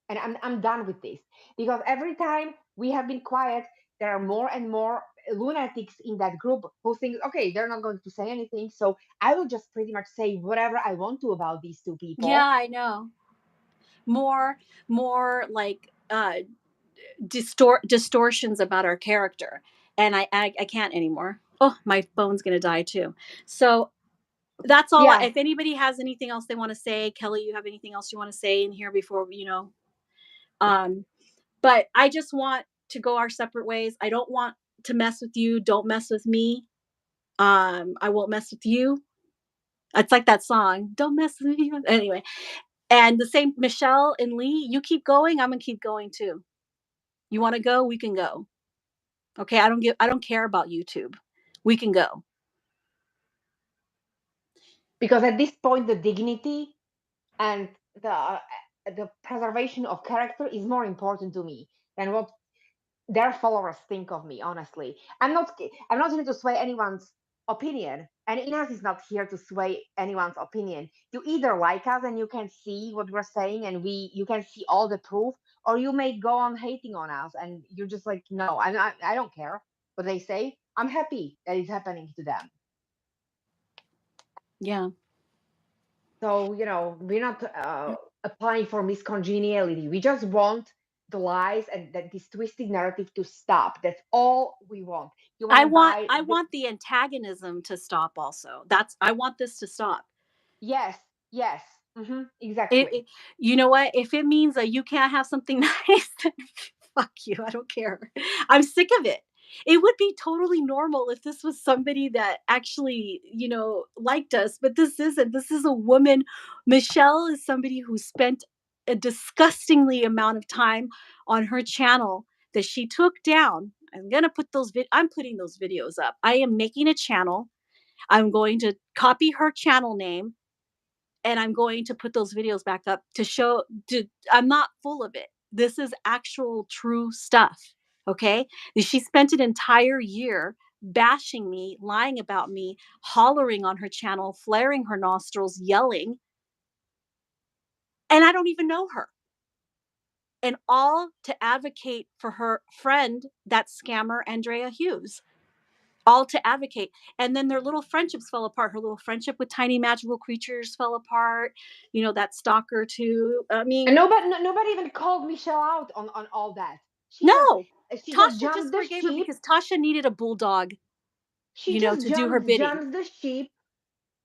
And I'm done with this, because every time we have been quiet, there are more and more lunatics in that group who think, okay, they're not going to say anything, so I will just pretty much say whatever I want to about these two Yeah, people. I know. More like distortions about our character, and I can't anymore. Oh, my phone's gonna die too. So that's all. Yeah, If anybody has anything else they want to say, Kelly, you have anything else you want to say in here before, um but I just want to go our separate ways. I don't want to mess with you. Don't mess with me. I won't mess with you. It's like that song, don't mess with me. Anyway, and the same, Michelle and Lee, you keep going, I'm gonna keep going too. You want to go, we can go. Okay, I don't care about YouTube. We can go. because at this point the dignity and the preservation of character is more important to me than what their followers think of me. Honestly, I'm not here to sway anyone's opinion, and Ines is not here to sway anyone's opinion. You either like us and you can see what we're saying, and you can see all the proof, or you may go on hating on us and you're just like, no, I don't care what they say. I'm happy that it's happening to them. Yeah. So, we're not applying for miscongeniality. We just want the lies and this twisted narrative to stop. That's all we want. You want I to want buy I the. want the antagonism to stop also. I want this to stop. Yes, yes, It, exactly. it you know what? If it means that you can't have something nice, then fuck you. I don't care. I'm sick of it. It would be totally normal if this was somebody that actually, liked us, but this isn't. This is a woman. Michelle is somebody who spent a disgustingly amount of time on her channel that she took down. I'm putting those videos up. I am making a channel. I'm going to copy her channel name and I'm going to put those videos back up to show I'm not full of it. This is actual true stuff. Okay. She spent an entire year bashing me, lying about me, hollering on her channel, flaring her nostrils, yelling, and I don't even know her. And all to advocate for her friend, that scammer, Andrea Hughes. All to advocate. And then their little friendships fell apart. Her little friendship with tiny magical creatures fell apart. That stalker too. I And mean, nobody even called Michelle out on all that. no. She just Tasha jumps just the forgave her sheep. because Tasha needed a bulldog, She just to do her bidding. jumps the sheep,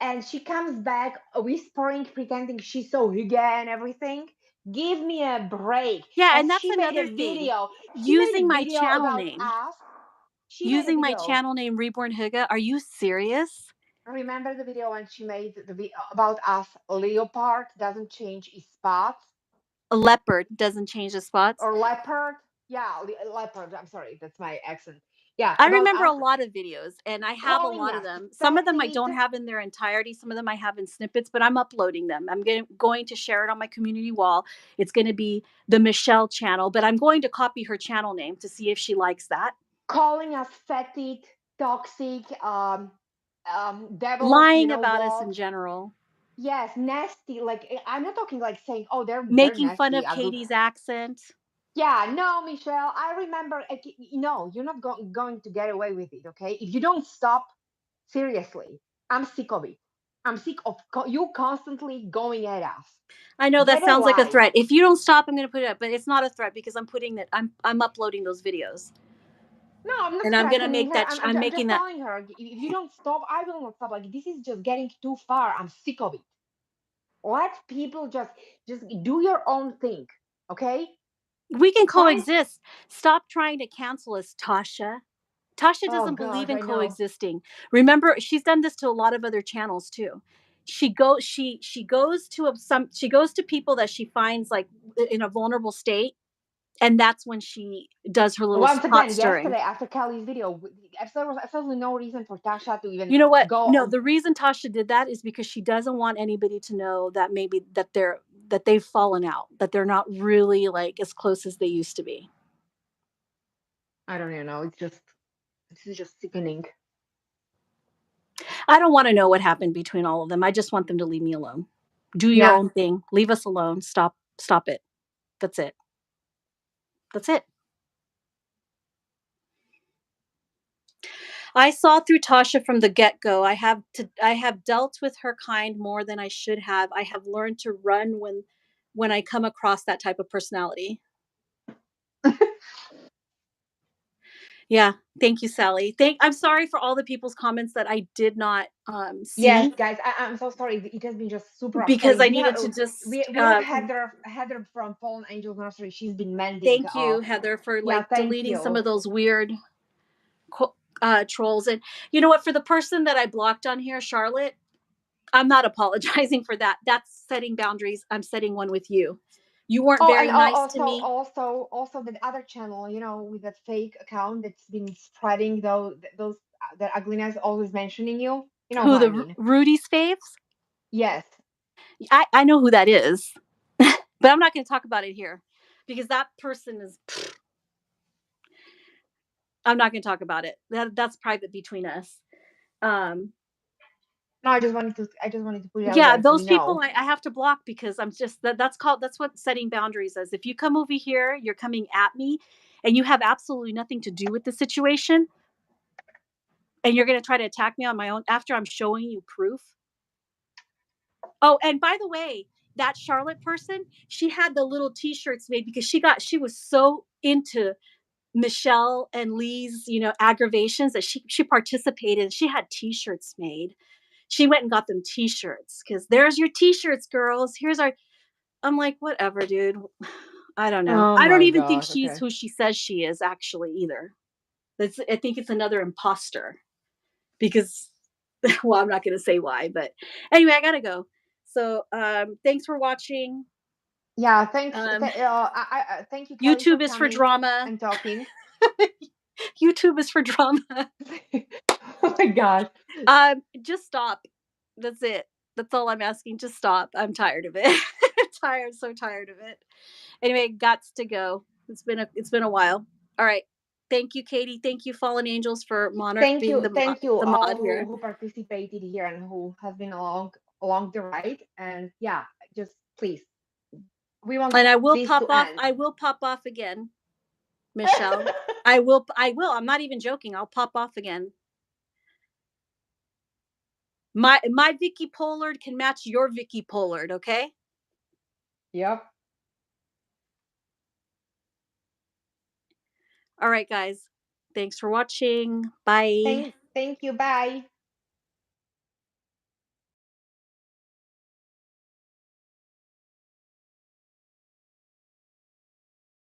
and she comes back whispering, pretending she's so Hugo and everything. Give me a break. Yeah, And and that's another thing. She made Using a my video channel about name. us. She made a Using my video. channel name Reborn Huga. Are you serious? Remember the video when she made the video about us? Leopard doesn't change its spots, A leopard doesn't change the spots. or leopard. Yeah, leopard. I'm sorry, that's my accent. Yeah, I about remember us a lot of videos and I have a calling lot of us, them. Some of them threatening I it. don't have in their entirety. Some of them I have in snippets, but I'm uploading them. I'm going to share it on my community wall. It's going to be the Michelle channel, but I'm going to copy her channel name to see if she likes that. Calling us fetid, toxic, devils, you Lying know about us what? in general. Yes, nasty. Like, I'm not talking like saying, "Oh, they're Making fun nasty, of ugly." Katie's accent. Yeah, no, Michelle. I remember. No, you're not going to get away with it. Okay, if you don't stop, seriously, I'm sick of it. I'm sick of you constantly going at us. I know that Get a sounds like a life. threat. If you don't stop, I'm going to put it up, but it's not a threat because I'm uploading those videos. No, I'm not And I'm going to threatening make her. that I'm I'm making just that. telling her, if you don't stop, I will not stop. Like, this is just getting too far. I'm sick of it. Let people just do your own thing, okay? We can Find. coexist. Stop trying to cancel us, Tasha. Tasha Oh doesn't believe gosh, in I know. coexisting. Remember, she's done this to a lot of other channels too. She goes to people that she finds like in a vulnerable state, and that's when she does her little Once pot again, stirring. yesterday after Kelly's video, there was absolutely no reason for Tasha to even You know what? No, go. the reason Tasha did that is because she doesn't want anybody to know that maybe that they've fallen out, that they're not really like as close as they used to be. I don't even know. This is just sickening. I don't want to know what happened between all of them. I just want them to leave me alone. Do your Yeah. own thing. Leave us alone. Stop it. That's it. That's it. I saw through Tasha from the get-go. I have dealt with her kind more than I should have. I have learned to run when I come across that type of personality. Yeah. Thank you, Sally. I'm sorry for all the people's comments that I did not Yes, see guys, I'm so sorry. It has been just super because upsetting. I needed to just We have Heather from Fallen Angels Nursery. She's been mending. thank you, Heather, for Yeah, like thank deleting some you. of those weird trolls. And you know what? For the person that I blocked on here, Charlotte, I'm not apologizing for that. That's setting boundaries. I'm setting one with you. You weren't Oh, and very nice to me. also the other channel, with that fake account that's been spreading those that ugliness, always mentioning you. You know who Who I the mean? Rudy's faves? Yes. I know who that is, but I'm not going to talk about it here because that person is. I'm not going to talk about it. That's private between us. Um, No, I just wanted to put it out yeah, there so we those people know. I have to block because I'm just that's what setting boundaries is. If you come over here, you're coming at me, and you have absolutely nothing to do with the situation, and you're going to try to attack me on my own after I'm showing you proof. Oh, and by the way, that Charlotte person, she had the little T-shirts made because she was so into Michelle and Lee's, aggravations that she participated. She had T-shirts made. She went and got them T-shirts because there's your T-shirts, girls. Here's our. I'm like, whatever, dude. I don't know. Oh I don't my even think gosh. she's Okay. who she says she is actually either. I think it's another imposter because, well, I'm not going to say why, but anyway, I gotta go. So thanks for watching. Yeah, thanks. Um, Thank you, Kellie, for YouTube is for coming drama. and talking. YouTube is for drama. Oh my gosh. Just stop. That's it. That's all I'm asking. Just stop. I'm tired of it. I'm tired. So tired of it. Anyway, gots to go. It's been a while. All right. Thank you, Katie. Thank you, Fallen Angels, for being Thank you the all mod here. who participated here and who has been along the ride. And yeah, just please, we want And I will this pop to off. end. I will pop off again, Michelle. I will. I'm not even joking. I'll pop off again. My Vicky Pollard can match your Vicky Pollard. Okay. Yep. All right, guys. Thanks for watching. Bye. Thank you. Bye.